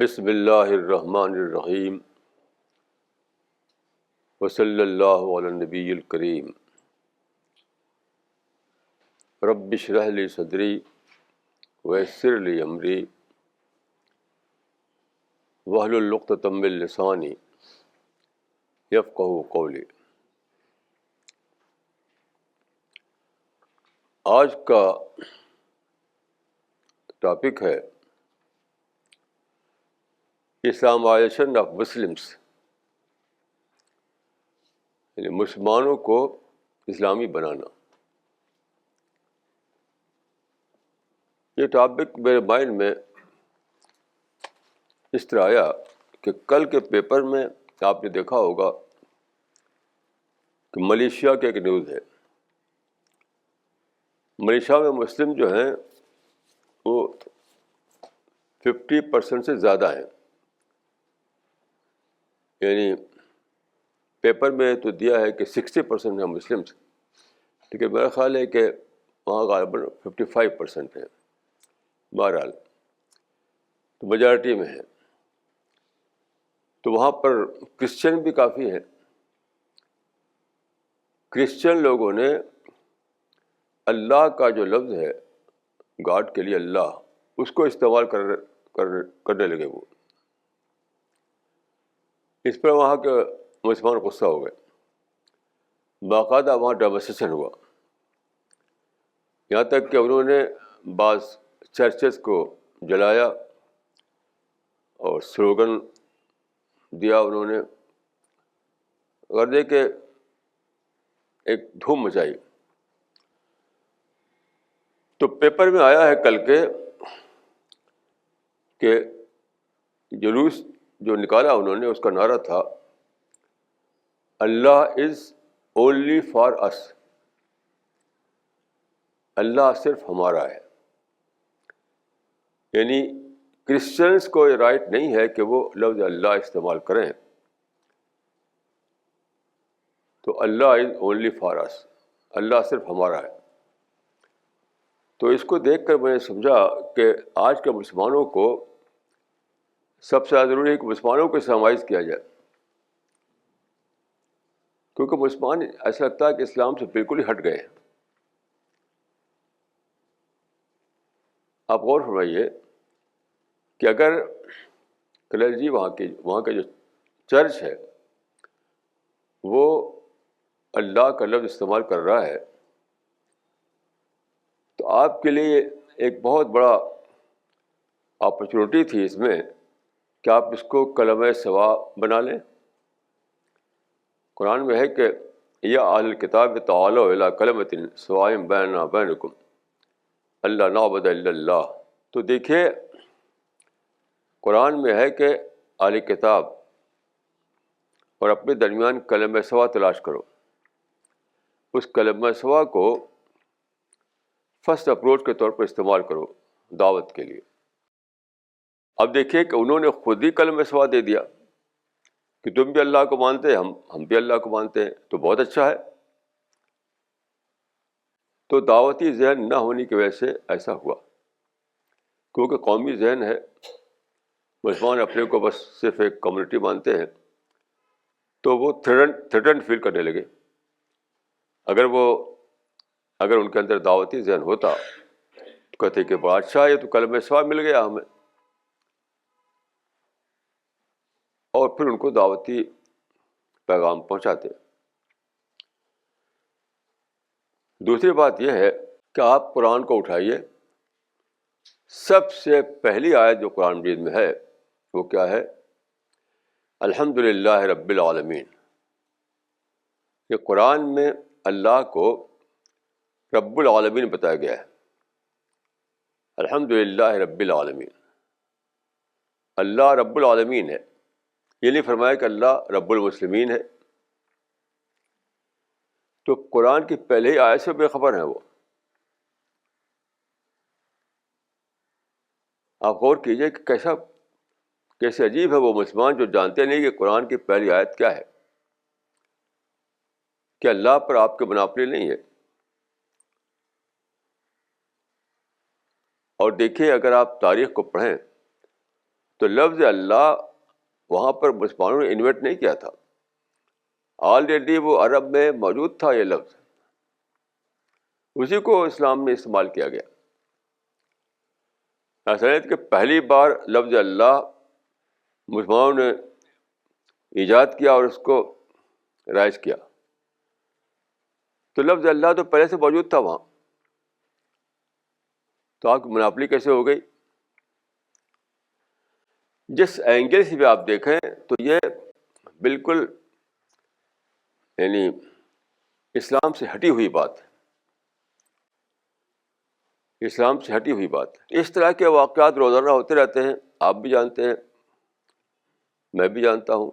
بسم اللہ الرحمن الرحیم وصلی اللہ علی النبی الکریم رب اشرح لی صدری ویسر لی امری واحلل عقدۃ من لسانی یفقہوا قولی۔ آج کا ٹاپک ہے اسلامائزیشن آف مسلمس، یعنی مسلمانوں کو اسلامی بنانا۔ یہ ٹاپک میرے مائنڈ میں اس طرح آیا کہ کل کے پیپر میں آپ نے دیکھا ہوگا کہ ملیشیا کی ایک نیوز ہے۔ ملیشیا میں مسلم جو ہیں وہ 50% سے زیادہ ہیں، یعنی پیپر میں تو دیا ہے کہ 60% ہیں مسلمس، لیکن میرا خیال ہے کہ وہاں غالباً 55% ہیں۔ بہرحال تو میجارٹی میں ہے، تو وہاں پر کرسچن بھی کافی ہیں۔ کرسچن لوگوں نے اللہ کا جو لفظ ہے گاڈ کے لیے اللہ، اس کو استعمال کرنے لگے۔ وہ اس پر وہاں کے مسلمان غصہ ہو گئے، باقاعدہ وہاں ڈیمونسٹریشن ہوا، یہاں تک کہ انہوں نے بعض چرچز کو جلایا اور سلوگن دیا انہوں نے، غرضے کہ ایک دھوم مچائی۔ تو پیپر میں آیا ہے کل کے کہ جلوس جو نکالا انہوں نے، اس کا نعرہ تھا اللہ از اونلی فار اس، اللہ صرف ہمارا ہے۔ یعنی کرسچنس کو یہ رائٹ نہیں ہے کہ وہ لفظ اللہ استعمال کریں، تو اللہ از اونلی فار اس، اللہ صرف ہمارا ہے۔ تو اس کو دیکھ کر میں نے سمجھا کہ آج کے مسلمانوں کو سب سے زیادہ ضروری ہے کہ مسلمانوں کو اسلامائز کیا جائے، کیونکہ مسلمان ایسا لگتا ہے کہ اسلام سے بالکل ہی ہٹ گئے ہیں۔ آپ غور فرمائیے کہ اگر کلیرجی وہاں کے جو چرچ ہے وہ اللہ کا لفظ استعمال کر رہا ہے، تو آپ کے لیے ایک بہت بڑا اپرچونیٹی تھی اس میں کہ آپ اس کو کلمہ سوا بنا لیں۔ قرآن میں ہے کہ یا اہل الکتاب تعالوا الی کلمۃ سواء بیننا وبینکم الا نعبد الا اللہ۔ تو دیکھیے قرآن میں ہے کہ اہل کتاب اور اپنے درمیان کلمہ سوا تلاش کرو۔ اس کلمہ سوا کو فرسٹ اپروچ کے طور پر استعمال کرو دعوت کے لیے۔ اب دیکھیے کہ انہوں نے خود ہی کلمہ سوا دے دیا کہ تم بھی اللہ کو مانتے ہیں، ہم بھی اللہ کو مانتے ہیں، تو بہت اچھا ہے۔ تو دعوتی ذہن نہ ہونے کی وجہ سے ایسا ہوا، کیونکہ قومی ذہن ہے، مسلمان اپنے کو بس صرف ایک کمیونٹی مانتے ہیں، تو وہ تھریٹن فیل کرنے لگے۔ اگر ان کے اندر دعوتی ذہن ہوتا تو کہتے کہ بڑا اچھا ہے، یہ تو کلمہ سوا مل گیا ہمیں، اور پھر ان کو دعوتی پیغام پہنچاتے۔ دوسری بات یہ ہے کہ آپ قرآن کو اٹھائیے، سب سے پہلی آیت جو قرآن مجید میں ہے وہ کیا ہے؟ الحمد للہ رب العالمین۔ یہ قرآن میں اللہ کو رب العالمین بتایا گیا ہے۔ الحمد للہ رب العالمین، اللہ رب العالمین ہے، یہ نہیں فرمایا کہ اللہ رب المسلمین ہے۔ تو قرآن کی پہلے ہی آیت سے بے خبر ہیں وہ۔ آپ غور کیجئے کہ کیسے عجیب ہے وہ مسلمان جو جانتے نہیں کہ قرآن کی پہلی آیت کیا ہے، کہ اللہ پر آپ کے مناپلی نہیں ہے۔ اور دیکھیے اگر آپ تاریخ کو پڑھیں تو لفظ اللہ وہاں پر مسلمانوں نے انوینٹ نہیں کیا تھا، آلریڈی وہ عرب میں موجود تھا یہ لفظ، اسی کو اسلام میں استعمال کیا گیا. ایسا نہیں کہ پہلی بار لفظ اللہ مسلمانوں نے ایجاد کیا اور اس کو رائج کیا. تو لفظ اللہ تو پہلے سے موجود تھا وہاں، تو آپ کی مناپلی کیسے ہو گئی؟ جس اینگل سے بھی آپ دیکھیں تو یہ بالکل یعنی اسلام سے ہٹی ہوئی بات ہے، اسلام سے ہٹی ہوئی بات ہے. اس طرح کے واقعات روزانہ ہوتے رہتے ہیں، آپ بھی جانتے ہیں، میں بھی جانتا ہوں.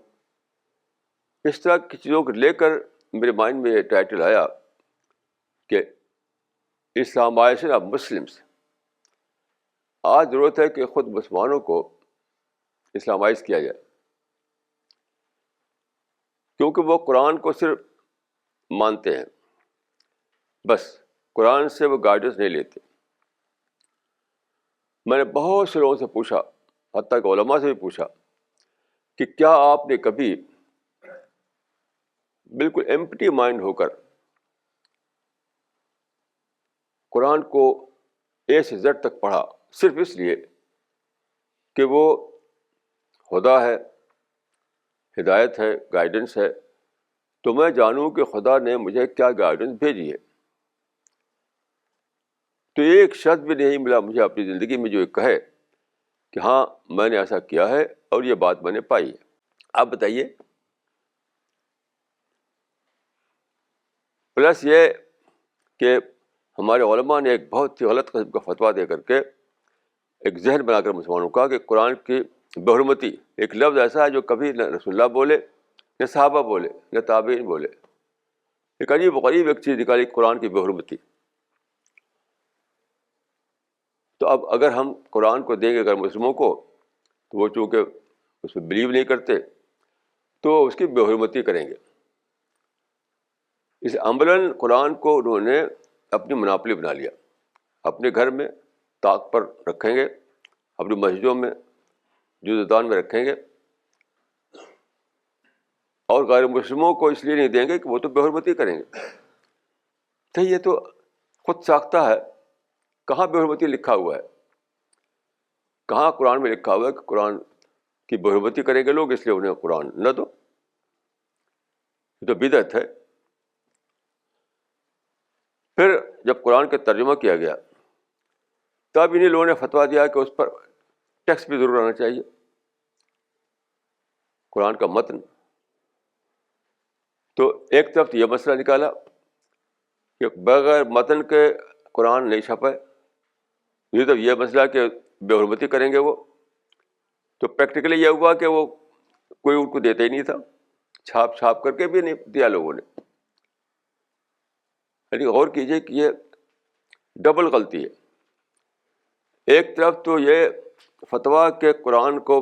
اس طرح کی چیزوں کو لے کر میرے مائنڈ میں یہ ٹائٹل آیا کہ اسلامائزیشن آف مسلمس. آج ضرورت ہے کہ خود مسلمانوں کو اسلامائز کیا جائے، کیونکہ وہ قرآن کو صرف مانتے ہیں، بس قرآن سے وہ گائیڈنس نہیں لیتے. میں نے بہت سے لوگوں سے پوچھا، حتیٰ کہ علماء سے بھی پوچھا کہ کیا آپ نے کبھی بالکل ایمپٹی مائنڈ ہو کر قرآن کو اے سے زیڈ تک پڑھا صرف اس لیے کہ وہ خدا ہے، ہدایت ہے، گائیڈنس ہے، تو میں جانوں کہ خدا نے مجھے کیا گائیڈنس بھیجی ہے؟ تو ایک شخص بھی نہیں ملا مجھے اپنی زندگی میں جو یہ کہے کہ ہاں میں نے ایسا کیا ہے اور یہ بات میں نے پائی ہے. آپ بتائیے. پلس یہ کہ ہمارے علماء نے ایک بہت ہی غلط قسم کا فتویٰ دے کر کے ایک ذہن بنا کر مسلمانوں کا کہ قرآن کی بحرمتی ایک لفظ ایسا ہے جو کبھی نہ رسول اللہ بولے، نہ صحابہ بولے، نہ تابعین بولے. ایک عجیب و غریب ایک چیز نکالی قرآن کی بحرمتی. تو اب اگر ہم قرآن کو دیں گے اگر مسلموں کو، تو وہ چونکہ اس میں بلیو نہیں کرتے تو اس کی بحرمتی کریں گے. اس عملاً قرآن کو انہوں نے اپنی مناپلی بنا لیا، اپنے گھر میں طاق پر رکھیں گے، اپنی مسجدوں میں جزدان میں رکھیں گے، اور غیر مسلموں کو اس لیے نہیں دیں گے کہ وہ تو بے حرمتی کریں گے. تو یہ تو خود ساختہ ہے. کہاں بے حرمتی لکھا ہوا ہے؟ کہاں قرآن میں لکھا ہوا ہے کہ قرآن کی بے حرمتی کریں گے لوگ اس لیے انہیں قرآن نہ دو؟ یہ تو بدعت ہے. پھر جب قرآن کا ترجمہ کیا گیا تب انہیں لوگوں نے فتویٰ دیا کہ اس پر ٹیکسٹ بھی ضرور آنا چاہیے، قرآن کا متن. تو ایک طرف یہ مسئلہ نکالا کہ بغیر متن کے قرآن نہیں چھپے، دوسری طرف یہ مسئلہ کہ بے حرمتی کریں گے وہ. تو پریکٹیکلی یہ ہوا کہ وہ کوئی ان کو دیتا ہی نہیں تھا، چھاپ چھاپ کر کے بھی نہیں دیا لوگوں نے. یعنی غور کیجیے کہ یہ ڈبل غلطی ہے. ایک طرف تو یہ فتویٰ کہ قرآن کو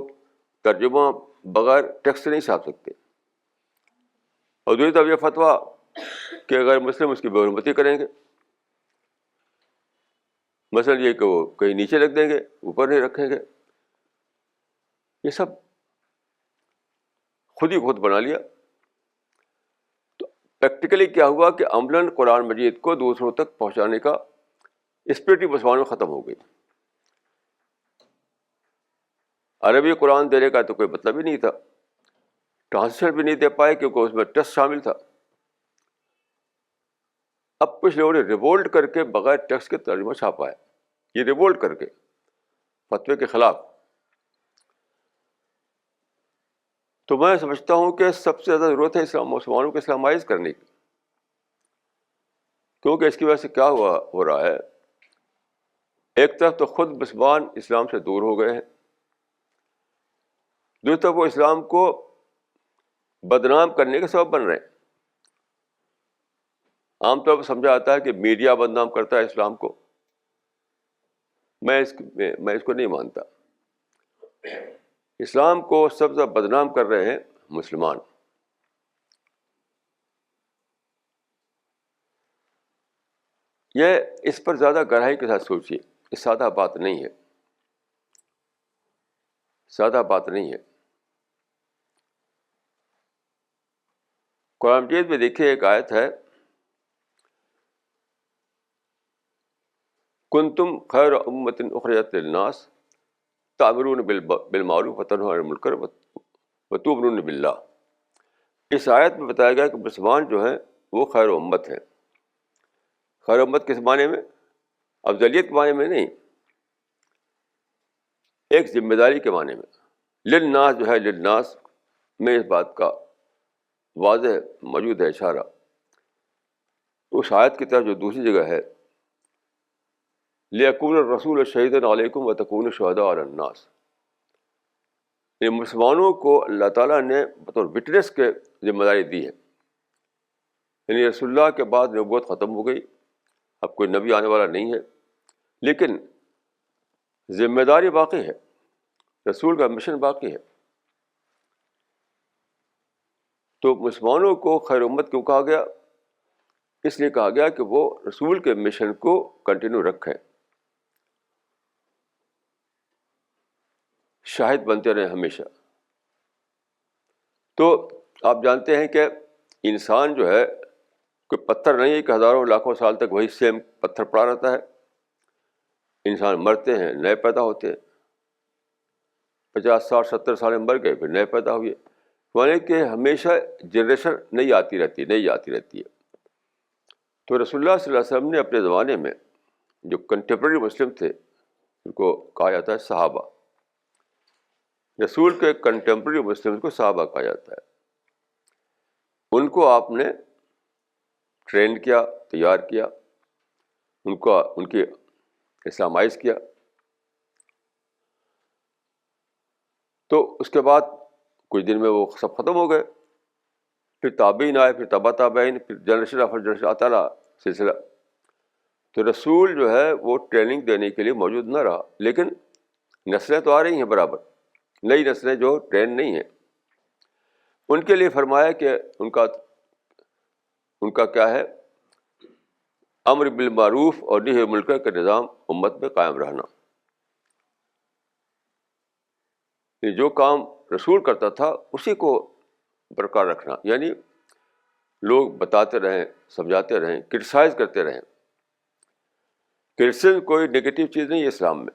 ترجمہ بغیر ٹیکسٹ نہیں چھاپ سکتے، اور دوسری طرف یہ فتویٰ کہ اگر مسلم اس کی بے حرمتی کریں گے، مثلا یہ کہ وہ کہیں نیچے رکھ دیں گے، اوپر نہیں رکھیں گے. یہ سب خود ہی خود بنا لیا. تو پریکٹیکلی کیا ہوا کہ عملاً قرآن مجید کو دوسروں تک پہنچانے کا اسپرٹ ہی مسلمانوں میں ختم ہو گئی. عربی قرآن دینے کا تو کوئی مطلب ہی نہیں تھا، ٹرانسلیشن بھی نہیں دے پائے کیونکہ اس میں ٹیکسٹ شامل تھا. اب کچھ لوگوں نے ریوولٹ کر کے بغیر ٹیکسٹ کے ترجمہ چھاپا ہے، یہ ریوولٹ کر کے فتوے کے خلاف. تو میں سمجھتا ہوں کہ سب سے زیادہ ضرورت ہے اسلام مسلمانوں کو اسلامائز کرنے کی، کیونکہ اس کی وجہ سے کیا ہو رہا ہے، ایک طرف تو خود مسلمان اسلام سے دور ہو گئے ہیں، دوسری طرف وہ اسلام کو بدنام کرنے کا سبب بن رہے ہیں. عام طور پر سمجھا جاتا ہے کہ میڈیا بدنام کرتا ہے اسلام کو. میں اس کو نہیں مانتا. اسلام کو سب سے زیادہ بدنام کر رہے ہیں مسلمان. یہ اس پر زیادہ گہرائی کے ساتھ سوچیے، یہ سادہ بات نہیں ہے. سادہ بات نہیں ہے. قرآن مجید میں دیکھیے ایک آیت ہے، کنتم خیر امۃ اخرجت للناس تأمرون بالمعروف وتنہون عن المنکر وتؤمنون باللہ. اس آیت میں بتایا گیا کہ مسلمان جو ہیں وہ خیر امت ہیں. خیر امت کس معنی میں؟ افضلیت کے معنی میں نہیں، ایک ذمہ داری کے معنی میں. للناس جو ہے، للناس میں اس بات کا واضح موجود ہے اشارہ. اس آیت کی طرف جو دوسری جگہ ہے، لِيَكُونَ الرَّسُولُ شَهِيدًا عَلَيْكُمْ وَتَكُونُوا شُهَدَاءَ عَلَى النَّاسِ. یہ مسلمانوں کو اللہ تعالیٰ نے بطور وٹنس کے ذمہ داری دی ہے. یعنی رسول اللہ کے بعد نبوت ختم ہو گئی، اب کوئی نبی آنے والا نہیں ہے، لیکن ذمہ داری باقی ہے، رسول کا مشن باقی ہے. تو مسلمانوں کو خیر امت کیوں کہا گیا؟ اس لیے کہا گیا کہ وہ رسول کے مشن کو کنٹینیو رکھیں، شاہد بنتے رہیں ہمیشہ. تو آپ جانتے ہیں کہ انسان جو ہے کوئی پتھر نہیں ہے کہ ہزاروں لاکھوں سال تک وہی سیم پتھر پڑا رہتا ہے. انسان مرتے ہیں، نئے پیدا ہوتے ہیں. 50 60 70 سال میں مر گئے، پھر نئے پیدا ہوئے. یعنی کہ ہمیشہ جنریشن نئی آتی رہتی ہے. تو رسول اللہ صلی اللہ علیہ وسلم نے اپنے زمانے میں جو کنٹمپریری مسلم تھے، ان کو کہا جاتا ہے صحابہ. رسول کے کنٹمپریری مسلم کو صحابہ کہا جاتا ہے. ان کو آپ نے ٹرین کیا، تیار کیا، ان کی اسلامائز کیا. تو اس کے بعد کچھ دن میں وہ سب ختم ہو گئے. پھر تابعین آئے، پھر تبع تابعین، پھر جنریشن آفر جنریشن آتا رہا سلسلہ. تو رسول جو ہے وہ ٹریننگ دینے کے لیے موجود نہ رہا، لیکن نسلیں تو آ رہی ہیں برابر، نئی نسلیں جو ٹرین نہیں ہیں. ان کے لیے فرمایا کہ ان کا کیا ہے، امر بالمعروف اور نہی عن المنکر کا نظام امت میں قائم رہنا. یہ جو کام رسول کرتا تھا اسی کو برقرار رکھنا. یعنی لوگ بتاتے رہیں، سمجھاتے رہیں، کرٹیسائز کرتے رہیں. کرٹیسزم کوئی نگیٹو چیز نہیں ہے اسلام میں،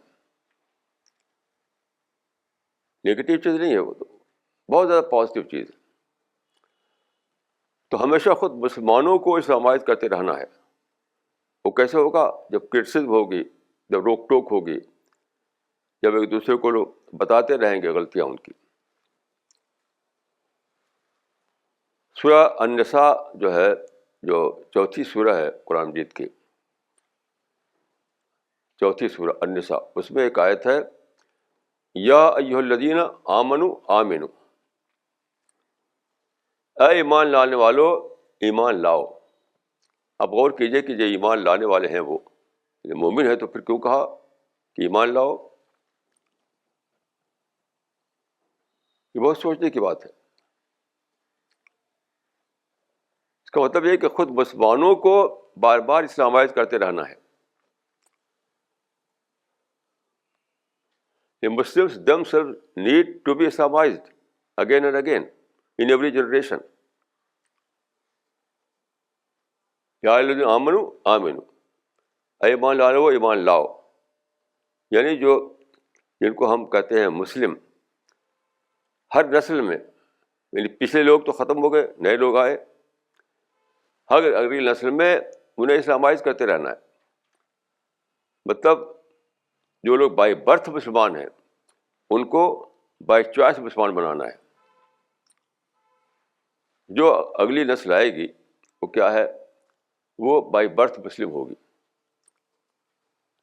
نگیٹو چیز نہیں ہے، وہ تو بہت زیادہ پازیٹیو چیز ہے. تو ہمیشہ خود مسلمانوں کو اسلامائز کرتے رہنا ہے. وہ کیسے ہوگا؟ جب کرٹیسزم ہوگی، جب روک ٹوک ہوگی، جب ایک دوسرے کو لوگ بتاتے رہیں گے غلطیاں ان کی. سورہ النساء جو ہے، جو چوتھی سورہ ہے قرآن مجید کی، چوتھی سورہ النساء، اس میں ایک آیت ہے، یا ایھا الذین آمنوا آمنوا، اے ایمان لانے والو ایمان لاؤ. اب غور کیجئے کہ جو ایمان لانے والے ہیں وہ مومن ہے، تو پھر کیوں کہا کہ ایمان لاؤ؟ یہ بہت سوچنے کی بات ہے. اس کا مطلب یہ ہے کہ خود مسلمانوں کو بار بار اسلامائز کرتے رہنا ہے. The Muslims themselves need to be Islamized again and again in every generation. یا الذین آمنوا آمنوا، اے ایمان لاؤ ایمان لاؤ. یعنی جن کو ہم کہتے ہیں مسلم، ہر نسل میں، یعنی پچھلے لوگ تو ختم ہو گئے، نئے لوگ آئے، ہر اگلی نسل میں انہیں اسلامائز کرتے رہنا ہے. مطلب جو لوگ بائی برتھ مسلمان ہیں ان کو بائی چوائس مسلمان بنانا ہے. جو اگلی نسل آئے گی وہ کیا ہے، وہ بائی برتھ مسلم ہوگی،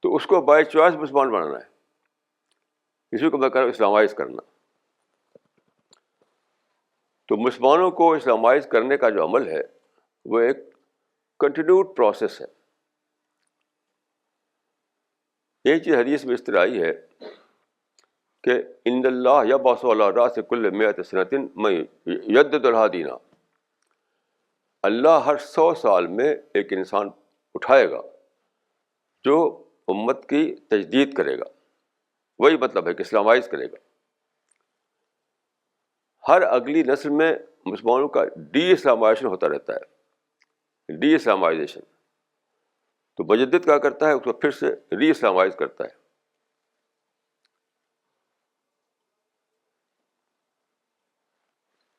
تو اس کو بائی چوائس مسلمان بنانا ہے. اسی کو میں کہہ رہا ہوں اسلامائز کرنا. تو مسلمانوں کو اسلامائز کرنے کا جو عمل ہے وہ ایک کنٹینیوڈ پروسیس ہے. یہ چیز حدیث میں اس طرح آئی ہے کہ ان اللہ یبعث علی رأس کل مئۃ سنۃ من یجدد الدین، اللہ ہر 100 سال میں ایک انسان اٹھائے گا جو امت کی تجدید کرے گا. وہی مطلب ہے کہ اسلامائز کرے گا. ہر اگلی نسل میں مسلمانوں کا ڈی اسلامائزیشن ہوتا رہتا ہے، ڈی اسلامائزیشن. تو مجدد کیا کرتا ہے؟ اس کو پھر سے ری اسلامائز کرتا ہے.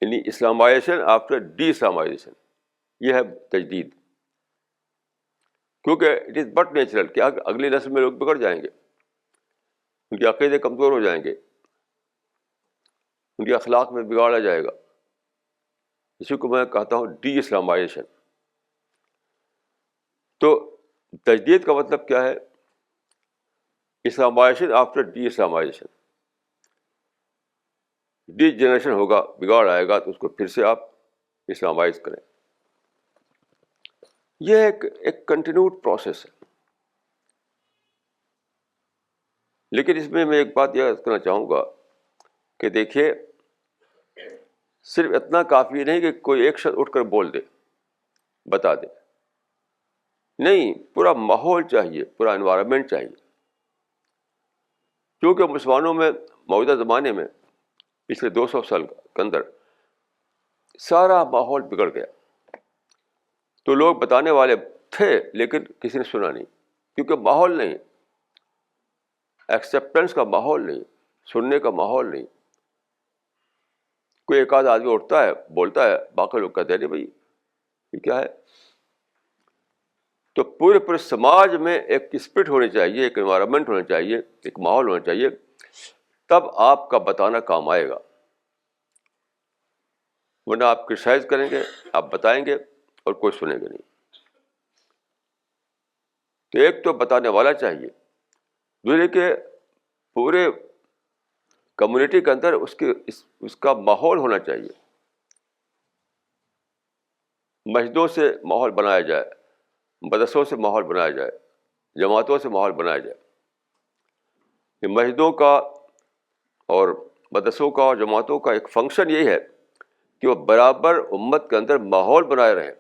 یعنی اسلامائزیشن آفٹر ڈی اسلامائزیشن، یہ ہے تجدید. کیونکہ اٹ از بٹ نیچرل کہ اگلی نسل میں لوگ بگڑ جائیں گے، ان کے عقیدے کمزور ہو جائیں گے، ان کے اخلاق میں بگاڑ آ جائے گا. اسی کو میں کہتا ہوں ڈی اسلامائزیشن. تو تجدید کا مطلب کیا ہے؟ Islamisation after de Islamisation. Degeneration ہوگا، بگاڑ آئے گا، تو اس کو پھر سے آپ اسلامائز کریں. یہ ایک کنٹینیوڈ پروسیس ہے. لیکن اس میں ایک بات یہ کرنا چاہوں گا کہ دیکھیے، صرف اتنا کافی نہیں کہ کوئی ایک شخص اٹھ کر بول دے، بتا دے. نہیں، پورا ماحول چاہیے، پورا انوائرمنٹ چاہیے. کیونکہ مسلمانوں میں موجودہ زمانے میں پچھلے 200 سال کے اندر سارا ماحول بگڑ گیا. تو لوگ بتانے والے تھے لیکن کسی نے سنا نہیں، کیونکہ ماحول نہیں، ایکسیپٹنس کا ماحول نہیں، سننے کا ماحول نہیں. کوئی ایک آدھ آدمی اٹھتا ہے، بولتا ہے، باقی لوگ کہتے ہیں نہیں بھائی یہ کیا ہے. تو پورے سماج میں ایک اسپرٹ ہونی چاہیے، ایک انوائرمنٹ ہونا چاہیے، ایک ماحول ہونا چاہیے، تب آپ کا بتانا کام آئے گا. ورنہ آپ کرٹیسائز کریں گے، آپ بتائیں گے اور کوئی سنے گا نہیں. تو ایک تو بتانے والا چاہیے، دوسرے کہ پورے کمیونٹی کے اندر اس کا ماحول ہونا چاہیے. مسجدوں سے ماحول بنایا جائے، مدرسوں سے ماحول بنایا جائے، جماعتوں سے ماحول بنایا جائے. یہ مسجدوں کا اور مدرسوں کا اور جماعتوں کا ایک فنکشن یہی ہے کہ وہ برابر امت کے اندر ماحول بنائے رہیں،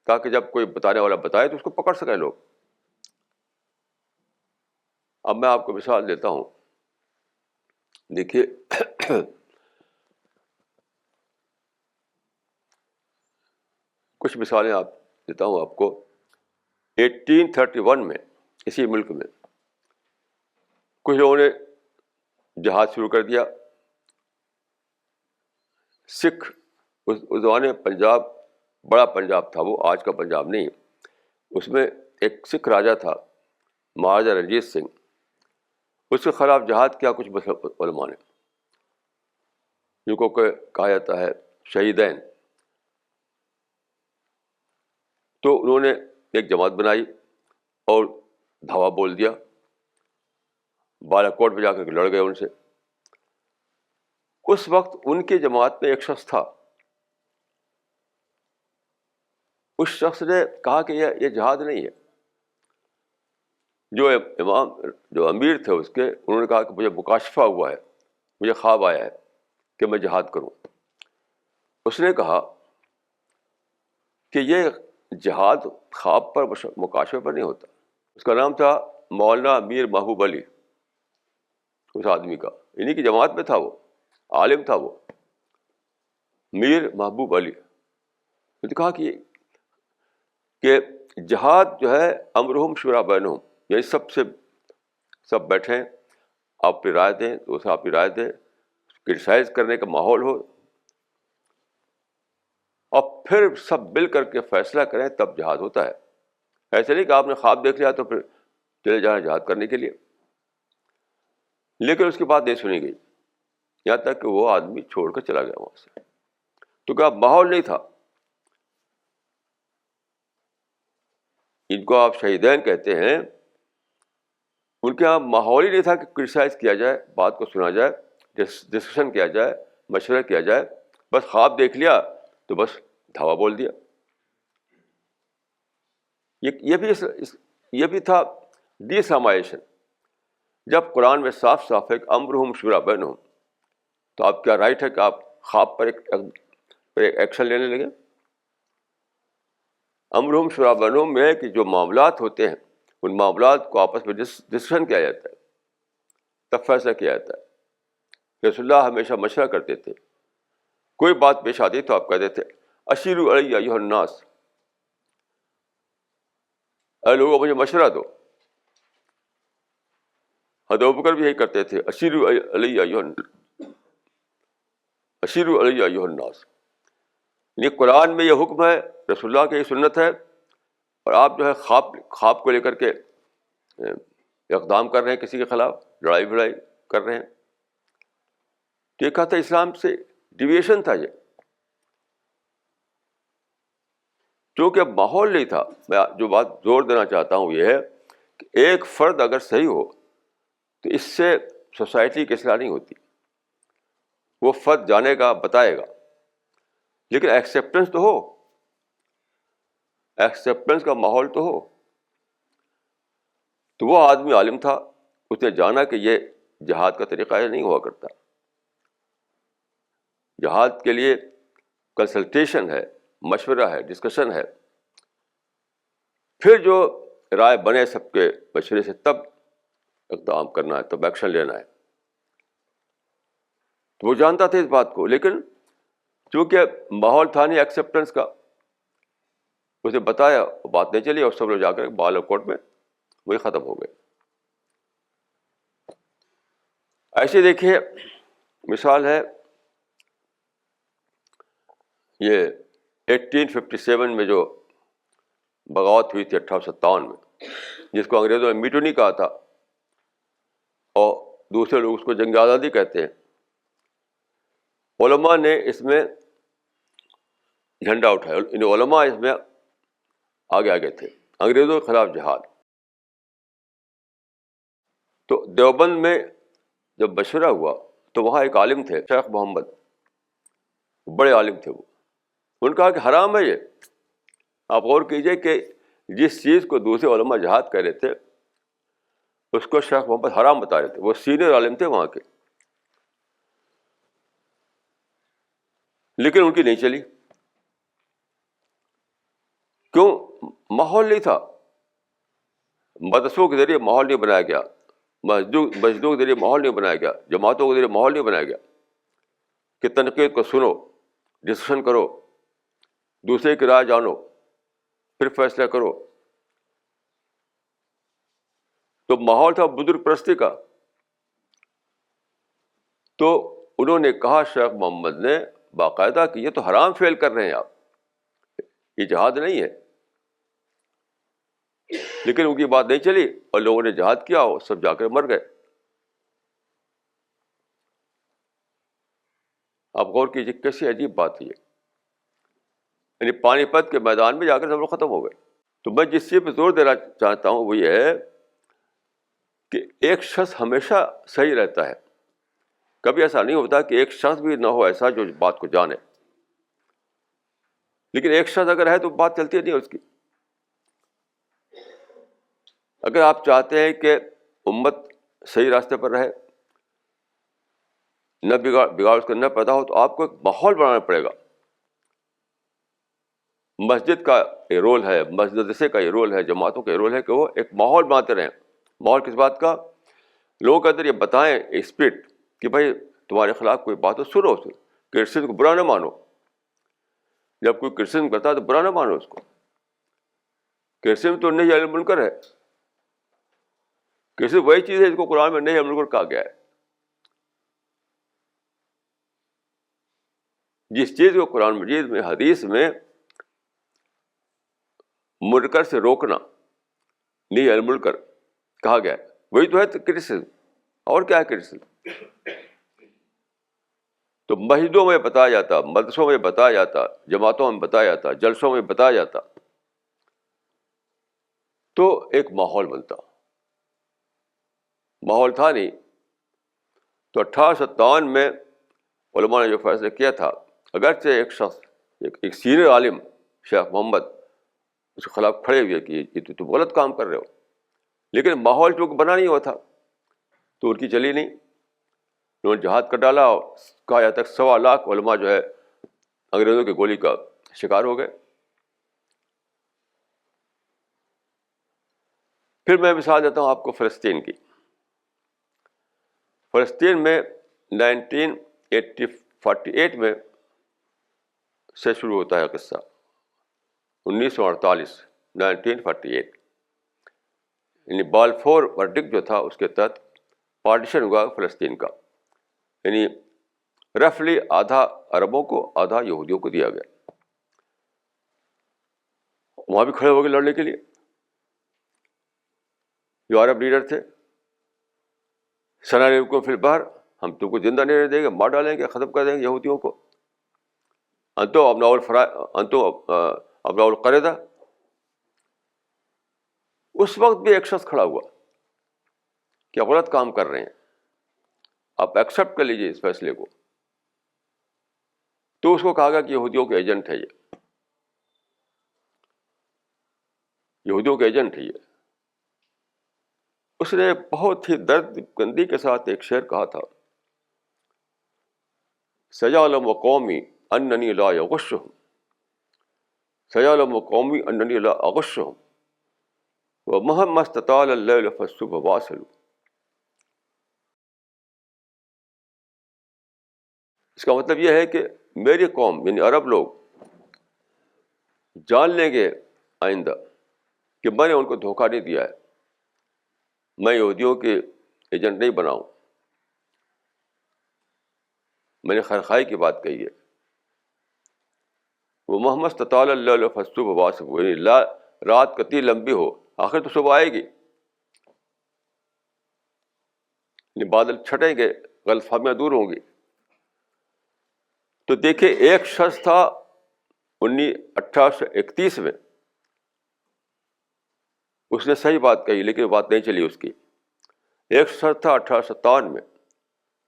تاکہ جب کوئی بتانے والا بتائے تو اس کو پکڑ سکیں لوگ. اب میں آپ کو مثال دیتا ہوں. دیکھیے کچھ مثالیں آپ دیتا ہوں آپ کو. 1831 میں اسی ملک میں کچھ لوگوں نے جہاد شروع کر دیا. سکھ، اس زمانے میں پنجاب بڑا پنجاب تھا، وہ آج کا پنجاب نہیں. اس میں ایک سکھ راجا تھا مہاراجا رنجیت سنگھ. اس کے خلاف جہاد کیا کچھ علماء نے، جن کو کہا جاتا ہے شہیدین. تو انہوں نے ایک جماعت بنائی اور دھاوا بول دیا. بالا کوٹ میں جا کر لڑ گئے ان سے. اس وقت ان کی جماعت میں ایک شخص تھا، اس شخص نے کہا کہ یہ جہاد نہیں ہے. جو امام، جو امیر تھے اس کے، انہوں نے کہا کہ مجھے مکاشفہ ہوا ہے، مجھے خواب آیا ہے کہ میں جہاد کروں. اس نے کہا کہ یہ جہاد خواب پر، مکاشفے پر نہیں ہوتا. اس کا نام تھا مولانا میر محبوب علی. اس آدمی کا، انہیں کی جماعت میں تھا، وہ عالم تھا، وہ میر محبوب علی. نے کہا کہ جہاد جو ہے امرہم شورا بینہم، یعنی سب بیٹھیں، آپ اپنی رائے دیں، دوسرا اپنی رائے دیں، کرٹیسائز کرنے کا ماحول ہو، اور پھر سب مل کر کے فیصلہ کریں، تب جہاد ہوتا ہے. ایسے نہیں کہ آپ نے خواب دیکھ لیا تو پھر چلے جائیں جہاد کرنے کے لیے. لیکن اس کی بات نہیں سنی گئی، یہاں تک کہ وہ آدمی چھوڑ کر چلا گیا وہاں سے. تو کیا ماحول نہیں تھا؟ ان کو آپ شہیدین کہتے ہیں، ان کے یہاں ماحول ہی نہیں تھا کہ کرٹیسائز کیا جائے، بات کو سنا جائے، ڈسکشن کیا جائے، مشورہ کیا جائے. بس خواب دیکھ لیا تو بس دھاوا بول دیا. یہ بھی تھا ڈی اسلامائزیشن. جب قرآن میں صاف صاف ہے کہ امرہم شورا بینہم، تو آپ کیا رائٹ ہے کہ آپ خواب پر ایک ایکشن لینے لگے؟ امرہم شورا بینہم میں کہ جو معاملات ہوتے ہیں ان معاملات کو آپس میں ڈسکشن کیا جاتا ہے، تب فیصلہ کیا جاتا ہے. رسول اللہ ہمیشہ مشورہ کرتے تھے کوئی بات پیش آتی تو آپ کہتے تھے اشیروا علی ایھا الناس، اے لوگوں مجھے مشورہ دو. حضرت ابوبکر بھی یہی کرتے تھے، اشیروا علی ایھا الناس. یہ قرآن میں یہ حکم ہے، رسول اللہ کی یہ سنت ہے، اور آپ جو ہے خواب کو لے کر کے اقدام کر رہے ہیں کسی کے خلاف، لڑائی بھڑائی کر رہے ہیں. تو یہ کہا تھا اسلام سے ڈیویشن تھا یہ، کیونکہ اب ماحول نہیں تھا. میں جو بات زور دینا چاہتا ہوں یہ ہے کہ ایک فرد اگر صحیح ہو تو اس سے سوسائٹی کی اصلاح نہیں ہوتی. وہ فرد جانے گا، بتائے گا، لیکن ایکسیپٹنس تو ہو، ایکسیپٹنس کا ماحول تو ہو. تو وہ آدمی عالم تھا، اس نے جانا کہ یہ جہاد کا طریقہ یہ نہیں ہوا کرتا. جہاد کے لیے کنسلٹیشن ہے، مشورہ ہے، ڈسکشن ہے، پھر جو رائے بنے سب کے مشورے سے تب اقدام کرنا ہے، تب ایکشن لینا ہے. تو وہ جانتا تھا اس بات کو، لیکن چونکہ ماحول تھا نہیں ایکسیپٹنس کا، اسے بتایا، بات نہیں چلی، اور سب لوگ جا کر بال کورٹ میں وہی ختم ہو گئے. ایسے دیکھیے مثال ہے یہ 1857 میں جو بغاوت ہوئی تھی 1857 میں، جس کو انگریزوں نے میٹونی کہا تھا اور دوسرے لوگ اس کو جنگ آزادی کہتے ہیں. علماء نے اس میں جھنڈا اٹھایا، ان علماء اس میں آگے آگے تھے، انگریزوں کے خلاف جہاد. تو دیوبند میں جب مشورہ ہوا تو وہاں ایک عالم تھے شیخ محمد، بڑے عالم تھے وہ. انہوں نے کہا کہ حرام ہے یہ. آپ غور کیجئے کہ جس چیز کو دوسرے علماء جہاد کہہ رہے تھے اس کو شیخ محمد حرام بتا رہے تھے. وہ سینئر عالم تھے وہاں کے، لیکن ان کی نہیں چلی. کیوں؟ ماحول نہیں تھا. مدرسوں کے ذریعے ماحول نہیں بنایا گیا، مسجدوں کے ذریعے ماحول نہیں بنایا گیا، جماعتوں کے ذریعے ماحول نہیں بنایا گیا کہ تنقید کو سنو، ڈسکشن کرو، دوسرے کی رائے جانو، پھر فیصلہ کرو. تو ماحول تھا بزرگ پرستی کا. تو انہوں نے کہا شیخ محمد نے باقاعدہ کہ یہ تو حرام فعل کر رہے ہیں آپ، یہ جہاد نہیں ہے. لیکن ان کی بات نہیں چلی اور لوگوں نے جہاد کیا اور سب جا کر مر گئے. آپ غور کیجیے کیسی عجیب بات ہے یہ. یعنی پانی پت کے میدان میں جا کر سب لوگ ختم ہو گئے. تو میں جس چیز پہ زور دینا چاہتا ہوں وہ یہ ہے کہ ایک شخص ہمیشہ صحیح رہتا ہے. کبھی ایسا نہیں ہوتا کہ ایک شخص بھی نہ ہو ایسا جو بات کو جانے، لیکن ایک شخص اگر ہے تو بات چلتی نہیں ہے اس کی. اگر آپ چاہتے ہیں کہ امت صحیح راستے پر رہے، نہ بگاڑ اس کا نہ پیدا ہو، تو آپ کو ایک ماحول بنانا پڑے گا. مسجد کا یہ رول ہے، مدرسے کا یہ رول ہے، جماعتوں کا یہ رول ہے کہ وہ ایک ماحول بناتے رہیں. ماحول کس بات کا؟ لوگوں کے اندر یہ بتائیں اسپرٹ کہ بھائی تمہارے خلاف کوئی بات ہو سنو، کرسچن کو برا نہ مانو. جب کوئی کرسچن کرتا ہے تو برا نہ مانو اس کو. کرسچن تو نہیں علی منکر ہے. کرسچن وہی چیز ہے جس کو قرآن میں نہیں علی منکر کہا گیا ہے. جس چیز کو قرآن مجید میں، حدیث میں منکر سے روکنا، نہیں علی منکر کہا گیا ہے، وہی تو ہے کرسچن. اور کیا ہے کرسچن؟ تو مسجدوں میں بتایا جاتا، مدرسوں میں بتایا جاتا، جماعتوں میں بتایا جاتا، جلسوں میں بتایا جاتا، تو ایک ماحول بنتا. ماحول تھا نہیں. تو 1857 میں علماء نے جو فیصلہ کیا تھا، اگرچہ ایک شخص، ایک سینئر عالم شیخ محمد اس کے خلاف کھڑے ہوئے کہ یہ تو غلط کام کر رہے ہو، لیکن ماحول چونکہ بنا نہیں ہوا تھا تو ان کی چلی نہیں. انہوں نے جہاد کر ڈالا اور کہا جاتا ہے 1.25 لاکھ علماء جو ہے انگریزوں کی گولی کا شکار ہو گئے. پھر میں مثال دیتا ہوں آپ کو فلسطین کی. فلسطین میں 1948 میں سے شروع ہوتا ہے قصہ. 1948 1948 یعنی بالفور ورڈکٹ جو تھا اس کے تحت پارٹیشن ہوا فلسطین کا. یعنی رفلی آدھا عربوں کو آدھا یہودیوں کو دیا گیا. وہاں بھی کھڑے ہو گئے لڑنے کے لیے جو عرب لیڈر تھے. سناریو کو پھر باہر ہم تم کو زندہ نہیں رہنے دیں گے, مار ڈالیں گے, ختم کر دیں گے یہودیوں کو. انتو ابناء القریدہ. اس وقت بھی ایک شخص کھڑا ہوا کہ غلط کام کر رہے ہیں, آپ ایکسیپٹ کر لیجیے اس فیصلے کو. تو اس کو کہا گیا کہ یہودیوں کے ایجنٹ ہے یہودیوں کے ایجنٹ ہے یہ. اس نے بہت ہی درد گندی کے ساتھ ایک شعر کہا تھا, سیعلم قومی اننی لا یغشہم, سیعلم قومی اننی لا اغشہم ومہما استطال اللیل فالصبح واصل. اس کا مطلب یہ ہے کہ میری قوم یعنی عرب لوگ جان لیں گے آئندہ کہ میں نے ان کو دھوکہ نہیں دیا ہے, میں یہودیوں کے ایجنٹ نہیں بناؤں. میں نے خیرخواہی کی بات کہی ہے. وہ محمد استطال اللیل فالصبح واصل, یعنی رات کتنی لمبی ہو آخر تو صبح آئے گی. یعنی بادل چھٹیں گے, غلط فہمیاں دور ہوں گی. تو دیکھیں ایک شخص تھا 1831 میں, اس نے صحیح بات کہی لیکن بات نہیں چلی اس کی. ایک شخص تھا 1857 میں,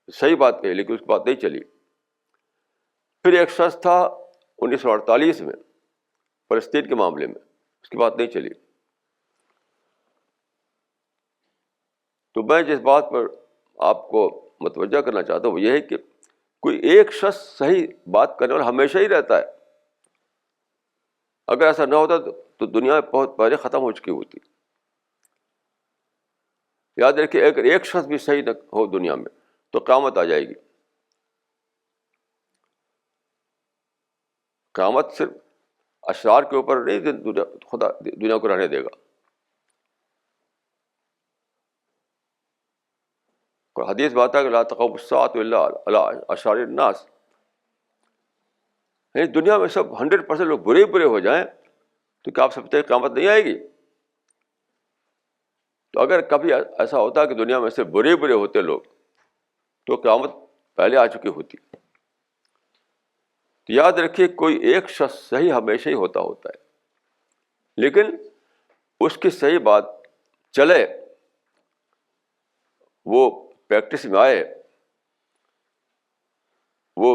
صحیح بات کہی لیکن اس کی بات نہیں چلی. پھر ایک شخص تھا 1948 میں فلسطین کے معاملے میں, اس کی بات نہیں چلی. تو میں جس بات پر آپ کو متوجہ کرنا چاہتا ہوں وہ یہ ہے کہ کوئی ایک شخص صحیح بات کرنے والا ہمیشہ ہی رہتا ہے. اگر ایسا نہ ہوتا تو دنیا بہت پہلے ختم ہو چکی ہوتی. یاد رکھیے اگر ایک شخص بھی صحیح نہ ہو دنیا میں تو قیامت آ جائے گی. قیامت صرف اشرار کے اوپر نہیں, خدا دنیا کو رہنے دے گا. حدیث بات ہے کہ لا تقوم الساعة الا علی اشرار الناس, یعنی دنیا میں سب 100% لوگ برے برے ہو جائیں تو کیا آپ سمجھتے ہیں قیامت نہیں آئے گی؟ تو اگر کبھی ایسا ہوتا کہ دنیا میں سے برے برے ہوتے لوگ تو قیامت پہلے آ چکی ہوتی. تو یاد رکھیے کوئی ایک شخص صحیح ہمیشہ ہی ہوتا ہے, لیکن اس کی صحیح بات چلے, وہ پریکٹس میں آئے, وہ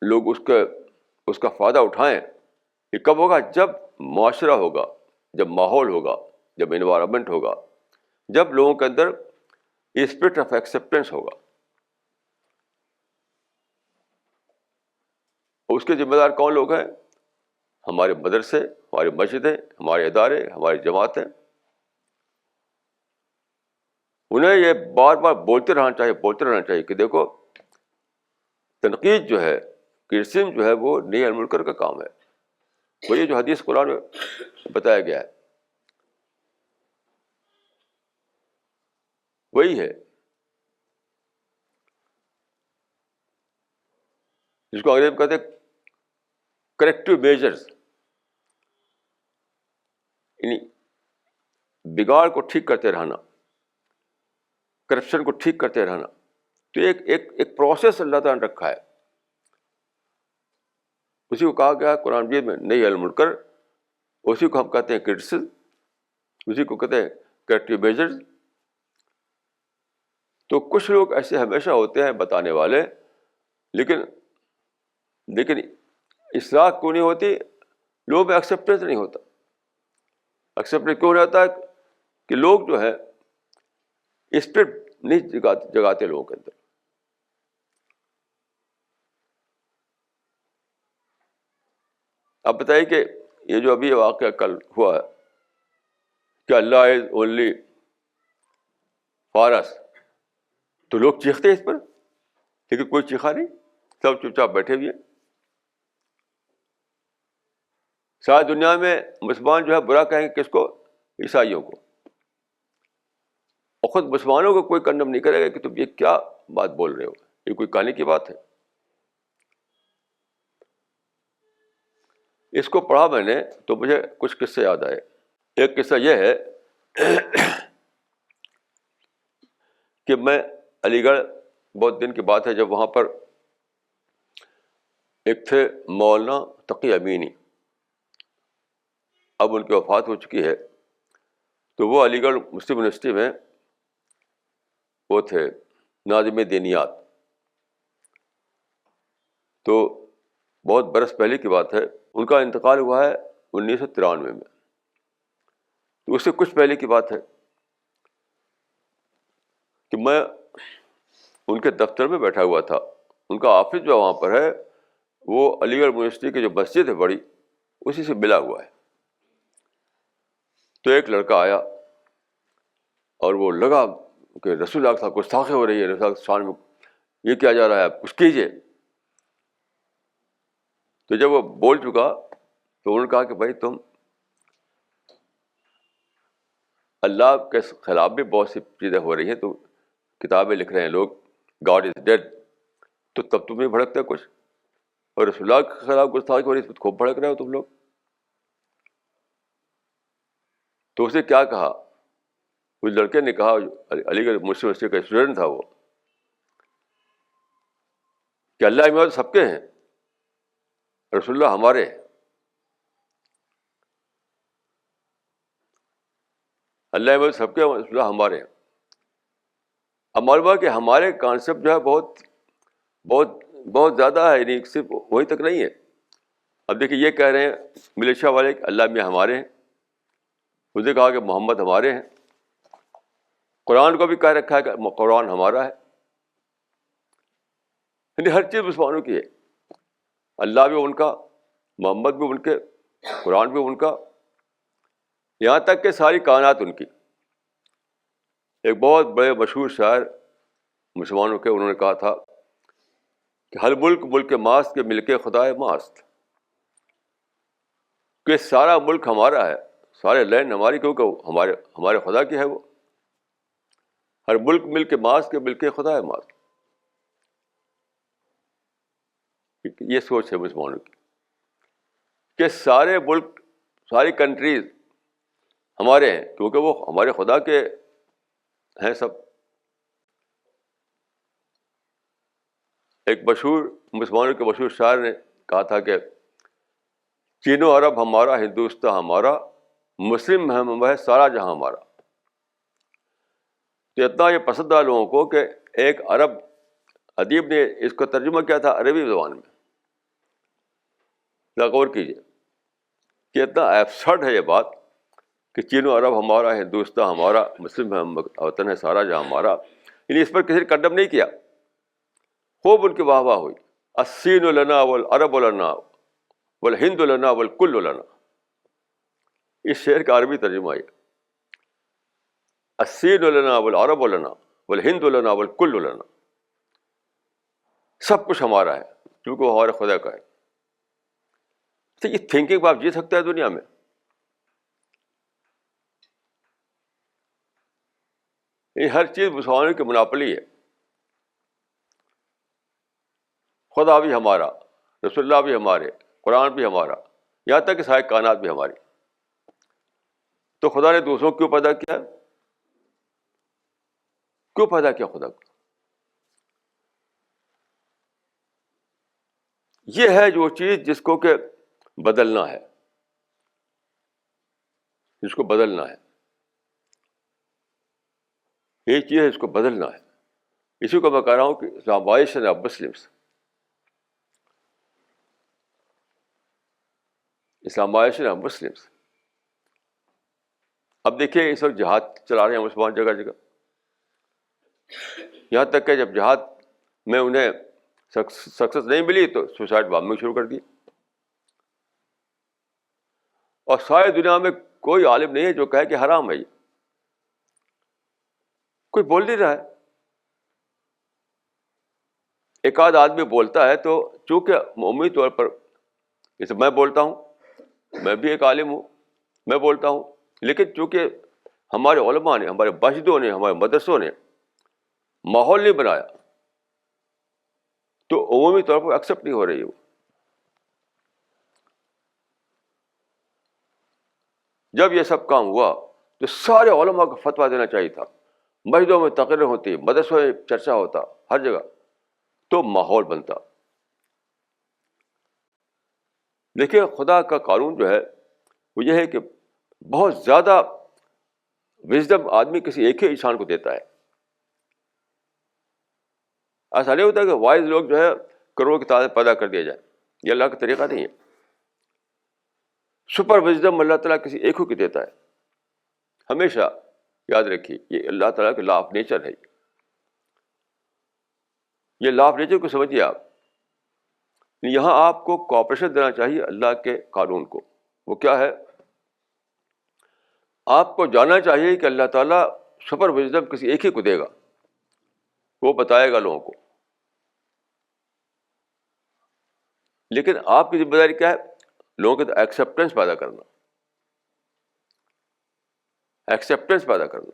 لوگ اس کا فائدہ اٹھائیں. یہ کب ہوگا؟ جب معاشرہ ہوگا, جب ماحول ہوگا, جب انوائرمنٹ ہوگا, جب لوگوں کے اندر اسپرٹ آف ایکسیپٹینس ہوگا. اس کے ذمہ دار کون لوگ ہیں؟ ہمارے مدرسے, ہماری مسجدیں, ہمارے ادارے, ہماری جماعتیں. انہیں یہ بار بار بولتے رہنا چاہیے کہ دیکھو تنقید جو ہے, کرٹیسزم جو ہے وہ نئی المنکر کا کام ہے. وہ یہ جو حدیث قرآن میں بتایا گیا ہے وہی ہے جس کو انگریزی میں کہتے ہیں کریکٹیو میجرز, یعنی بگاڑ کو ٹھیک کرتے رہنا, کرپشن کو ٹھیک کرتے رہنا. تو ایک پروسیس اللہ تعالیٰ نے رکھا ہے, اسی کو کہا گیا قرآن مجید میں نہی عن المنکر, اسی کو ہم کہتے ہیں کرٹیسزم, اسی کو کہتے ہیں کریکٹیو میجرز. تو کچھ لوگ ایسے ہمیشہ ہوتے ہیں بتانے والے, لیکن اصلاح کیوں نہیں ہوتی؟ لوگوں میں ایکسیپٹینس نہیں ہوتا. ایکسیپٹینس کیوں نہیں ہوتا ہے؟ کہ لوگ جو ہے اسپرٹ نہیں جگاتے لوگوں کے اندر. اب بتائیے کہ یہ جو ابھی واقعہ کل ہوا ہے کہ اللہ از اونلی فار اس, تو لوگ چیختے ہیں اس پر, لیکن کوئی چیخا نہیں, سب چپ چاپ بیٹھے ہوئے. ساری دنیا میں مسلمان جو ہے برا کہیں گے کس کو؟ عیسائیوں کو. اور خود مسلمانوں کو کوئی کنڈم نہیں کرے گا کہ تم یہ کیا بات بول رہے ہو، یہ کوئی کہنے کی بات ہے. اس کو پڑھا میں نے تو مجھے کچھ قصے یاد آئے. ایک قصہ یہ ہے کہ میں علی گڑھ، بہت دن کی بات ہے، جب وہاں پر ایک تھے مولانا تقی امینی، اب ان کی وفات ہو چکی ہے. تو وہ علی گڑھ مسلم یونیورسٹی میں وہ تھے ناظم دینیات. تو بہت برس پہلے کی بات ہے، ان کا انتقال ہوا ہے 1993 میں. تو اس سے کچھ پہلے کی بات ہے کہ میں ان کے دفتر میں بیٹھا ہوا تھا. ان کا آفس جو وہاں پر ہے وہ علی گڑھ یونیورسٹی کی جو مسجد ہے بڑی، اسی سے ملا ہوا ہے. تو ایک لڑکا آیا اور وہ لگا کہ رسول اللہ صاحب گستاخی ہو رہی ہے، رسول اللہ شان میں یہ کیا جا رہا ہے، آپ کچھ کیجیے. تو جب وہ بول چکا تو انہوں نے کہا کہ بھائی تم اللہ کے خلاف بھی بہت سی چیزیں ہو رہی ہیں، تو کتابیں لکھ رہے ہیں لوگ گاڈ از ڈیڈ، تو تب تم نہیں بھڑکتے کچھ، اور رسول اللہ کے خلاف گستاخی ہو رہی ہے تو خوب بھڑک رہے ہو تم لوگ. تو اسے کیا کہا، اس لڑکے نے کہا، علی گڑھ مسلم یونیورسٹی کا اسٹوڈنٹ تھا وہ، کہ اللہ کی مدد سب کے ہیں، رسول اللہ ہمارے ہیں. اللہ کی مدد سب کے ہیں، رسول اللہ ہمارے ہیں. اب معلوم ہے کہ ہمارے کانسیپٹ جو ہے بہت بہت بہت زیادہ ہے، یعنی صرف وہی تک نہیں ہے. اب دیکھیے یہ کہہ رہے ہیں ملیشیا والے کہ اللہ میں ہمارے ہیں، اس نے کہا کہ محمد ہمارے ہیں. قرآن کو بھی کہہ رکھا ہے کہ قرآن ہمارا ہے. یعنی ہر چیز مسلمانوں کی ہے، اللہ بھی ان کا، محمد بھی ان کے، قرآن بھی ان کا، یہاں تک کہ ساری کائنات ان کی. ایک بہت بڑے مشہور شاعر مسلمانوں کے، انہوں نے کہا تھا کہ ہر ملک ملک ماست کے مل کے خدائے ماست، کہ سارا ملک ہمارا ہے، سارے لینڈ ہماری، کیونکہ ہمارے خدا کی ہے وہ. ہر ملک مل کے ماست کے مل کے خدائے ماست. یہ سوچ ہے مسلمانوں کی کہ سارے ملک، ساری کنٹریز ہمارے ہیں، کیونکہ وہ ہمارے خدا کے ہیں سب. ایک مشہور مسلمانوں کے مشہور شاعر نے کہا تھا کہ چین و عرب ہمارا، ہندوستان ہمارا، مسلم ہے سارا جہاں ہمارا. تو اتنا یہ پسند آیا لوگوں کو کہ ایک عرب ادیب نے اس کو ترجمہ کیا تھا عربی زبان میں. غور کیجیے کہ اتنا ایبسرڈ ہے یہ بات کہ چین و عرب ہمارا، ہندوستان ہمارا، مسلم وطن ہے سارا جہاں ہمارا. یعنی اس پر کسی نے کنڈم نہیں کیا، خوب ان کی واہ واہ ہوئی. الصین لنا والعرب لنا والہند لنا والکل لنا. اس شعر کا عربی ترجمہ ہے الصین لنا والعرب لنا والہند لنا والکل لنا. سب کچھ ہمارا ہے کیونکہ وہ ہمارے خدا کا ہے. تو یہ تھنکنگ آپ جی سکتے ہیں دنیا میں؟ یہ ہر چیز مسلمانوں کی مناپلی ہے. خدا بھی ہمارا، رسول اللہ بھی ہمارے، قرآن بھی ہمارا، یہاں تک کہ ساری کائنات بھی ہماری. تو خدا نے دوسروں کو کیوں پیدا کیا؟ کیوں پیدا کیا خدا کو؟ یہ ہے جو چیز جس کو کہ بدلنا ہے، جس کو بدلنا ہے. یہ چیز ہے اس کو بدلنا ہے. اسی کو میں کہہ رہا ہوں کہ Islamisation of Muslims, Islamisation of Muslims. اب دیکھیے اس وقت جہاد چلا رہے ہیں مسلمان جگہ جگہ، یہاں تک کہ جب جہاد میں انہیں سکسیس نہیں ملی تو سوسائڈ بامبنگ شروع کر دی. اور ساری دنیا میں کوئی عالم نہیں ہے جو کہے کہ حرام ہے. یہ کوئی بول نہیں رہا ہے. ایک آدھ آدمی بولتا ہے تو چونکہ عمومی طور پر جیسے میں بولتا ہوں میں بھی ایک عالم ہوں، میں بولتا ہوں، لیکن چونکہ ہمارے علماء نے، ہمارے مسجدوں نے، ہمارے مدرسوں نے ماحول نہیں بنایا تو عمومی طور پر ایکسیپٹ نہیں ہو رہی وہ. جب یہ سب کام ہوا تو سارے علماء کو فتویٰ دینا چاہیے تھا، مسجدوں میں تقریر ہوتی، مدرسوں میں چرچا ہوتا، ہر جگہ، تو ماحول بنتا. دیکھیے خدا کا قانون جو ہے وہ یہ ہے کہ بہت زیادہ وزڈم آدمی کسی ایک ہی انسان کو دیتا ہے. ایسا نہیں ہوتا کہ وائز لوگ جو ہے کروڑوں کی تعداد پیدا کر دیا جائے، یہ اللہ کا طریقہ نہیں ہے. سپر وزڈم اللہ تعالیٰ کسی ایک کو دیتا ہے. ہمیشہ یاد رکھیے یہ اللہ تعالیٰ کے لا آف نیچر ہے. یہ لا آف نیچر کو سمجھیے آپ. یہاں آپ کو کوآپریشن دینا چاہیے اللہ کے قانون کو. وہ کیا ہے؟ آپ کو جاننا چاہیے کہ اللہ تعالیٰ سپر وزڈم کسی ایک ہی کو دے گا، وہ بتائے گا لوگوں کو. لیکن آپ کی ذمہ داری کیا ہے؟ لوگوں کے ایکسیپٹنس پیدا کرنا، ایکسیپٹنس پیدا کرنا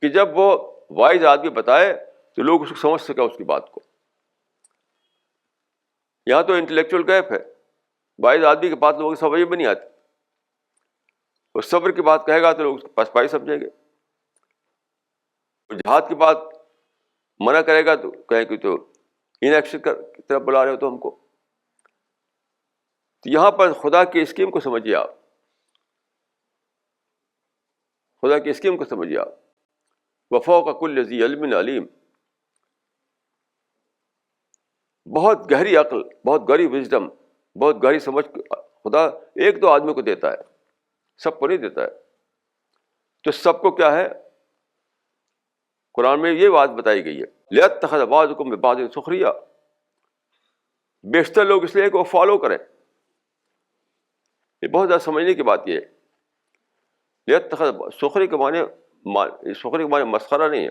کہ جب وہ وائز آدمی بتائے تو لوگ اس کو سمجھ سکیں اس کی بات کو. یہاں تو انٹلیکچوئل گیپ ہے. وائز آدمی کی بات لوگوں کی سمجھ میں نہیں آتی. وہ صبر کی بات کہے گا تو لوگ اس کو پسپائی سمجھیں گے. وہ جہاد کی بات منع کرے گا تو کہیں کہ تو انیکشن کی طرف بلا رہے ہو تو ہم کو. تو یہاں پر خدا کی اسکیم کو سمجھیے آپ، خدا کی اسکیم کو سمجھیے آپ. وفوق کل ذی علم علیم. بہت گہری عقل، بہت گہری وزڈم، بہت گہری سمجھ خدا ایک دو آدمی کو دیتا ہے، سب کو نہیں دیتا ہے. تو سب کو کیا ہے؟ قرآن میں یہ بات بتائی گئی ہے لِيَتَّخِذَ بَعْضُكُم بِبَعْضٍ سُخْرِيًّا. بیشتر لوگ اس لیے کہ وہ فالو کریں. یہ بہت زیادہ سمجھنے کی بات یہ ہے. لِيَتَّخِذَ سخری کے معنی مسخرہ نہیں ہے.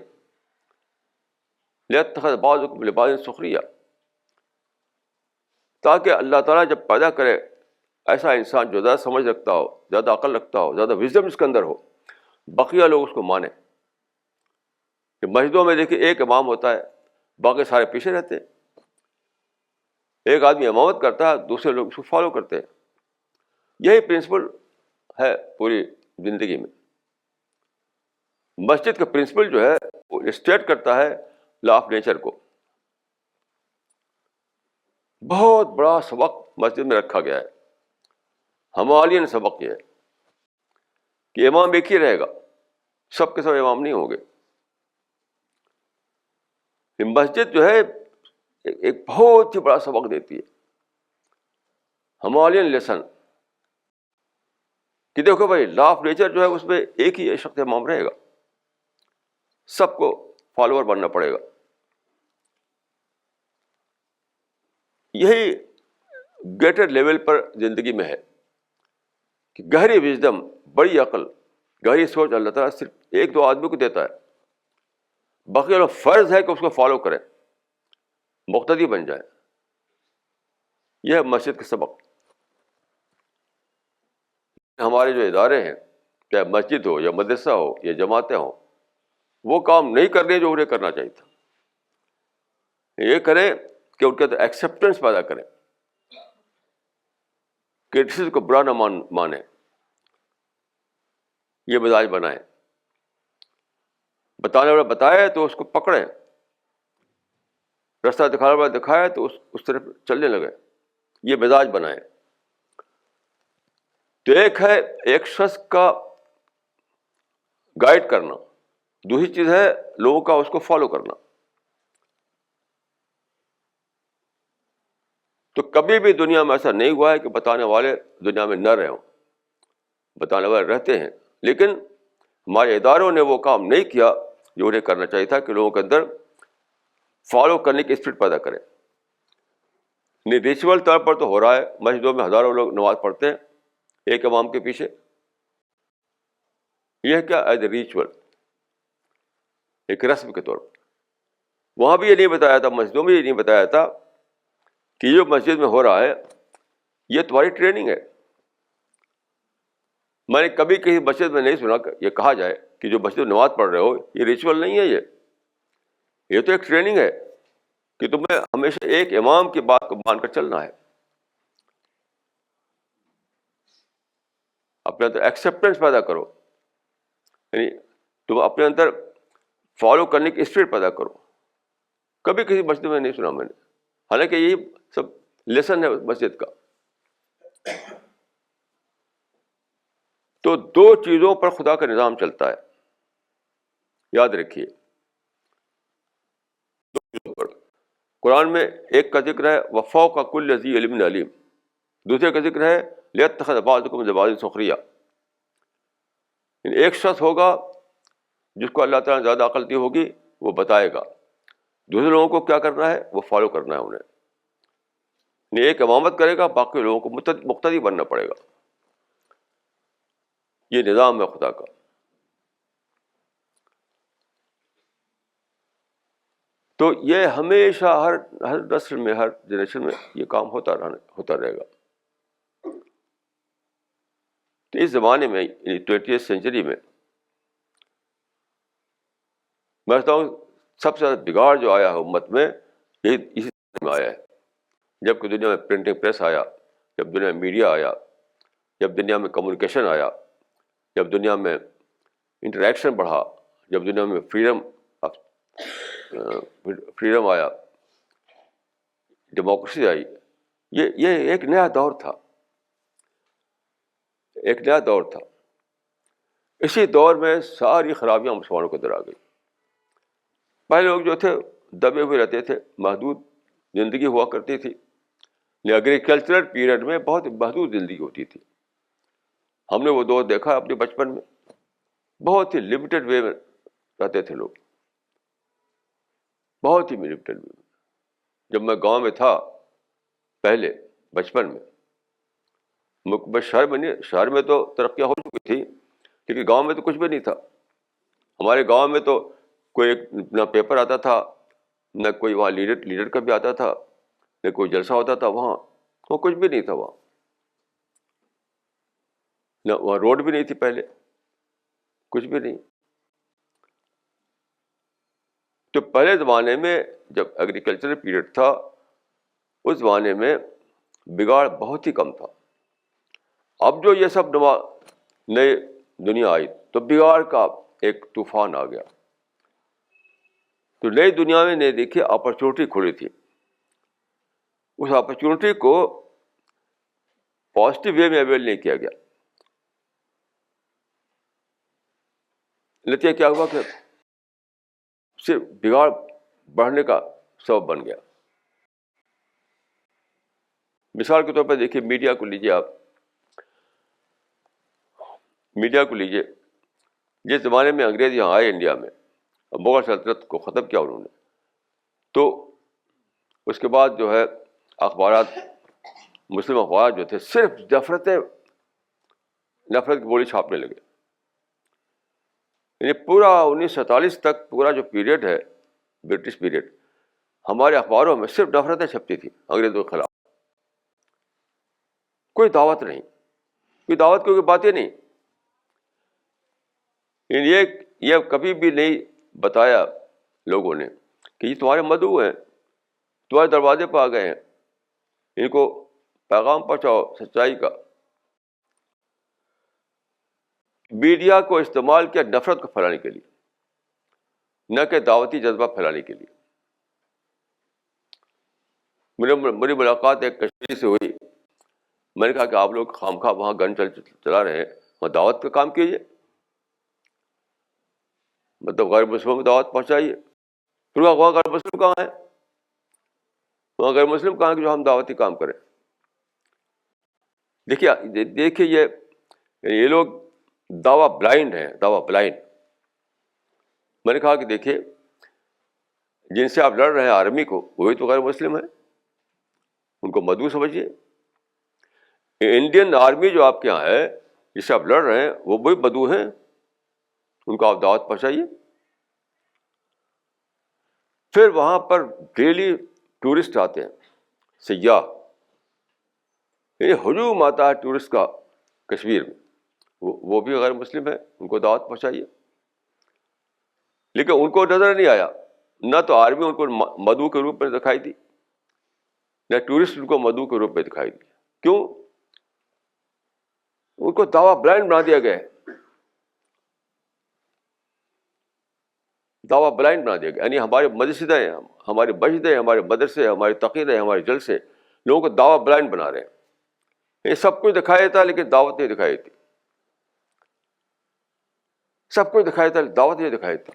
لِيَتَّخِذَ بَعْضُكُم بِبَعْضٍ سُخْرِيًّا، تاکہ اللہ تعالیٰ جب پیدا کرے ایسا انسان جو زیادہ سمجھ رکھتا ہو، زیادہ عقل رکھتا ہو، زیادہ وزڈم اس کے اندر ہو، بقیہ لوگ اس کو مانیں. کہ مسجدوں میں دیکھیے ایک امام ہوتا ہے، باقی سارے پیچھے رہتے ہیں. ایک آدمی امامت کرتا ہے، دوسرے لوگ اس کو فالو کرتے ہیں. یہی پرنسپل ہے پوری زندگی میں. مسجد کا پرنسپل جو ہے وہ اسٹیٹ کرتا ہے لا آف نیچر کو. بہت بڑا سبق مسجد میں رکھا گیا ہے، ہمالیین سبق. یہ ہے کہ امام ایک ہی رہے گا، سب کے سب امام نہیں ہوں گے. مسجد جو ہے ایک بہت ہی بڑا سبق دیتی ہے، ہمالیین لیسن. کہ دیکھو بھائی لا آف نیچر جو ہے اس میں ایک ہی شخص امام رہے گا، سب کو فالوور بننا پڑے گا. یہی گریٹر لیول پر زندگی میں ہے کہ گہری وزڈم، بڑی عقل، گہری سوچ اللہ تعالیٰ صرف ایک دو آدمی کو دیتا ہے. باقی لوگ فرض ہے کہ اس کو فالو کریں، مقتدی بن جائیں. یہ ہے مسجد کے سبق. ہمارے جو ادارے ہیں، چاہے مسجد ہو یا مدرسہ ہو یا جماعتیں ہوں، وہ کام نہیں کرنے جو انہیں کرنا چاہیے تھا. یہ کریں کہ ان کے اندر ایکسیپٹنس پیدا کریں، کرٹیسزم کو برا نہ مانیں، یہ مزاج بنائیں. بتانے والا بتائے تو اس کو پکڑیں، رستہ دکھانے والا دکھائے تو اس طرف چلنے لگے. یہ مزاج بنائیں. تو ایک ہے ایک شخص کا گائیڈ کرنا، دوسری چیز ہے لوگوں کا اس کو فالو کرنا. تو کبھی بھی دنیا میں ایسا نہیں ہوا ہے کہ بتانے والے دنیا میں نہ رہے ہوں. بتانے والے رہتے ہیں، لیکن ہمارے اداروں نے وہ کام نہیں کیا جو انہیں کرنا چاہیے تھا کہ لوگوں کے اندر فالو کرنے کی اسپرٹ پیدا کرے. نہیں، ریچول طور پر تو ہو رہا ہے، مسجدوں میں ہزاروں لوگ نماز پڑھتے ہیں ایک امام کے پیچھے. یہ کیا ایز اے ریچول، ایک رسم کے طور پر. وہاں بھی یہ نہیں بتایا تھا، مسجدوں میں یہ نہیں بتایا تھا کہ جو مسجد میں ہو رہا ہے یہ تمہاری ٹریننگ ہے. میں نے کبھی کسی مسجد میں نہیں سنا کہ یہ کہا جائے کہ جو مسجد میں نماز پڑھ رہے ہو یہ ریچول نہیں ہے. یہ تو ایک ٹریننگ ہے کہ تمہیں ہمیشہ ایک امام کی بات کو مان کر چلنا ہے. اپنے اندر ایکسیپٹنس پیدا کرو, یعنی تم اپنے اندر فالو کرنے کی اسپرٹ پیدا کرو. کبھی کسی مسجد میں نہیں سنا میں نے, حالانکہ یہی سب لیسن ہے مسجد کا. تو دو چیزوں پر خدا کا نظام چلتا ہے, یاد رکھیے. قرآن میں ایک کا ذکر ہے وفوق کل ذی علم علیم, دوسرے کا ذکر ہے لیتخذ بعضکم لبعض سخریہ. ایک شخص ہوگا جس کو اللہ تعالیٰ نے زیادہ عقل دی ہوگی, وہ بتائے گا. دوسرے لوگوں کو کیا کرنا ہے, وہ فالو کرنا ہے انہیں. ایک امامت کرے گا, باقی لوگوں کو مقتدی بننا پڑے گا. یہ نظام ہے خدا کا. تو یہ ہمیشہ ہر نسل میں, ہر جنریشن میں یہ کام ہوتا رہے گا. تو اس زمانے میں 20th سینچری میں میں کہتا ہوں سب سے زیادہ بگاڑ جو آیا ہے امت میں, یہی اسی میں آیا ہے. جب کہ دنیا میں پرنٹنگ پریس آیا, جب دنیا میں میڈیا آیا, جب دنیا میں کمیونیکیشن آیا, جب دنیا میں انٹریکشن بڑھا, جب دنیا میں فریڈم آیا, ڈیموکریسی آئی, یہ ایک نیا دور تھا, ایک نیا دور تھا. اسی دور میں ساری خرابیاں مسلمانوں کو اندر آ گئی. پہلے لوگ جو تھے دبے ہوئے رہتے تھے, محدود زندگی ہوا کرتی تھی. ایگریکلچرل پیریڈ میں بہت محدود زندگی ہوتی تھی. ہم نے وہ دور دیکھا اپنے بچپن میں, بہت ہی لمیٹڈ وے میں رہتے تھے لوگ, بہت ہی لمیٹڈ وے میں. جب میں گاؤں میں تھا پہلے بچپن میں شہر میں نہیں, شہر میں تو ترقیاں ہو چکی تھی, لیکن گاؤں میں تو کچھ بھی نہیں تھا. ہمارے گاؤں میں تو کوئی نہ پیپر آتا تھا, نہ کوئی وہاں لیڈر کا بھی آتا تھا, نہ کوئی جلسہ ہوتا تھا. وہاں کچھ بھی نہیں تھا. وہاں نہ وہاں روڈ بھی نہیں تھی پہلے, کچھ بھی نہیں. تو پہلے زمانے میں جب ایگریکلچرل پیریڈ تھا, اس زمانے میں بگاڑ بہت ہی کم تھا. اب جو یہ سب نئے دنیا آئی تو بگاڑ کا ایک طوفان آ گیا. تو نئی دنیا میں نے دیکھی اپرچونیٹی کھلی تھی. اس اپرچونیٹی کو پازیٹیو وے میں اویل نہیں کیا گیا. نتیجہ کیا ہوا کہ صرف بگاڑ بڑھنے کا سبب بن گیا. مثال کے طور پر دیکھیے, میڈیا کو لیجیے آپ, میڈیا کو لیجیے. جس زمانے میں انگریز یہاں آئے انڈیا میں, مغل سلطنت کو ختم کیا انہوں نے, تو اس کے بعد جو ہے اخبارات, مسلم اخبارات جو تھے صرف نفرت کی گولی چھاپنے لگے. یعنی پورا 1947 تک پورا جو پیریڈ ہے, برٹش پیریڈ, ہمارے اخباروں میں صرف نفرتیں چھپتی تھی انگریزوں کے خلاف. کوئی دعوت نہیں, کوئی دعوت کی کوئی باتیں نہیں. یہ کبھی بھی نہیں بتایا لوگوں نے کہ یہ تمہارے مدعو ہیں, تمہارے دروازے پہ آ گئے ہیں, ان کو پیغام پہنچاؤ سچائی کا. میڈیا کو استعمال کیا نفرت کو پھیلانے کے لیے, نہ کہ دعوتی جذبہ پھیلانے کے لیے. میری ملاقات ایک کشمیری سے ہوئی. میں نے کہا کہ آپ لوگ خامخواہ وہاں گن چلا رہے ہیں, وہاں دعوت کا کام کیجیے, مطلب غیر مسلموں میں دعوت پہنچائیے. پھر وہاں غیر مسلم کہاں ہیں, وہاں غیر مسلم کہاں کہ جو ہم دعوتی کام کریں. دیکھیے یہ لوگ دعویٰ بلائنڈ ہیں, دعویٰ بلائنڈ. میں نے کہا کہ دیکھیے جن سے آپ لڑ رہے ہیں آرمی کو, وہی تو غیر مسلم ہیں, ان کو مدعو سمجھیے. انڈین آرمی جو آپ کے یہاں ہے جس سے آپ لڑ رہے ہیں وہ وہی مدعو ہیں, ان کو آپ دعوت پہنچائیے. پھر وہاں پر ڈیلی ٹورسٹ آتے ہیں, سیاح, یہ ہجوم آتا ہے ٹورسٹ کا کشمیر میں، وہ بھی غیر مسلم ہے، ان کو دعوت پہنچائیے. لیکن ان کو نظر نہیں آیا، نہ تو آرمی ان کو مدعو کے روپ میں دکھائی دی، نہ ٹورسٹ ان کو مدعو کے روپ میں دکھائی دی. کیوں؟ ان کو دعویٰ بلائنڈ بنا دیا گیا ہے، دعویٰ بلائنڈ بنا دیا گیا. یعنی ہمارے مسجدیں، ہمارے مسجدیں، ہمارے مدرسے، ہمارے تقریریں، ہمارے جلسے لوگوں کو دعویٰ بلائنڈ بنا رہے ہیں. یہ سب کچھ دکھایا دیتا لیکن دعوت نہیں دکھائی دیتی، سب کچھ دکھایا دیتا دعوت نہیں دکھائی دیتی.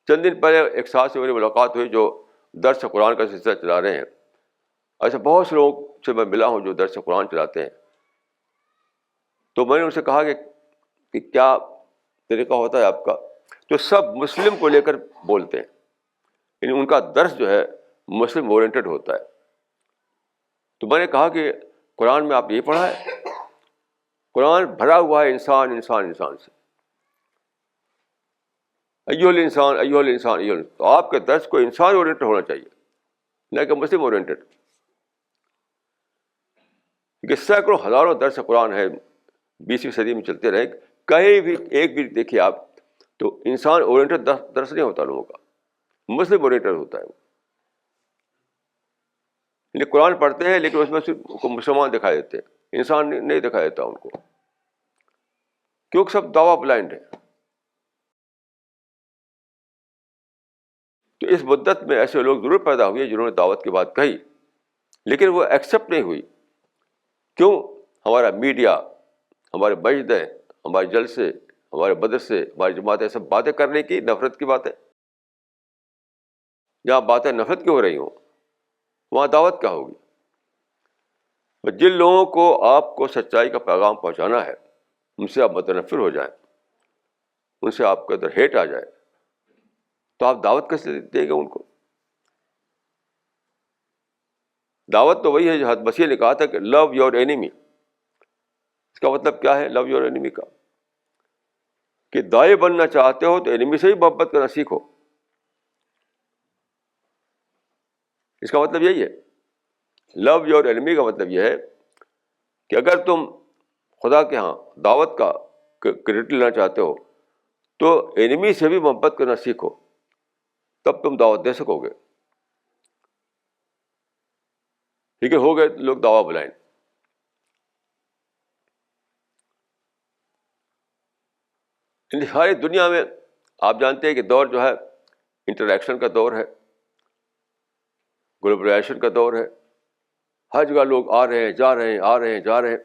چند دن پہلے ایک ساتھ سے میری ملاقات ہوئی جو درس قرآن کا سلسلہ چلا رہے ہیں. ایسے بہت سے لوگوں سے میں ملا ہوں جو درس قرآن چلاتے ہیں. تو میں نے ان سے کہا کہ کیا طریقہ ہوتا ہے آپ کا؟ تو سب مسلم کو لے کر بولتے ہیں، یعنی ان کا درس جو ہے مسلم اورینٹڈ ہوتا ہے. تو میں نے کہا کہ قرآن میں آپ یہ پڑھا ہے؟ قرآن بھرا ہوا ہے انسان انسان انسان سے، ایھا الانسان ایھا الانسان ایھا الانسان. تو آپ کے درس کو انسان اورینٹڈ ہونا چاہیے، نہ کہ مسلم اورینٹڈ. کیونکہ سینکڑوں ہزاروں درس قرآن ہے 20ویں صدی میں چلتے رہے، کہیں بھی ایک بھی دیکھیے آپ تو انسان اورینٹڈ درس نہیں ہوتا لوگوں کا، مسلم اورینٹڈ ہوتا ہے. یعنی قرآن پڑھتے ہیں لیکن اس میں صرف مسلمان دکھائی دیتے ہیں، انسان نہیں دکھائی دیتا ان کو، کیونکہ سب دعویٰ بلائنڈ ہے. تو اس مدت میں ایسے لوگ ضرور پیدا ہوئے جنہوں نے دعوت کی بات کہی لیکن وہ ایکسیپٹ نہیں ہوئی. کیوں؟ ہمارا میڈیا، ہمارے مسجدیں، ہمارے جلسے، ہمارے مدرسے، ہماری جماعتیں سب باتیں کرنے کی نفرت کی باتیں. جہاں باتیں نفرت کی ہو رہی ہوں وہاں دعوت کیا ہوگی؟ جن لوگوں کو آپ کو سچائی کا پیغام پہنچانا ہے ان سے آپ متنفر ہو جائیں، ان سے آپ کے اندر ہیٹ آ جائے، تو آپ دعوت کیسے دیں گے ان کو؟ دعوت تو وہی ہے جو حضرت مسیح نے کہا تھا کہ لو یور اینیمی. اس کا مطلب کیا ہے لو یور اینیمی کا؟ کہ دائی بننا چاہتے ہو تو اینیمی سے ہی محبت کرنا سیکھو. اس کا مطلب یہی ہے. لو یور اینیمی کا مطلب یہ ہے کہ اگر تم خدا کے ہاں دعوت کا کریڈٹ لینا چاہتے ہو تو اینیمی سے بھی محبت کرنا سیکھو، تب تم دعوت دے سکو گے. ٹھیک ہے، ہو گئے لوگ دعویٰ بلائنڈ. ساری دنیا میں آپ جانتے ہیں کہ دور جو ہے انٹریکشن کا دور ہے، گلوبلائزیشن کا دور ہے. ہر جگہ لوگ آ رہے ہیں جا رہے ہیں، آ رہے ہیں جا رہے ہیں.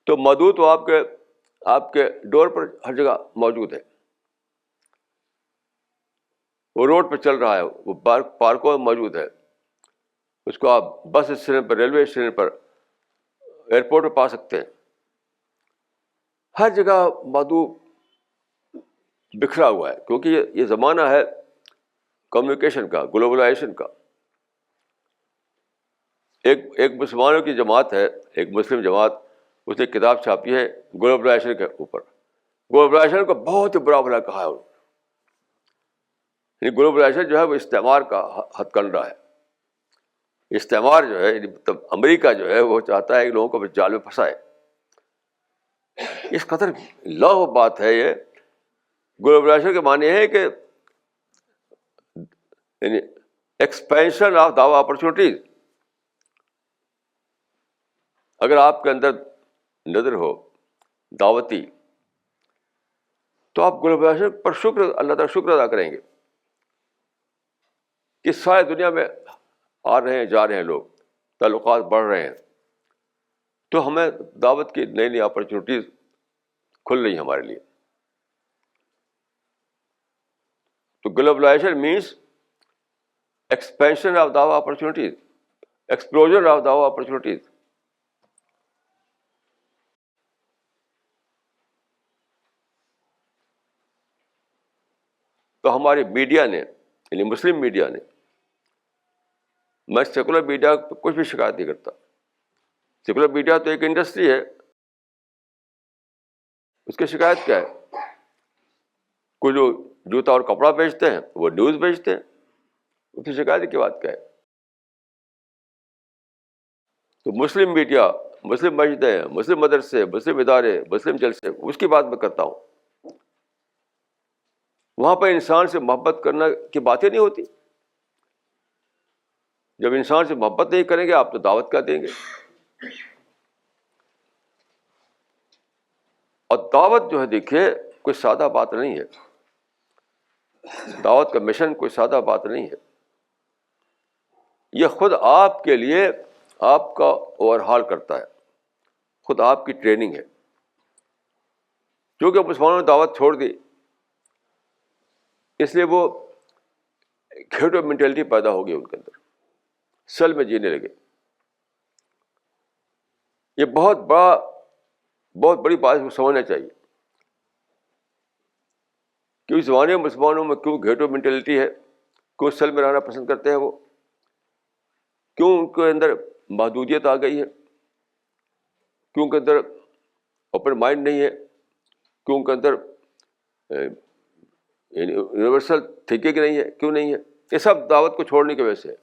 تو مدعو تو آپ کے ڈور پر ہر جگہ موجود ہے. وہ روڈ پہ چل رہا ہے، وہ پارکوں میں موجود ہے، اس کو آپ بس اسٹیشن پر، ریلوے اسٹیشن پر، ایئرپورٹ پہ پا سکتے ہیں. ہر جگہ مدعو بکھرا ہوا ہے کیونکہ یہ زمانہ ہے کمیونیکیشن کا، گلوبلائزیشن کا. ایک مسلمانوں کی جماعت ہے، ایک مسلم جماعت، اس نے کتاب چھاپی ہے گلوبلائزیشن کے اوپر. گلوبلائزیشن کو بہت ہی برا بھلا کہا ہے. یعنی گلوبلائزیشن جو ہے وہ استعمار کا ہتھ کنڈا ہے. استعمار جو ہے مطلب امریکہ جو ہے وہ چاہتا ہے کہ لوگوں کو جال میں پھنسائے. اس قدر لاؤ بات ہے یہ. گلوبلائزیشن کے معنی ہے کہ یعنی ایکسپینشن آف دعوی اپرچونیٹیز. اگر آپ کے اندر نظر ہو دعوتی تو آپ گلوبلائزیشن پر اللہ تعالیٰ شکر ادا کریں گے کہ ساری دنیا میں آ رہے ہیں جا رہے ہیں لوگ، تعلقات بڑھ رہے ہیں، تو ہمیں دعوت کی نئی نئی اپرچونیٹیز کھل رہی ہیں ہمارے لیے. تو گلوبلائزیشن مینس ایکسپینشن آف دعوی اپرچونیٹیز، ایکسپلوژن آف دعوی اپرچونیٹیز. تو ہماری میڈیا نے، یعنی مسلم میڈیا نے، میں سیکولر میڈیا پہ کچھ بھی شکایت نہیں کرتا. سیکولر میڈیا تو ایک انڈسٹری ہے، اس کی شکایت کیا ہے؟ کوئی جو جوتا اور کپڑا بیچتے ہیں وہ نیوز بیچتے ہیں، اس کی شکایت کی بات کیا ہے؟ تو مسلم میڈیا، مسلم مسجدیں، مسلم مدرسے، مسلم ادارے، مسلم جلسے، اس کی بات میں کرتا ہوں. وہاں پہ انسان سے محبت کرنا کی باتیں نہیں ہوتی. جب انسان سے محبت نہیں کریں گے آپ تو دعوت کیا دیں گے؟ اور دعوت جو ہے دیکھیے کوئی سادہ بات نہیں ہے. دعوت کا مشن کوئی سادہ بات نہیں ہے. یہ خود آپ کے لیے آپ کا اوور ہال کرتا ہے، خود آپ کی ٹریننگ ہے. کیونکہ مسلمانوں نے دعوت چھوڑ دی اس لیے وہ گھیٹو مینٹلٹی پیدا ہو گئی ان کے اندر، سیل میں جینے لگے. یہ بہت بڑی بات کو سمجھنا چاہیے کہ اس زمانے میں مسلمانوں میں کیوں گھیٹو مینٹلٹی ہے، کیوں سیل میں رہنا پسند کرتے ہیں وہ، کیوں ان کے اندر محدودیت آ گئی ہے، کیوں ان کے اندر اوپن مائنڈ نہیں ہے، کیوں ان کے اندر یونیورسل تھنکنگ نہیں ہے، کیوں نہیں ہے؟ یہ سب دعوت کو چھوڑنے کی وجہ سے ہے،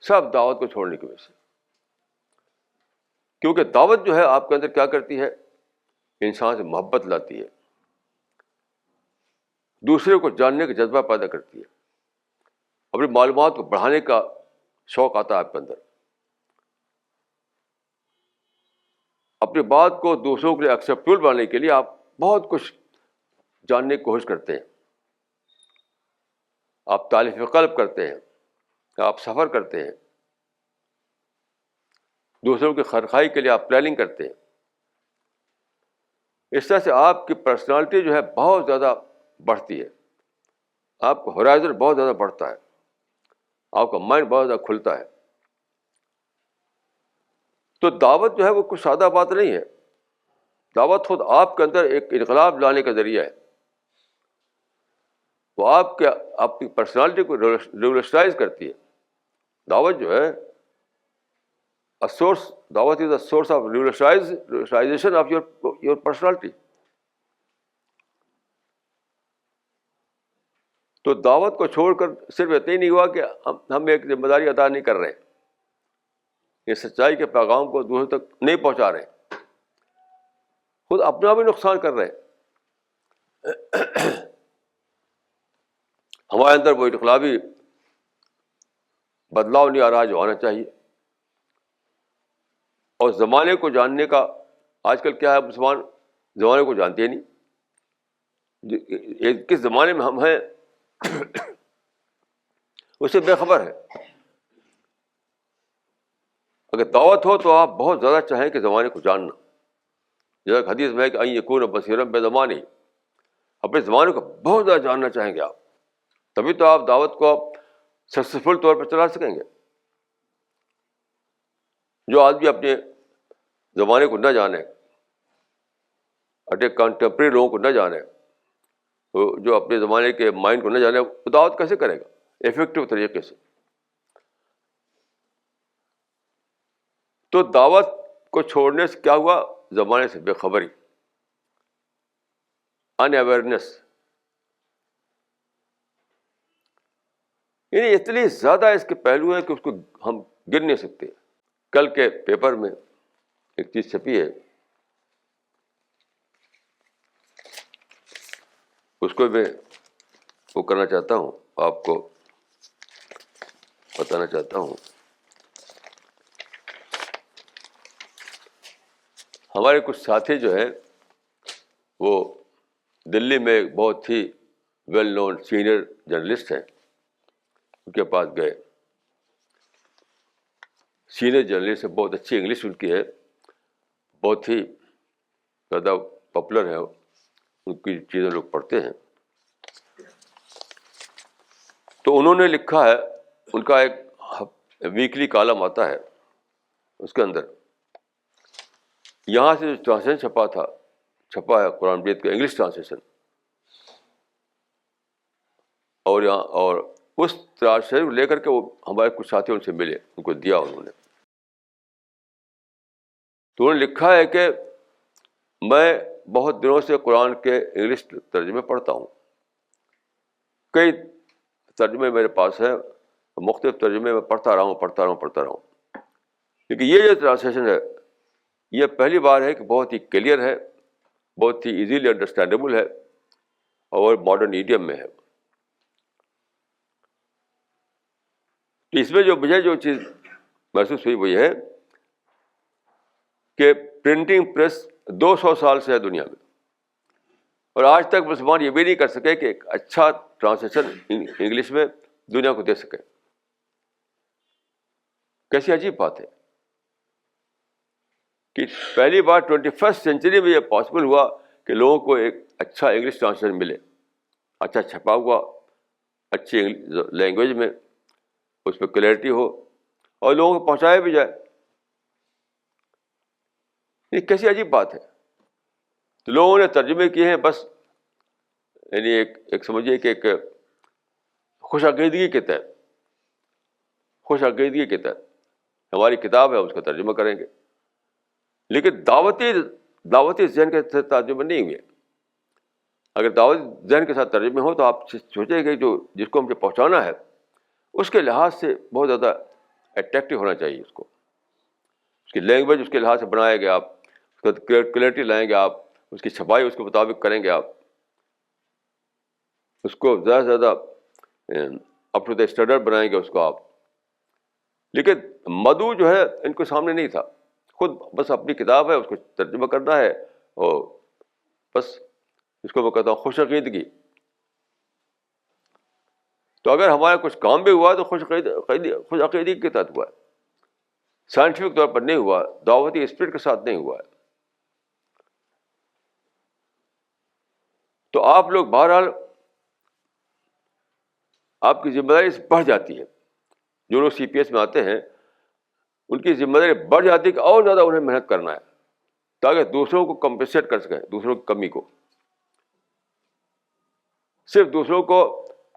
سب دعوت کو چھوڑنے کی وجہ سے. کیونکہ دعوت جو ہے آپ کے اندر کیا کرتی ہے؟ انسان سے محبت لاتی ہے، دوسرے کو جاننے کا جذبہ پیدا کرتی ہے، اپنی معلومات کو بڑھانے کا شوق آتا ہے آپ کے اندر، اپنی بات کو دوسروں کے لیے ایکسیپٹیبل بنانے کے لیے آپ بہت کچھ جاننے کی کوشش کرتے ہیں، آپ تالیف قلب کرتے ہیں، آپ سفر کرتے ہیں، دوسروں کی خیرخواہی کے لیے آپ پلاننگ کرتے ہیں. اس طرح سے آپ کی پرسنالٹی جو ہے بہت زیادہ بڑھتی ہے، آپ کا ہورائزن بہت زیادہ بڑھتا ہے، آپ کا مائنڈ بہت زیادہ کھلتا ہے. تو دعوت جو ہے وہ کچھ سادہ بات نہیں ہے. دعوت خود آپ کے اندر ایک انقلاب لانے کا ذریعہ ہے. وہ آپ کی پرسنالٹی کو ریولیوشنائز کرتی ہے. دعوت جو ہے دعوت is a source of revolutionisation of your personality. تو دعوت کو چھوڑ کر صرف اتنا ہی نہیں ہوا کہ ہم ایک ذمہ داری ادا نہیں کر رہے ہیں، یہ سچائی کے پیغام کو دوسروں تک نہیں پہنچا رہے ہیں، خود اپنا بھی نقصان کر رہے ہیں. ہمارے اندر وہ انقلابی بدلاؤ نہیں آ رہا جو آنا چاہیے. اور زمانے کو جاننے کا آج کل کیا ہے، مسلمان زمانے کو جانتے ہی نہیں. کس زمانے میں ہم ہیں اس سے بے خبر ہے. اگر دعوت ہو تو آپ بہت زیادہ چاہیں کہ زمانے کو جاننا. جیسا حدیث میں ہے کہ این یکون بصیرا بے زمانی، اپنے زمانے کو بہت زیادہ جاننا چاہیں گے آپ، تبھی تو آپ دعوت کو سکسیسفل طور پر چلا سکیں گے. جو آدمی اپنے زمانے کو نہ جانے، اپنے کنٹمپریری لوگوں کو نہ جانے، جو اپنے زمانے کے مائنڈ کو نہ جانے، وہ دعوت کیسے کرے گا افیکٹو طریقے سے؟ تو دعوت کو چھوڑنے سے کیا ہوا؟ زمانے سے بے خبری، ان اویئرنیس. یعنی اتنی زیادہ اس کے پہلو ہیں کہ اس کو ہم گن نہیں سکتے. کل کے پیپر میں ایک چیز چھپی ہے، اس کو میں وہ کرنا چاہتا ہوں، آپ کو بتانا چاہتا ہوں. ہمارے کچھ ساتھی جو ہیں وہ دلی میں ایک بہت ہی ویل نون سینئر جرنلسٹ ہیں، ان کے پاس گئے. سینئر جرنلسٹ ہے، بہت اچھی انگلش ان کی ہے، بہت ہی زیادہ پاپولر ہے، ان کی چیزیں لوگ پڑھتے ہیں. تو انہوں نے لکھا ہے، ان کا ایک ویکلی کالم آتا ہے، اس کے اندر یہاں سے جو ٹرانسلیشن چھپا ہے قرآن مجید کا انگلش ٹرانسلیشن، اور اس ٹرانسلیشن کو لے کر کے وہ ہمارے کچھ ساتھی ان سے ملے، ان کو دیا انہوں نے. تو انہوں نے لکھا ہے کہ میں بہت دنوں سے قرآن کے انگلش ترجمے پڑھتا ہوں، کئی ترجمے میرے پاس ہیں، مختلف ترجمے میں پڑھتا رہا ہوں. کیونکہ یہ جو ٹرانسلیشن ہے یہ پہلی بار ہے کہ بہت ہی کلیئر ہے، بہت ہی ایزیلی انڈرسٹینڈیبل ہے اور ماڈرن ایڈیم میں ہے. تو اس میں جو مجھے جو چیز محسوس ہوئی وہ یہ ہے کہ پرنٹنگ پریس 200 سال سے ہے دنیا میں، اور آج تک مسلمان یہ بھی نہیں کر سکے کہ ایک اچھا ٹرانسلیشن انگلش میں دنیا کو دے سکے. کیسی عجیب بات ہے کہ پہلی بار 21 سینچری میں یہ پاسبل ہوا کہ لوگوں کو ایک اچھا انگلش ٹرانسلیشن ملے، اچھا چھپا ہوا، اچھی لینگویج میں، اس پہ کلیئرٹی ہو اور لوگوں کو پہنچایا بھی جائے. یہ کیسی عجیب بات ہے. تو لوگوں نے ترجمے کیے ہیں بس، یعنی ایک سمجھیے کہ ایک خوش عقیدگی کے تحت ہماری کتاب ہے اس کا ترجمہ کریں گے، لیکن دعوتی ذہن کے ساتھ ترجمے نہیں ہوئے. اگر دعوتی ذہن کے ساتھ ترجمے ہو تو آپ سوچیں کہ جو جس کو مجھے پہنچانا ہے اس کے لحاظ سے بہت زیادہ اٹریکٹیو ہونا چاہیے. اس کی لینگویج اس کے لحاظ سے بنائے گے آپ، اس کا کلیئرٹی لائیں گے آپ، اس کی چھپائی اس کے مطابق کریں گے آپ، اس کو زیادہ سے زیادہ اپ ٹو دا اسٹینڈرڈ بنائیں گے اس کو آپ. لیکن مدعو جو ہے ان کے سامنے نہیں تھا، خود بس اپنی کتاب ہے اس کو ترجمہ کرنا ہے، اور بس اس کو میں کہتا ہوں خوش عقیدگی. تو اگر ہمارا کچھ کام بھی ہوا تو خوش عقیدگی کے تحت ہوا ہے، سائنٹیفک طور پر نہیں ہوا، دعوتی اسپرٹ کے ساتھ نہیں ہوا ہے. تو آپ لوگ بہرحال آپ کی ذمہ داری بڑھ جاتی ہے. جو لوگ سی پی ایس میں آتے ہیں ان کی ذمہ داری بڑھ جاتی ہے کہ اور زیادہ انہیں محنت کرنا ہے تاکہ دوسروں کو کمپنسیٹ کر سکیں، دوسروں کی کمی کو. صرف دوسروں کو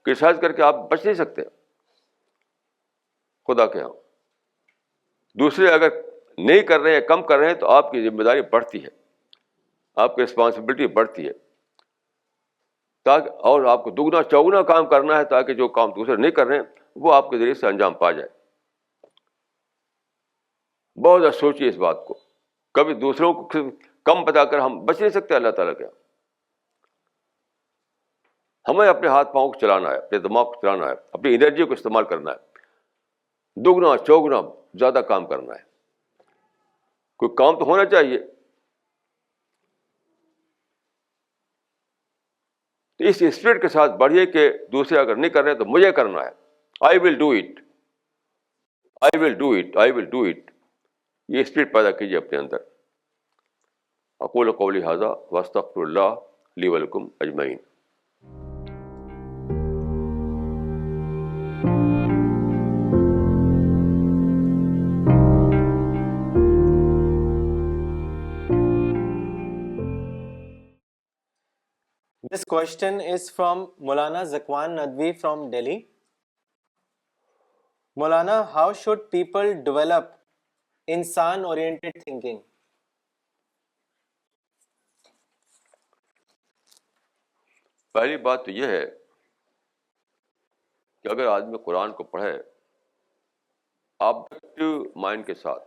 کرٹیسائز کر کے آپ بچ نہیں سکتے خدا کے ہاں. دوسرے اگر نہیں کر رہے ہیں، کم کر رہے ہیں، تو آپ کی ذمہ داری بڑھتی ہے، آپ کی رسپانسبلٹی بڑھتی ہے، تاکہ اور آپ کو دگنا چوگنا کام کرنا ہے تاکہ جو کام دوسرے نہیں کر رہے ہیں وہ آپ کے ذریعے سے انجام پا جائے. بہت زیادہ سوچیے اس بات کو. کبھی دوسروں کو کم بتا کر ہم بچ نہیں سکتے اللہ تعالیٰ کے. ہمیں اپنے ہاتھ پاؤں کو چلانا ہے، اپنے دماغ کو چلانا ہے، اپنی انرجی کو استعمال کرنا ہے، دگنا چوگنا زیادہ کام کرنا ہے. کوئی کام تو ہونا چاہیے. تو اس اسپرٹ کے ساتھ بڑھیے کہ دوسرے اگر نہیں کر رہے تو مجھے کرنا ہے. I will do it, I will do it, I will do it. یہ اسپرٹ پیدا کیجیے اپنے اندر. اقول قولی ھذا واستغفر اللہ لی ولکم اجمعین. This question is from Maulana Zakwan Nadwi from Delhi. Maulana, how should people develop insan-oriented thinking? پہلی بات تو یہ ہے کہ اگر آدمی قرآن کو پڑھے آبجیکٹو مائنڈ کے ساتھ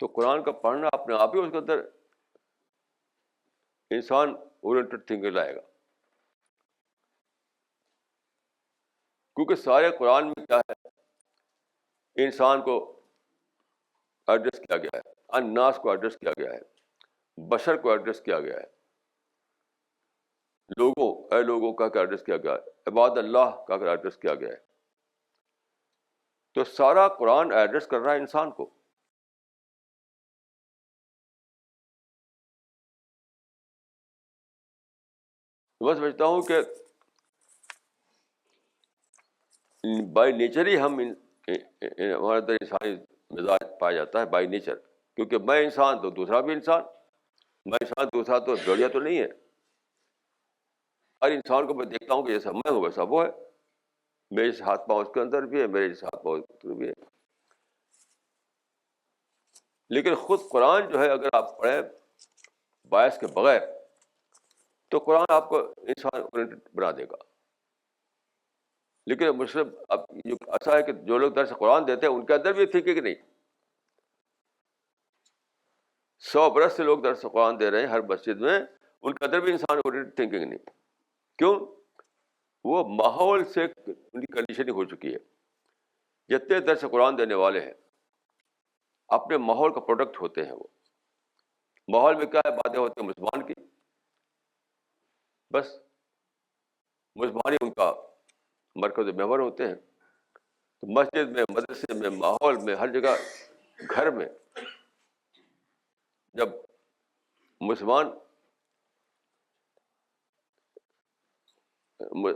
تو قرآن کا پڑھنا اپنے آپ ہی اس کے اندر انسان اورینٹڈ تھنکنگ لائے گا. کیونکہ سارے قرآن میں کیا ہے، انسان کو ایڈریس کیا گیا ہے، الناس کو ایڈریس کیا گیا ہے، بشر کو ایڈریس کیا گیا ہے، لوگوں کا ایڈریس کیا گیا ہے، عباد اللہ کا ایڈریس کیا گیا ہے. تو سارا قرآن ایڈریس کر رہا ہے انسان کو. میں سمجھتا ہوں کہ بائی نیچر ہی ہمارے اندر انسانی مزاج پایا جاتا ہے بائی نیچر. کیونکہ میں انسان تو دوسرا بھی انسان، میں انسان دوسرا تو جوڑیا تو نہیں ہے. ہر انسان کو میں دیکھتا ہوں کہ جیسا میں ہوں ویسا وہ ہے. میرے جیسے ہاتھ پاؤں اس کے اندر بھی ہے، میرے جیسے ہاتھ پاؤں اس کے بھی ہے. لیکن خود قرآن جو ہے اگر آپ پڑھیں باعث کے بغیر تو قرآن آپ کو انسان اورینٹڈ بنا دے گا. لیکن مسلم اب جو ایسا ہے کہ جو لوگ درس قرآن دیتے ہیں ان کے اندر بھی تھنکنگ نہیں. 100 برس سے لوگ درس قرآن دے رہے ہیں ہر مسجد میں, ان کے اندر بھی انسان اورینٹڈ تھنکنگ نہیں. کیوں؟ وہ ماحول سے ان کی کنڈیشننگ ہو چکی ہے. جتنے درس قرآن دینے والے ہیں اپنے ماحول کا پروڈکٹ ہوتے ہیں. وہ ماحول میں کیا ہے, باتیں ہوتی ہیں مسلمان کی, بس مسلمان ہی ان کا مرکز محور ہوتے ہیں. تو مسجد میں, مدرسے میں, ماحول میں, ہر جگہ, گھر میں جب مسلمان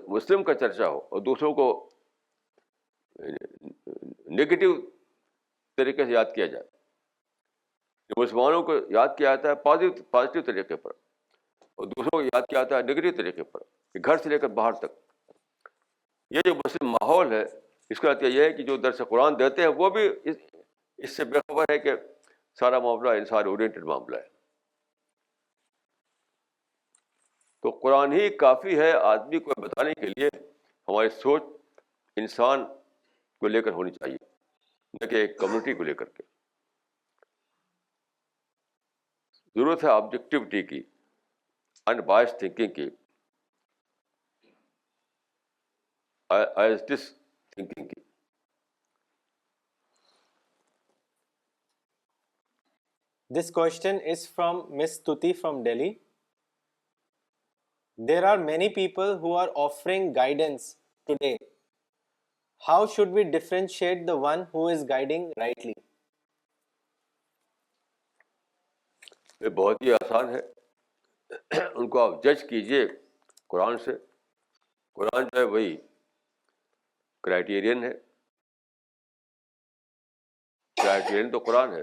مسلم کا چرچا ہو اور دوسروں کو نگیٹو طریقے سے یاد کیا جائے, مسلمانوں کو یاد کیا جاتا ہے پازیٹیو طریقے پر اور دوسروں کو یاد کیا جاتا ہے نگیٹو طریقے پر, گھر سے لے کر باہر تک. یہ جو مسلم ماحول ہے اس کا نتیجہ یہ ہے کہ جو درس قرآن دیتے ہیں وہ بھی اس سے بے خبر ہے کہ سارا معاملہ انسان اورینٹڈ معاملہ ہے. تو قرآن ہی کافی ہے آدمی کو بتانے کے لیے ہماری سوچ انسان کو لے کر ہونی چاہیے, نہ کہ ایک کمیونٹی کو لے کر کے. ضرورت ہے آبجیکٹیوٹی کی, ان بائس تھنکنگ کی, ایزٹس تھنکنگ کی. This question is from Miss Tuti from Delhi. There are many people who are offering guidance today. How should we differentiate the one who is guiding rightly? یہ بہت ہی آسان ہے, ان کو آپ جج کیجئے قرآن سے. قرآن جو ہے وہی کرائیٹیرین ہے, کرائیٹیرین تو قرآن ہے,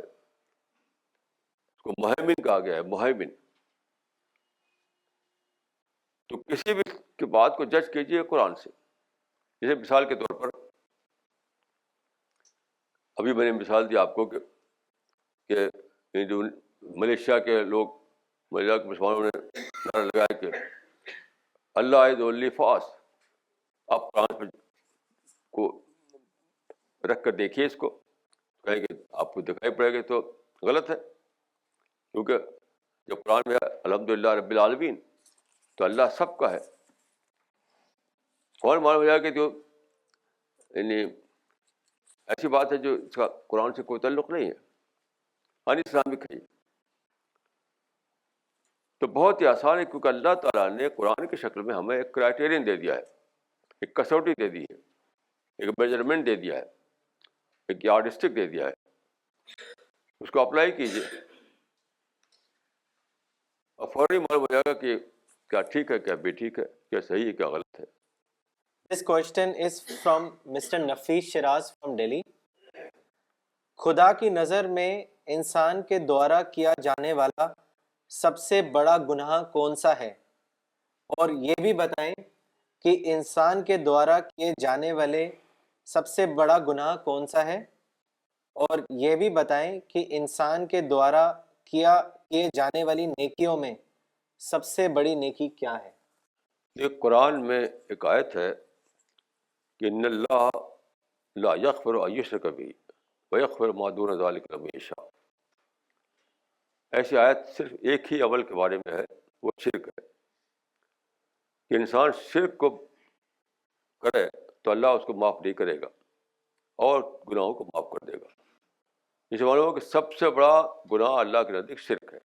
اس کو مہیمن کہا گیا ہے, مہیمن. تو کسی بھی کی بات کو جج کیجئے قرآن سے. جیسے مثال کے طور پر ابھی میں نے مثال دی آپ کو کہ یہ جو ملیشیا کے لوگ, ملیشیا کے مسلمانوں نے نعرہ لگایا کہ اللہ از اونلی فاسٹ. آپ قرآن پہ کو رکھ کر دیکھیے اس کو, کہیں کہ آپ کو دکھائی پڑے گا تو غلط ہے, کیونکہ جب قرآن میں الحمدللہ رب العالمین تو اللہ سب کا ہے. کون معلوم ہو جائے کہ جو یعنی ایسی بات ہے جو اس کا قرآن سے کوئی تعلق نہیں ہے, ان اسلامک ہے. تو بہت ہی آسان ہے, کیونکہ اللہ تعالیٰ نے قرآن کی شکل میں ہمیں ایک کرائیٹیرین دے دیا ہے, ایک کسوٹی دے دی ہے, ایک میجرمنٹ دے دیا ہے, ایک یارڈ اسٹک دے دیا ہے. اس کو اپلائی کیجیے اور فوری معلوم ہو جائے گا کہ کیا ٹھیک ہے, کیا بے ٹھیک ہے, کیا صحیح ہے, کیا غلط ہے. This question is from Mr. Nafis Shiraz from Delhi. خدا کی نظر میں انسان کے دوارا کیا جانے والا سب سے بڑا گناہ کون سا ہے؟ اور یہ بھی بتائیں کہ انسان کے دوارا کیے جانے والے سب سے بڑا گناہ کون سا ہے؟ اور یہ بھی بتائیں کہ انسان کے دوارا کیے جانے والی نیکیوں میں سب سے بڑی نیکی کیا ہے؟ یہ قرآن میں ایک آیت ہے کہ ان اللہ لا یغفر ان یشرک بہ ویغفر ما دون ذلک لمن یشاء. ایسی آیت صرف ایک ہی عمل کے بارے میں ہے, وہ شرک ہے. کہ انسان شرک کو کرے تو اللہ اس کو معاف نہیں کرے گا اور گناہوں کو معاف کر دے گا. اس معلوم ہو کہ سب سے بڑا گناہ اللہ کے نزدیک شرک ہے.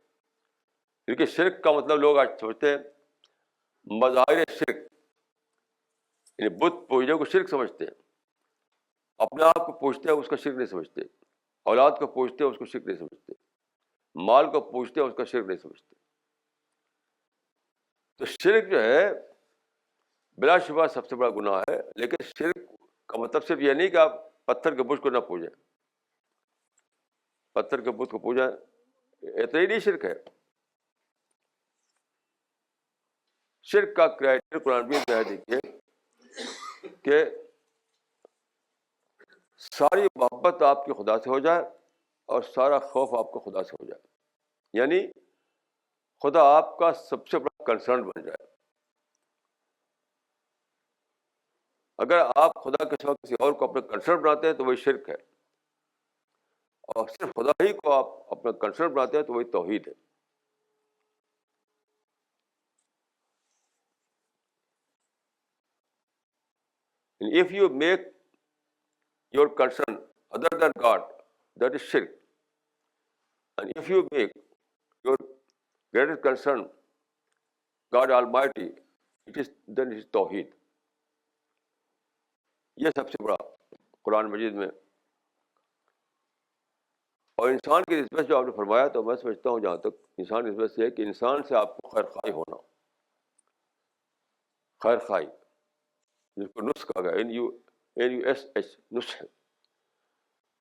کیونکہ شرک کا مطلب لوگ آج سمجھتے ہیں مظاہر شرک, یعنی بت پوجنے کو شرک سمجھتے ہیں, اپنے آپ کو پوجتے ہیں اس کا شرک نہیں سمجھتے, اولاد کو پوجتے ہیں اس کو شرک نہیں سمجھتے, مال کو پوجتے ہیں اس کا شرک نہیں سمجھتے. تو شرک جو ہے بلا شبہ سب سے بڑا گناہ ہے. لیکن شرک کا مطلب صرف یہ نہیں کہ آپ پتھر کے بت کو نہ پوجیں, پتھر کے بت کو پوجیں اتنا ہی نہیں شرک ہے. شرک کا کرائٹیریا قرآن بھی کہہ دیجیے کہ ساری محبت آپ کی خدا سے ہو جائے اور سارا خوف آپ کو خدا سے ہو جائے. یعنی خدا آپ کا سب سے بڑا کنسرن بن جائے. اگر آپ خدا کے سوا کسی اور کو اپنا کنسرن بناتے ہیں تو وہی شرک ہے, اور صرف خدا ہی کو آپ اپنا کنسرن بناتے ہیں تو وہی توحید ہے. If you make your concern other than God, that is shirk. And if you make your greatest concern God Almighty, then it is توحید. یہ سب سے بڑا قرآن مجید میں. اور انسان کی نسبت جو آپ نے فرمایا, تو میں سمجھتا ہوں جہاں تک انسان کی نسبت سے ہے کہ انسان سے آپ کو خیر خواہی ہونا, خیر خواہی, جس کو نصح کہا گیا, NUSH, نصح.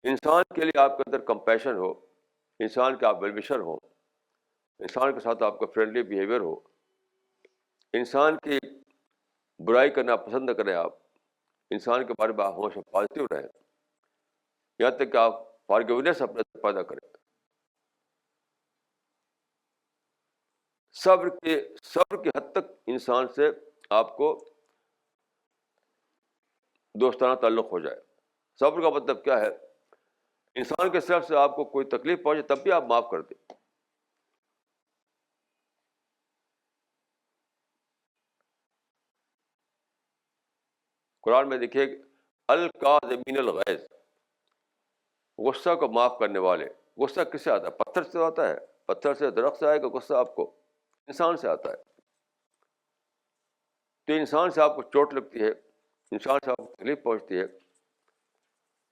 انسان کے لیے آپ کے اندر کمپیشن ہو, انسان کے آپ ویل وشر ہوں, انسان کے ساتھ آپ کا فرینڈلی بیہیویئر ہو, انسان کی برائی کرنا پسند نہ کریں آپ, انسان کے بارے میں آپ ہمیشہ پازیٹیو رہیں, یہاں تک کہ آپ فارگیونیس اپنے اندر پیدا کریں. صبر کی حد تک انسان سے آپ کو دوستانہ تعلق ہو جائے. صبر کا مطلب کیا ہے؟ انسان کے طرف سے آپ کو کوئی تکلیف پہنچے تب بھی آپ معاف کر دیں. قرآن میں دیکھیے الکاظمین الغیظ, غصہ کو معاف کرنے والے. غصہ کس سے آتا ہے؟ پتھر سے آتا ہے. پتھر سے, درخت سے آئے گا غصہ آپ کو؟ انسان سے آتا ہے. تو انسان سے آپ کو چوٹ لگتی ہے, انسان سے آپ کو تکلیف پہنچتی ہے,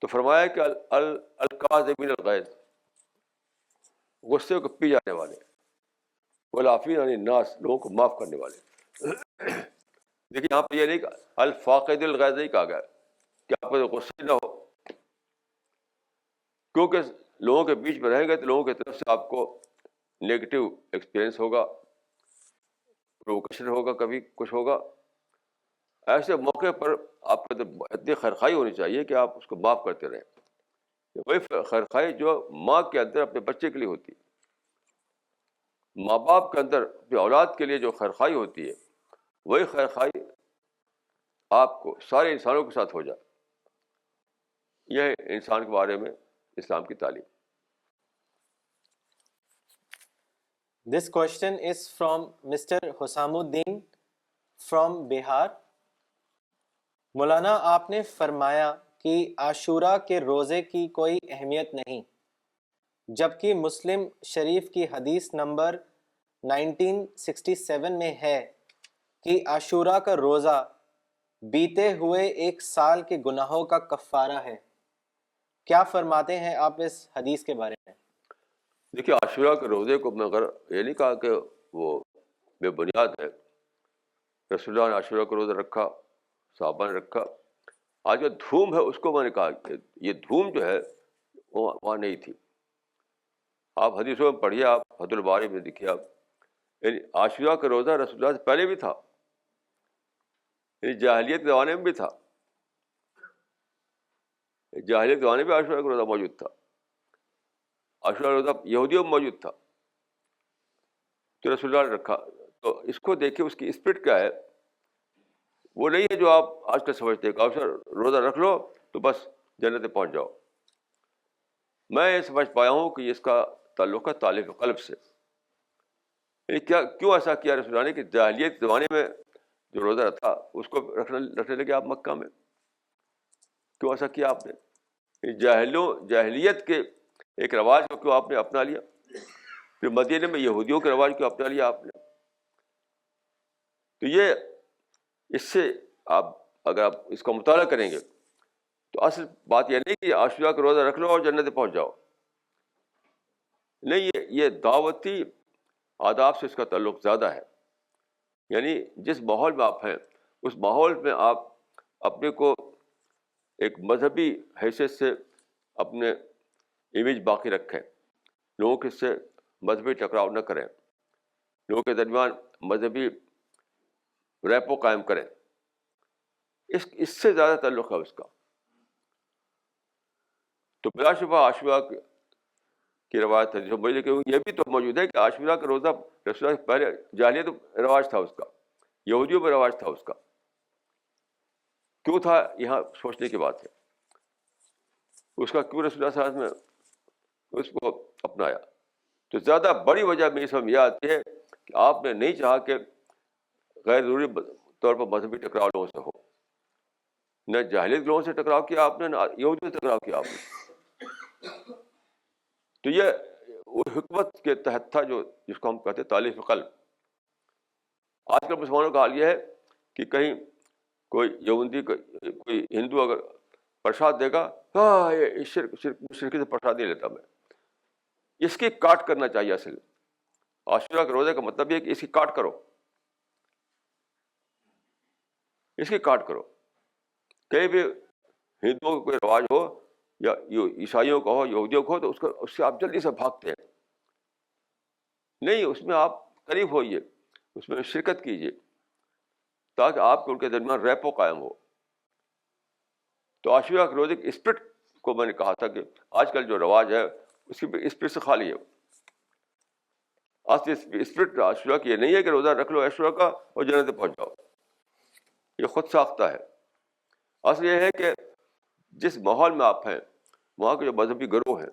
تو فرمایا کہ الکاظمین الغیظ, غصے کو پی جانے والے, والعافین عن الناس, لوگوں کو معاف کرنے والے. دیکھیے یہاں پہ یہ نہیں کہ الفاقد الغیظ نہیں کہا گیا کہ آپ کو غصہ نہ ہو, کیونکہ لوگوں کے بیچ میں رہیں گے تو لوگوں کی طرف سے آپ کو نیگیٹو ایکسپیرئنس ہوگا, پرووکیشن ہوگا, کبھی کچھ ہوگا. ایسے موقع پر آپ کے اندر اتنی خیرخواہی ہونی چاہیے کہ آپ اس کو معاف کرتے رہیں. وہی خیرخواہی جو ماں کے اندر اپنے بچے کے لیے ہوتی ہے, ماں باپ کے اندر اپنی اولاد کے لیے جو خیرخواہی ہوتی ہے, وہی خیرخواہی آپ کو سارے انسانوں کے ساتھ ہو جائے. یہ ہے انسان کے بارے میں اسلام کی تعلیم. This question is from Mr. Husamuddin from Bihar. مولانا, آپ نے فرمایا کہ عاشورہ کے روزے کی کوئی اہمیت نہیں, جبکہ مسلم شریف کی حدیث نمبر 1967 میں ہے کہ عاشورہ کا روزہ بیتے ہوئے ایک سال کے گناہوں کا کفارہ ہے. کیا فرماتے ہیں آپ اس حدیث کے بارے میں؟ دیکھیے عاشورہ کے روزے کو میں اگر یہ نہیں کہا کہ وہ بے بنیاد ہے. رسول اللہ نے عاشورہ کا روزہ رکھا, صحابہ نے رکھا. آج جو دھوم ہے اس کو میں نے کہا کہ یہ دھوم جو ہے وہ وہاں نہیں تھی. آپ حدیثوں میں پڑھیے, آپ فتح الباری میں دیکھیے آپ, یعنی عاشورہ کا روزہ رسول اللہ سے پہلے بھی تھا, یعنی جاہلیت کے زمانے میں بھی تھا. جاہلیت کے زمانے میں عاشورہ کا روزہ موجود تھا. عاشورہ کا روزہ یہودیوں میں موجود تھا, تو رسول اللہ نے رکھا. تو اس کو دیکھیے اس کی اسپرٹ کیا ہے. وہ نہیں ہے جو آپ آج کل سمجھتے ہیں کہ عاشورہ روزہ رکھ لو تو بس جنت پہنچ جاؤ. میں یہ سمجھ پایا ہوں کہ اس کا تعلق ہے تالیف قلب سے. یعنی کیوں ایسا کیا رسول اللہ نے کہ جاہلیت زمانے میں جو روزہ تھا اس کو رکھنے لگے آپ مکہ میں؟ کیوں ایسا کیا آپ نے؟ جاہلیت کے ایک رواج کو کیوں آپ نے اپنا لیا؟ پھر مدینے میں یہودیوں کے رواج کو اپنا لیا آپ نے. تو یہ اس سے اگر آپ اس کا مطالعہ کریں گے تو اصل بات یہ نہیں کہ عاشورہ کا روزہ رکھ لو اور جنت پہنچ جاؤ. نہیں, یہ دعوتی آداب سے اس کا تعلق زیادہ ہے. یعنی جس ماحول میں آپ ہیں اس ماحول میں آپ اپنے کو ایک مذہبی حیثیت سے اپنے امیج باقی رکھیں, لوگوں کے سے مذہبی ٹکراؤ نہ کریں, لوگوں کے درمیان مذہبی ریپو قائم کریں. اس سے زیادہ تعلق ہے اس کا. تو بلا شبہ عاشورہ کی روایت ہے جو مجھے کہ یہ بھی تو موجود ہے کہ عاشورہ کا روزہ رسول اللہ پہلے جاہلیت رواج تھا اس کا، یہودیوں میں رواج تھا اس کا. کیوں تھا یہاں سوچنے کی بات ہے. اس کا کیوں رسول اللہ صلی اللہ علیہ وسلم نے اس کو اپنایا؟ تو زیادہ بڑی وجہ میری سمجھ یہ آتی ہے کہ آپ نے نہیں چاہا کہ غیر ضروری طور پر مذہبی ٹکراؤ لوگوں سے ہو. نہ جاہلیت لوگوں سے ٹکراؤ کیا آپ نے، نہ یہودیوں سے ٹکراؤ کیا آپ نے. تو یہ وہ حکمت کے تحت تھا جو جس کو ہم کہتے ہیں تالیف قلب. آج کل مسلمانوں کا حال یہ ہے کہ کہیں کوئی یہودی کوئی ہندو اگر پرساد دے گا، ہاں یہ شرک سے پرساد نہیں لیتا میں. اس کی کاٹ کرنا چاہیے. اصل عاشورہ کے روزے کا مطلب یہ کہ اس کی کاٹ کرو، اس کی کاٹ کرو. کہیں بھی ہندوؤں کا کوئی رواج ہو یا عیسائیوں کا ہو، یہودیوں کا ہو، تو اس سے آپ جلدی سے بھاگتے ہیں. نہیں، اس میں آپ قریب ہوئیے، اس میں شرکت کیجیے تاکہ آپ کے ان کے درمیان ریپو قائم ہو. تو عاشورہ کے روزے کی اسپرٹ کو میں نے کہا تھا کہ آج کل جو رواج ہے اس کی اسپرٹ سے خالی ہے. اصل اسپرٹ عاشورہ کی یہ نہیں ہے کہ روزہ رکھ لو عاشورہ کا اور جنت پہنچ جاؤ، یہ خود ساختہ ہے. اصل یہ ہے کہ جس ماحول میں آپ ہیں وہاں کے جو مذہبی گروہ ہیں،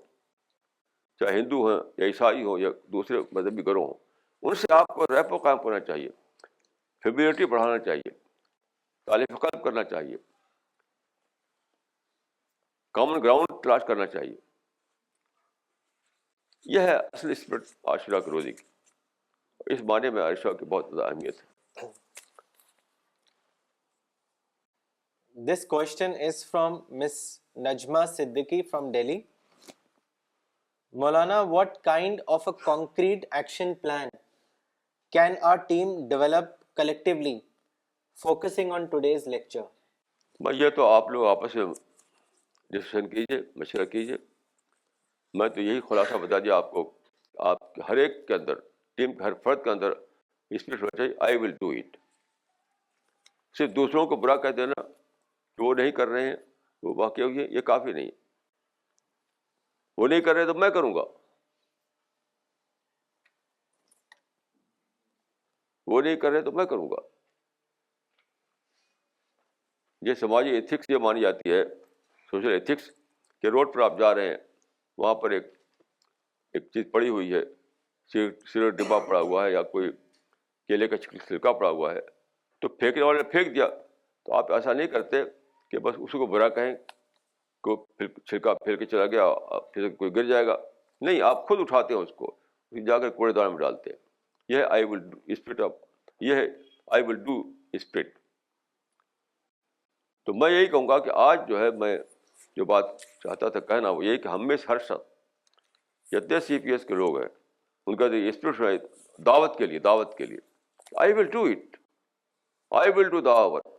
چاہے ہندو ہیں یا عیسائی ہوں یا دوسرے مذہبی گروہ ہوں، ان سے آپ کو ریپو قائم کرنا چاہیے، فیملیرٹی بڑھانا چاہیے، تالیف قلب کرنا چاہیے، کامن گراؤنڈ تلاش کرنا چاہیے. یہ ہے اصل اسپرٹ عاشورہ کے روزے کی. اس معنی میں عاشورہ کی بہت زیادہ اہمیت ہے. This question is from Miss Najma Siddiqui from Delhi. Maulana, what kind of a concrete action plan can our team develop collectively, focusing on today's lecture? میں یہ تو آپ لوگ آپس میں ڈسکشن کیجیے، مشورہ کیجیے. میں تو یہی خلاصہ بتا دیا آپ کو. آپ ہر ایک کے اندر، ٹیم کے ہر فرد کے اندر اسپرٹ ہونا چاہیے، آئی ول ڈو اٹ. صرف دوسروں کو برا کہہ دینا کہ وہ نہیں کر رہے ہیں، وہ واقعہ ہوئی ہے، یہ کافی نہیں. وہ نہیں کر رہے تو میں کروں گا، وہ نہیں کر رہے تو میں کروں گا. یہ سماجی ایتھکس یہ مانی جاتی ہے، سوشل ایتھکس، کہ روڈ پر آپ جا رہے ہیں، وہاں پر ایک چیز پڑی ہوئی ہے، سگریٹ ڈبہ پڑا ہوا ہے یا کوئی کیلے کا چھلکا پڑا ہوا ہے، تو پھینکنے والے نے پھینک دیا. تو آپ ایسا نہیں کرتے کہ بس اسی کو برا کہیں کہ چھلکا پھیل کے چلا گیا، پھر کوئی گر جائے گا. نہیں، آپ خود اٹھاتے ہیں اس کو، جا کر کوڑے دان میں ڈالتے ہیں. یہ ہے I will do spirit of, یہ ہے آئی ول ڈو اسپرٹ. تو میں یہی کہوں گا کہ آج جو ہے میں جو بات چاہتا تھا کہنا وہ یہی کہ ہم میں سے ہر شخص جتنے سی پی ایس کے لوگ ہیں ان کا جو اسپرٹ ہے دعوت کے لیے I will do it, I will do the work.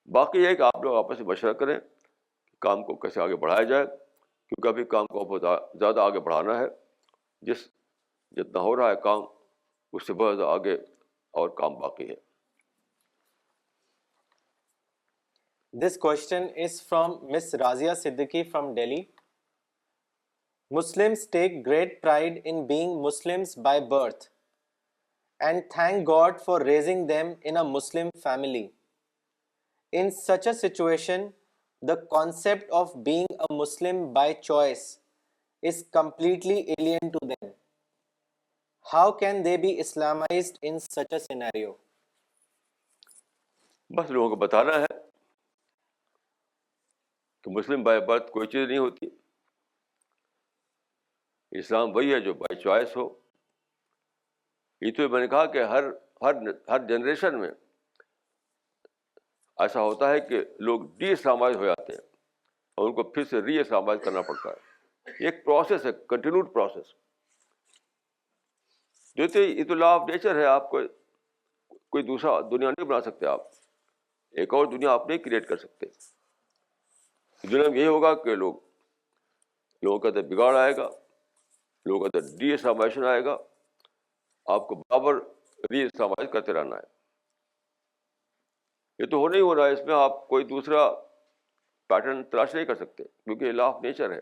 باقی یہ ہے کہ آپ لوگ آپس میں مشورہ کریں کہ کام کو کیسے آگے بڑھایا جائے، کیونکہ ابھی کام کو بہت زیادہ آگے بڑھانا ہے. جتنا ہو رہا ہے کام اس سے بہت زیادہ آگے اور کام باقی ہے. This question is from Miss Razia Siddiqui from Delhi. Muslims take great pride in being Muslims by birth and thank God for raising them in a Muslim family. In such a situation, the concept of being a Muslim by choice is completely alien to them. How can they be Islamized in such a scenario? بس لوگوں کو بتانا ہے کہ مسلم by birth کوئی چیز نہیں ہوتی. اسلام وہی ہے جو بائی چوائس ہو. یہ تو میں نے کہا کہ ہر جنریشن میں ایسا ہوتا ہے کہ لوگ ڈی اسلامائز ہو جاتے ہیں اور ان کو پھر سے ری اسلامائز کرنا پڑتا ہے. ایک پروسیس ہے، کنٹینیوڈ پروسیس. یہ تو لا آف نیچر ہے. آپ کو کوئی دوسرا دنیا نہیں بنا سکتے. آپ ایک اور دنیا آپ نہیں کریٹ کر سکتے. دنیا میں یہی ہوگا کہ لوگوں کا اندر بگاڑ آئے گا، لوگوں کا اندر ڈی اسلامائزیشن آئے گا. آپ کو برابر ری اسلامائز کرتے رہنا ہے. یہ تو ہو نہیں ہو رہا ہے. اس میں آپ کوئی دوسرا پیٹرن تلاش نہیں کر سکتے کیونکہ یہ لا آف نیچر ہے.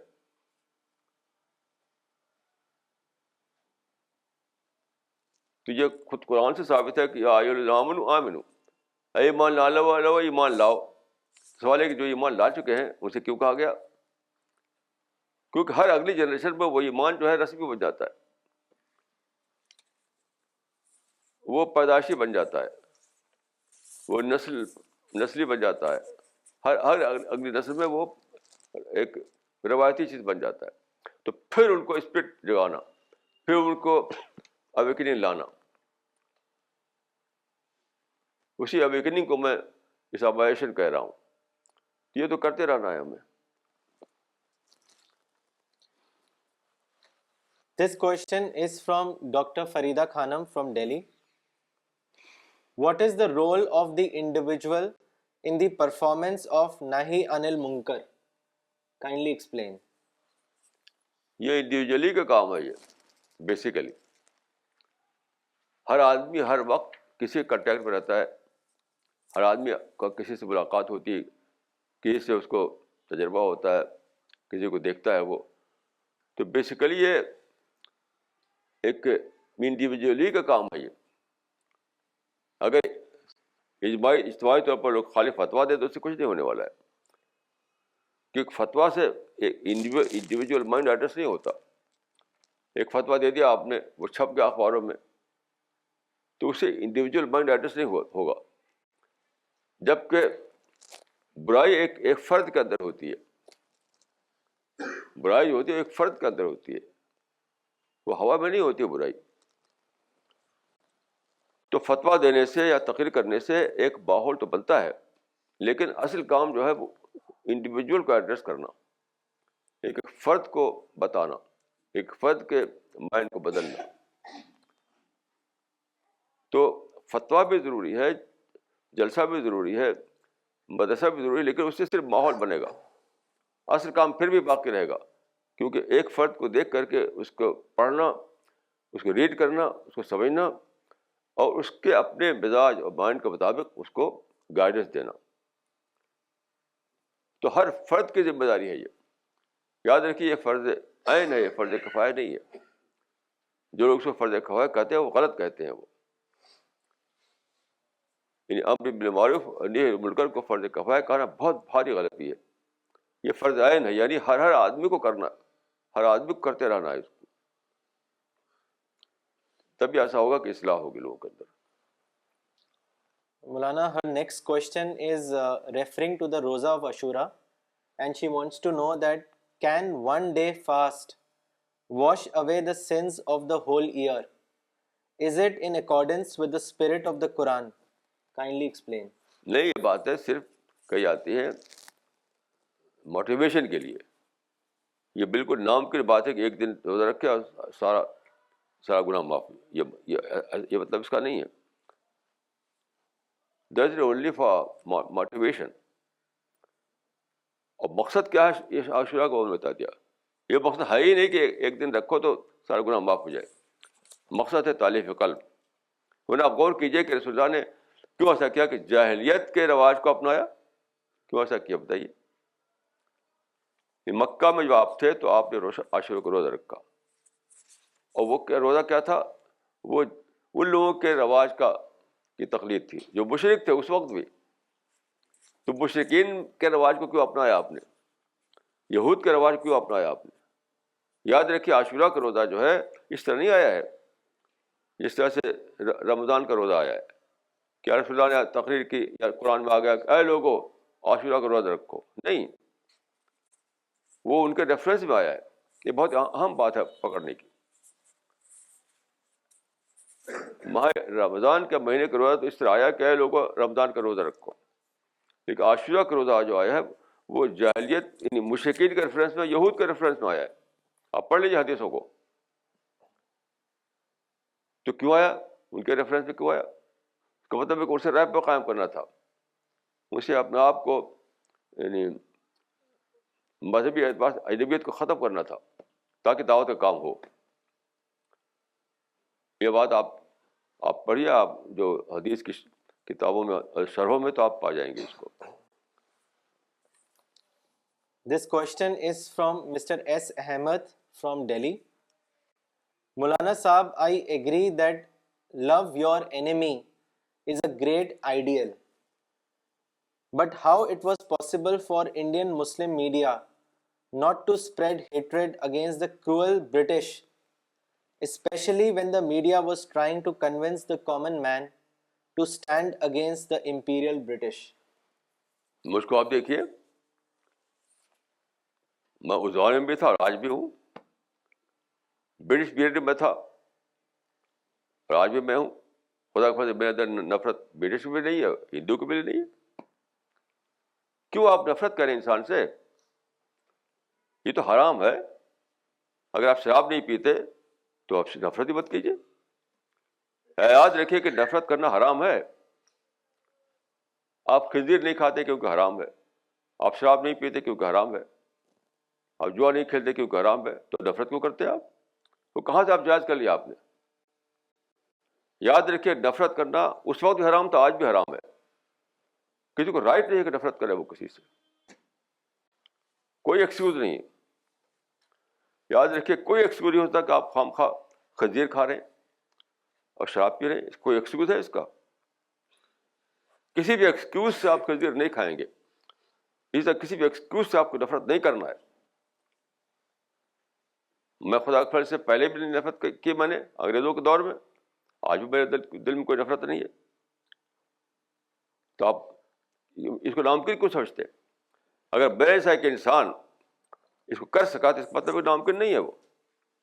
تو یہ خود قرآن سے ثابت ہے کہ یا ایھا الذین آمنوا آمنوا، اے ایمان لانے والو ایمان لاؤ. سوال ہے کہ جو ایمان لا چکے ہیں ان سے کیوں کہا گیا؟ کیونکہ ہر اگلی جنریشن میں وہ ایمان جو ہے رسمی بن جاتا ہے، وہ پیدائشی بن جاتا ہے، وہ نسلی بن جاتا ہے. ہر اگلی نسل میں وہ ایک روایتی چیز بن جاتا ہے. تو پھر ان کو اسپرٹ جگانا، پھر ان کو اویکننگ لانا، اسی اویکننگ کو میں اسابائیشن کہہ رہا ہوں. یہ تو کرتے رہنا ہے ہمیں. This question is from Dr. Farida Khanam from Delhi. What is the role of the individual in the performance of Nahi Anil Munkar? Kindly explain. یہ انڈیویجولی کا کام ہے. یہ بیسیکلی ہر آدمی ہر وقت کسی کنٹیکٹ میں رہتا ہے، ہر آدمی کا کسی سے ملاقات ہوتی ہے، کسی سے اس کو تجربہ ہوتا ہے، کسی کو دیکھتا ہے وہ. تو بیسیکلی یہ ایک انڈیویجولی کا کام ہے. یہ اگر اجتماعی طور پر لوگ خالی فتویٰ دے تو اس سے کچھ نہیں ہونے والا ہے، کیونکہ فتویٰ سے ایک انڈیویجول مائنڈ ایڈریس نہیں ہوتا. ایک فتویٰ دے دیا آپ نے، وہ چھپ گیا اخباروں میں، تو اسے انڈیویجول مائنڈ ایڈریس نہیں ہوگا. جبکہ برائی ایک فرد کے اندر ہوتی ہے. برائی جو ہوتی ہے ایک فرد کے اندر ہوتی ہے، وہ ہوا میں نہیں ہوتی برائی. تو فتویٰ دینے سے یا تقریر کرنے سے ایک ماحول تو بنتا ہے، لیکن اصل کام جو ہے وہ انڈیویجول کو ایڈریس کرنا، ایک فرد کو بتانا، ایک فرد کے مائنڈ کو بدلنا. تو فتویٰ بھی ضروری ہے، جلسہ بھی ضروری ہے، مدرسہ بھی ضروری ہے، لیکن اس سے صرف ماحول بنے گا. اصل کام پھر بھی باقی رہے گا، کیونکہ ایک فرد کو دیکھ کر کے اس کو پڑھنا، اس کو ریڈ کرنا، اس کو سمجھنا، اور اس کے اپنے مزاج اور مائنڈ کے مطابق اس کو گائیڈنس دینا. تو ہر فرد کی ذمہ داری ہے یہ. یاد رکھیے یہ فرض عین ہے، یہ فرض کفایہ نہیں ہے. جو لوگ اس کو فرض کفایہ کہتے ہیں وہ غلط کہتے ہیں. وہ یعنی امر بالمعروف اور نہی عن المنکر کو فرض کفایہ کہنا بہت بھاری غلطی ہے. یہ فرض عین ہے، یعنی ہر آدمی کو کرنا، ہر آدمی کو کرتے رہنا ہے اس کو. تبھی ایسا ہوگا کہ اصلاح ہوگی لوگوں کے اندر. Maulana, her next question is referring to the Roza of Ashura, and she wants to know that can one day fast wash away the sins of the whole year? Is it in accordance with the spirit of the Quran? Kindly explain. نہیں، یہ باتیں صرف کہی جاتی ہیں motivation کے لیے. یہ بالکل نام کی بات ہے کہ ایک دن روزہ رکھے اور سارا گناہ معاف. یہ مطلب اس کا نہیں ہے. That is only for motivation. اور مقصد کیا ہے یہ عاشورہ کو انہوں نے بتا دیا. یہ مقصد ہے ہی نہیں کہ ایک دن رکھو تو سارا گناہ معاف ہو جائے. مقصد ہے تالیف قلب. ورنہ آپ غور کیجئے کہ رسول اللہ نے کیوں ایسا کیا کہ جاہلیت کے رواج کو اپنایا؟ کیوں ایسا کیا بتائیے؟ مکہ میں جو آپ تھے تو آپ نے عاشورہ کو روزہ رکھا، اور وہ روزہ کیا تھا؟ وہ ان لوگوں کے رواج کی تقلید تھی جو مشرک تھے اس وقت بھی. تو مشرکین کے رواج کو کیوں اپنایا آپ نے؟ یہود کے رواج کیوں اپنایا آپ نے؟ یاد رکھیے عاشورہ کا روزہ جو ہے اس طرح نہیں آیا ہے جس طرح سے رمضان کا روزہ آیا ہے کہ رسول اللہ نے تقریر کی یا قرآن میں آ گیا کہ اے لوگو عاشورہ کا روزہ رکھو. نہیں، وہ ان کے ریفرنس میں آیا ہے. یہ بہت اہم بات ہے پکڑنے کی. ماہ رمضان کے مہینے کا روزہ تو اس طرح آیا کہ اے لوگو رمضان کا روزہ رکھو. لیکن عاشورہ کا روزہ جو آیا ہے وہ جاہلیت یعنی مشرکین کے ریفرنس میں، یہود کے ریفرنس میں آیا ہے. آپ پڑھ لیجیے حدیثوں کو. تو کیوں آیا؟ ان کے ریفرنس میں کیوں آیا؟ اس کا مطلب ہے کہ اسے ریپ پہ قائم کرنا تھا، اسے اپنے آپ کو یعنی مذہبی اعتبار سے اجنبیت کو ختم کرنا تھا تاکہ دعوت کا کام ہو. یہ بات آپ پڑھیے، آپ جو حدیث کی کتابوں میں شرحوں میں تو آپ پا جائیں گے اس کو. This question is from Mr. S. Ahmed from Delhi. Maulana Saab, I agree that love your enemy is a great ideal. But how it was possible for Indian Muslim media not to spread hatred against the cruel British, especially when the media was trying to convince the common man to stand against the imperial British? مجھ کو آپ دیکھیے، میں اس زمانے میں بھی تھا اور آج بھی ہوں. برٹش پیریڈ میں تھا اور آج بھی میں ہوں. خدا کے فضل میرے اندر نفرت برٹش میں بھی نہیں ہے، ہندو کو بھی نہیں ہے. کیوں آپ نفرت کریں انسان سے؟ یہ تو حرام ہے. اگر آپ شراب نہیں پیتے تو آپ سے نفرت ہی مت کیجیے. یاد رکھیے کہ نفرت کرنا حرام ہے. آپ خنزیر نہیں کھاتے کیونکہ حرام ہے، آپ شراب نہیں پیتے کیونکہ حرام ہے، آپ جوا نہیں کھیلتے کیونکہ حرام ہے، تو نفرت کیوں کرتے آپ؟ تو کہاں سے آپ جائز کر لیا آپ نے؟ یاد رکھیے نفرت کرنا اس وقت بھی حرام تھا، آج بھی حرام ہے. کسی کو رائٹ نہیں ہے کہ نفرت کرے وہ کسی سے، کوئی ایکسکیوز نہیں ہے. یاد رکھیے کوئی ایکسکیوز نہیں ہوتا کہ آپ خام خواہ خنزیر کھا رہے ہیں اور شراب پی رہے ہیں. کوئی ایکسکیوز ہے اس کا؟ کسی بھی ایکسکیوز سے آپ خنزیر نہیں کھائیں گے. اس طرح کسی بھی ایکسکیوز سے آپ کو نفرت نہیں کرنا ہے. میں خدا کے فضل سے پہلے بھی نہیں نفرت کی میں نے انگریزوں کے دور میں، آج بھی میرے دل میں کوئی نفرت نہیں ہے. تو آپ اس کو ناممکن کیوں سمجھتے؟ اگر بے ایسا ایک انسان اس کو کر سکا تو اس مطلب ناممکن نہیں ہے وہ.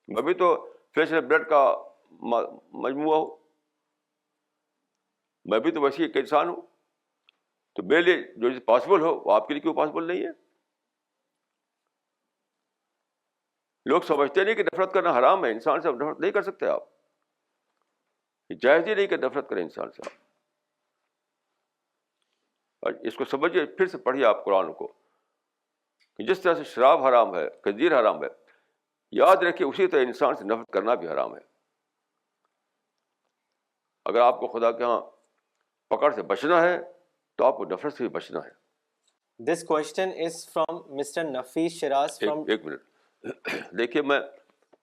میں بھی تو فلیش اینڈ بلڈ کا مجموعہ ہوں، میں بھی تو ویسی ایک انسان ہوں. تو میرے لیے جو چیز پاسبل ہو وہ آپ کے لیے کیوں پاسبل نہیں ہے؟ لوگ سمجھتے نہیں کہ نفرت کرنا حرام ہے. انسان سے نفرت نہیں کر سکتے آپ، جائز ہی نہیں کہ نفرت کریں انسان سے آپ. اور اس کو سمجھیے، پھر سے پڑھیے آپ قرآن کو، کہ جس طرح سے شراب حرام ہے، خنزیر حرام ہے، یاد رکھیے اسی طرح انسان سے نفرت کرنا بھی حرام ہے. اگر آپ کو خدا کے ہاں پکڑ سے بچنا ہے تو آپ کو نفرت سے بھی بچنا ہے. This question is from Mr. Nafis Shiraz from ایک منٹ دیکھیے، میں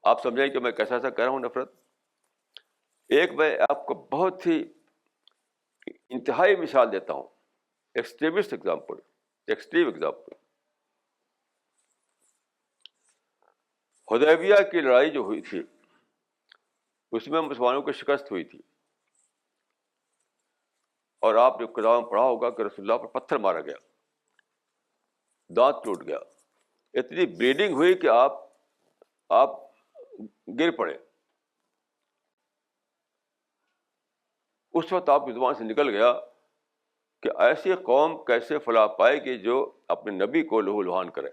آپ سمجھیں کہ میں کیسا کہہ رہا ہوں نفرت. ایک میں آپ کو بہت ہی انتہائی مثال دیتا ہوں، ایکسٹریمسٹ ایگزامپل، ایکسٹریم ایگزامپل. حدیبیہ کی لڑائی جو ہوئی تھی اس میں مسلمانوں کی شکست ہوئی تھی، اور آپ نے کتاب میں پڑھا ہوگا کہ رسول اللہ پر پتھر مارا گیا، دانت ٹوٹ گیا، اتنی بلیڈنگ ہوئی کہ آپ گر پڑے. اس وقت آپ کی زبان سے نکل گیا کہ ایسی قوم کیسے فلاح پائے گی جو اپنے نبی کو لہو لہان کرے.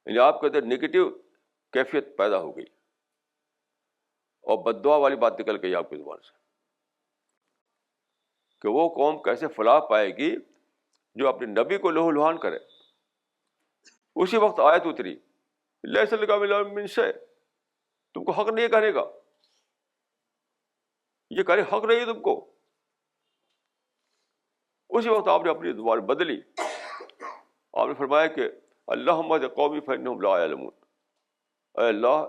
یعنی آپ کے اندر نگیٹو کیفیت پیدا ہو گئی اور بد دعا والی بات نکل گئی آپ کی زبان سے کہ وہ قوم کیسے فلاح پائے گی جو اپنے نبی کو لہو لہان کرے. اسی وقت آیت اتری، لیس القوم من شیء، تم کو حق نہیں ہے کہنے کا، یہ کہنے حق نہیں ہے تم کو. اسی وقت آپ نے اپنی زبان بدلی. آپ نے فرمایا کہ اللہم اہد قومی فانہم لا یعلمون، اے اللہ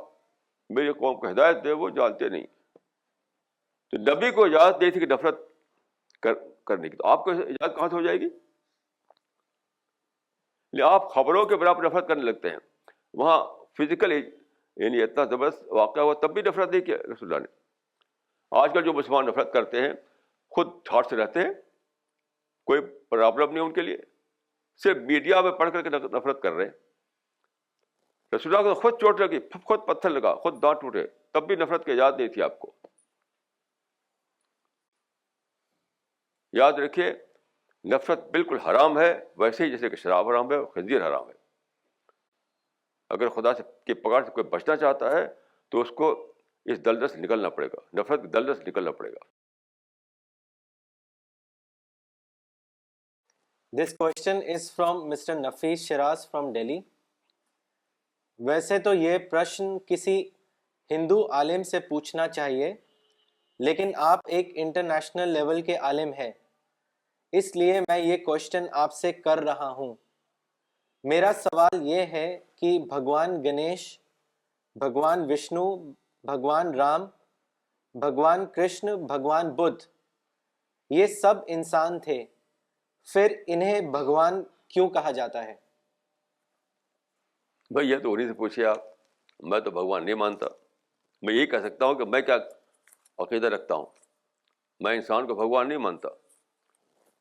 میری قوم کو ہدایت دے، وہ جانتے نہیں. تو نبی کو اجازت دی تھی کہ نفرت کرنے کی، تو آپ کو اجازت کہاں سے ہو جائے گی؟ آپ خبروں کے بنا پر نفرت کرنے لگتے ہیں. وہاں فزیکل یعنی اتنا زبردست واقعہ ہوا تب بھی نفرت نہیں کیا رسول اللہ نے. آج کل جو مسلمان نفرت کرتے ہیں خود ٹھاٹ سے رہتے ہیں، کوئی پرابلم نہیں ان کے لیے، صرف میڈیا میں پڑھ کر کے نفرت کر رہے ہیں. رسول اللہ کو خود چوٹ لگی، خود پتھر لگا، خود دانت ٹوٹے، تب بھی نفرت کی اجازت نہیں تھی آپ کو. یاد رکھیے نفرت بالکل حرام ہے، ویسے ہی جیسے کہ شراب حرام ہے اور خنزیر حرام ہے. اگر خدا سے کی پکڑ سے کوئی بچنا چاہتا ہے تو اس کو اس دلدل سے نکلنا پڑے گا، نفرت کے دلدل سے نکلنا پڑے گا. This question is from Mr. Nafis Shiraz from Delhi. ویسے تو یہ پرشن کسی ہندو عالم سے پوچھنا چاہیے، لیکن آپ ایک انٹرنیشنل لیول کے عالم ہیں، اس لیے میں یہ کوشچن آپ سے کر رہا ہوں. میرا سوال یہ ہے کہ بھگوان گنیش، بھگوان وشنو، بھگوان رام، بھگوان کرشن، بھگوان بدھ، یہ سب انسان تھے، پھر انہیں بھگوان کیوں کہا جاتا ہے؟ بھائی یہ تو انہیں سے پوچھیے آپ. میں تو بھگوان نہیں مانتا. میں یہی کہہ سکتا ہوں کہ میں کیا عقیدہ رکھتا ہوں. میں انسان کو بھگوان نہیں مانتا.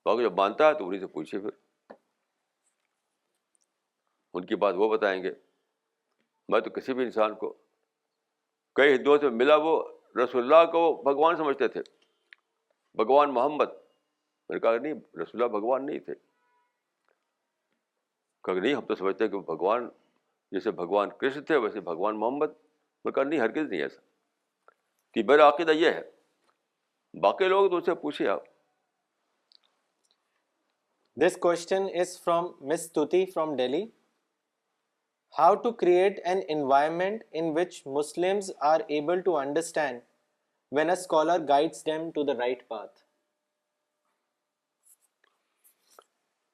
باقی جب مانتا ہے تو انہیں سے پوچھیے، پھر ان کی بات وہ بتائیں گے. میں تو کسی بھی انسان کو، کئی ہندوؤں سے ملا، وہ رسول اللہ کو بھگوان سمجھتے تھے، بھگوان محمد. میں نے کہا نہیں، رسول اللہ بھگوان نہیں تھے. کہ نہیں، ہم تو سمجھتے ہیں کہ بھگوان، جیسے بھگوان کرشن تھے ویسے بھگوان محمد. میں کہا نہیں، ہرگز نہیں ایسا. کہ میرا عقیدہ یہ ہے. باقی لوگ تو ان سے پوچھیے آپ. This question is from Miss Tuti from Delhi. How to create an environment in which Muslims are able to understand when a scholar guides them to the right path?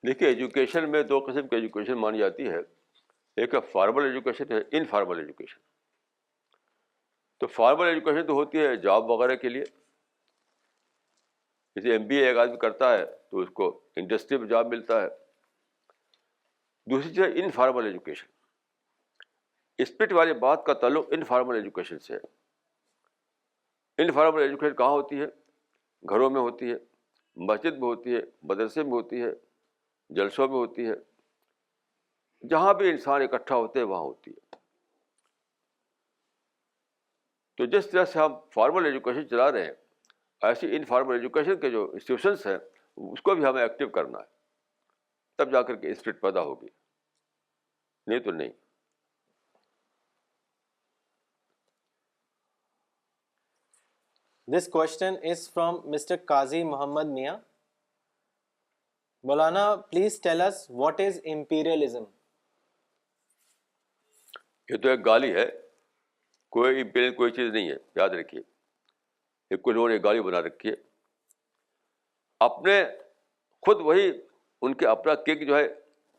دیکھیے، ایجوکیشن میں دو قسم کی ایجوکیشن مانی جاتی ہے. ایک ہے formal education, ہے انفارمل ایجوکیشن. تو فارمل ایجوکیشن تو ہوتی ہے جاب وغیرہ کے لیے. جیسے ایم بی اے ایک آدمی کرتا ہے تو اس کو انڈسٹری میں جاب ملتا ہے. دوسری چیز ہے انفارمل ایجوکیشن. اسپرٹ والی بات کا تعلق انفارمل ایجوکیشن سے ہے. انفارمل ایجوکیشن کہاں ہوتی ہے؟ گھروں میں ہوتی ہے، مسجد میں ہوتی ہے، مدرسے میں ہوتی ہے، جلسوں میں ہوتی ہے. جہاں بھی انسان اکٹھا ہوتے ہیں وہاں ہوتی ہے. تو جس طرح سے ہم فارمل ایجوکیشن چلا رہے ہیں، ایسی انفارمل ایجوکیشن کے جو انسٹیٹیوشنس ہیں اس کو بھی ہمیں ایکٹیو کرنا ہے. تب جا کر کے اسپرٹ پیدا ہوگی، نہیں تو نہیں. This question is from Mr. Qazi Muhammad Mia. Maulana, please tell us what is imperialism? یہ تو ایک گالی ہے. کوئی امپیریل کوئی چیز نہیں ہے، یاد رکھیے. یہ کچھ لوگوں نے گالی بنا رکھی ہے. اپنے خود وہی ان کے اپنا کنگ جو ہے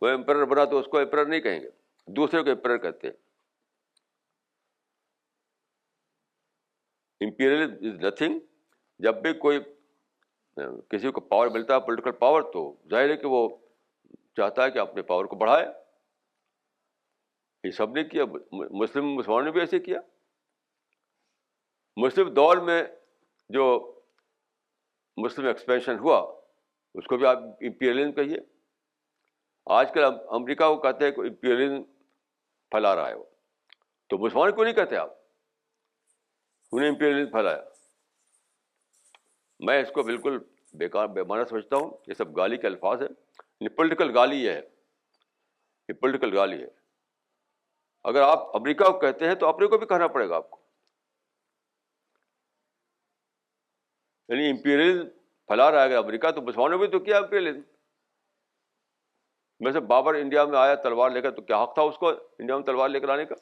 وہ امپرر بنا تو اس کو امپرر نہیں کہیں گے، دوسرے کو امپرر کہتے ہیں. Imperial is nothing. جب بھی کوئی کسی کو پاور ملتا ہے، پولیٹیکل پاور، تو ظاہر ہے کہ وہ چاہتا ہے کہ اپنے پاور کو بڑھائے. یہ سب نے کیا، مسلمانوں نے بھی ایسے کیا. مسلم دور میں جو مسلم ایکسپینشن ہوا اس کو بھی آپ امپیریلزم کہیے. آج کل امریکہ کو کہتے ہیں کہ امپیریلزم پھیلا رہا ہے وہ، تو مسلمان کو نہیں کہتے آپ، انہیں امپیریلزم پھیلایا. میں اس کو بالکل بیکار بے معنی سمجھتا ہوں. یہ سب گالی کے الفاظ ہیں. یہ پولیٹیکل گالی یہ ہے، یہ پولیٹیکل گالی ہے. اگر آپ امریکہ کو کہتے ہیں تو اپنے کو بھی کہنا پڑے گا آپ کو. یعنی امپیریلزم پھیلا رہا ہے اگر امریکہ، تو مسلمانوں بھی تو کیا امپیریلزم. ویسے بابر انڈیا میں آیا تلوار لے کر، تو کیا حق تھا اس کو انڈیا میں تلوار لے کر آنے کا؟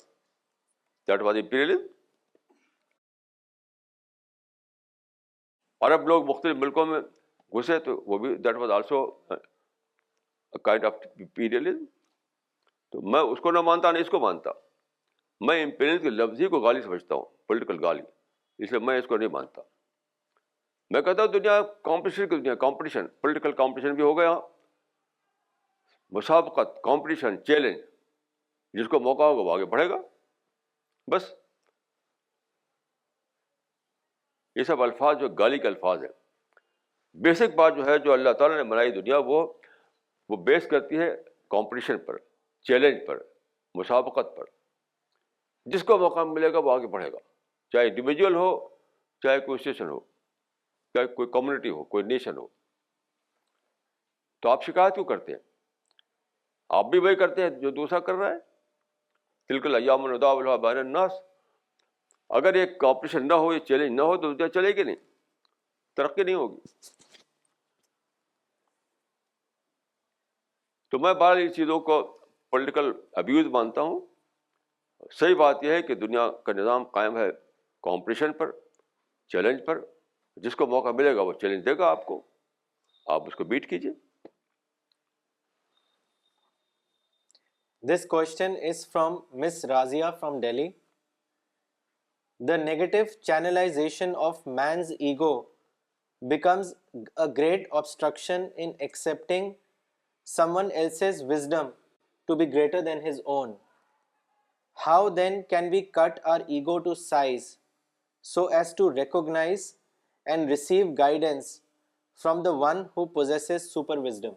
That was imperialism. عرب لوگ مختلف ملکوں میں گھسے تو وہ بھی that was also kind of imperialism. تو میں اس کو نہ مانتا نہ اس کو مانتا. میں امپیریلزم کے لفظ ہی کو گالی سمجھتا ہوں، پولیٹیکل گالی، اس لیے میں اس کو نہیں مانتا. میں کہتا ہوں دنیا کمپٹیشن کی دنیا، کمپٹیشن، پولیٹیکل کمپٹیشن بھی ہو گیا، مسابقت، کمپٹیشن، چیلنج. جس کو موقع ہوگا وہ آگے بڑھے گا. بس یہ سب الفاظ جو گالی کے الفاظ ہیں. بیسک بات جو ہے جو اللہ تعالیٰ نے بنائی دنیا، وہ بیس کرتی ہے کمپٹیشن پر، چیلنج پر، مسابقت پر. جس کو موقع ملے گا وہ آگے بڑھے گا، چاہے انڈیویجول ہو، چاہے کوئی اسٹیشن ہو، چاہے کوئی کمیونٹی ہو، کوئی نیشن ہو. تو آپ شکایت کیوں کرتے ہیں؟ آپ بھی وہی کرتے ہیں جو دوسرا کر رہا ہے. تلک الایام نداولها بین الناس. اگر یہ کمپٹیشن نہ ہو، یہ چیلنج نہ ہو تو دنیا چلے گی نہیں، ترقی نہیں ہوگی. تو میں بہرحال ان چیزوں کو پولیٹیکل ابیوز مانتا ہوں. صحیح بات یہ ہے کہ دنیا کا نظام قائم ہے کمپٹیشن پر، چیلنج پر. جس کو موقع ملے گا وہ چیلنج دے گا آپ کو، آپ اس کو بیٹ کیجیے. This question is from Miss Razia from Delhi. the negative channelization of man's ego becomes a great obstruction in accepting someone else's wisdom to be greater than his own. How then can we cut our ego to size so as to recognize and receive guidance from the one who possesses super wisdom?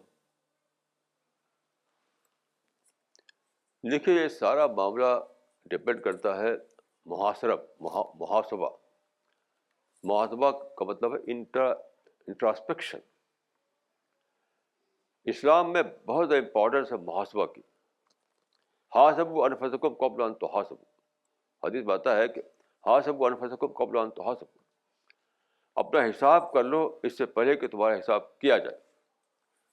دیکھیے یہ سارا معاملہ depend کرتا ہے محاسبہ کا مطلب ہے انٹراسپیکشن. اسلام میں بہت زیادہ امپورٹنس ہے محاسبہ کی. حاسبوا انفسکم قبل ان تحاسبوا. حدیث میں آتا ہے کہ حاسبوا انفسکم قبل ان تحاسبوا. اپنا حساب کر لو اس سے پہلے کہ تمہارا حساب کیا جائے.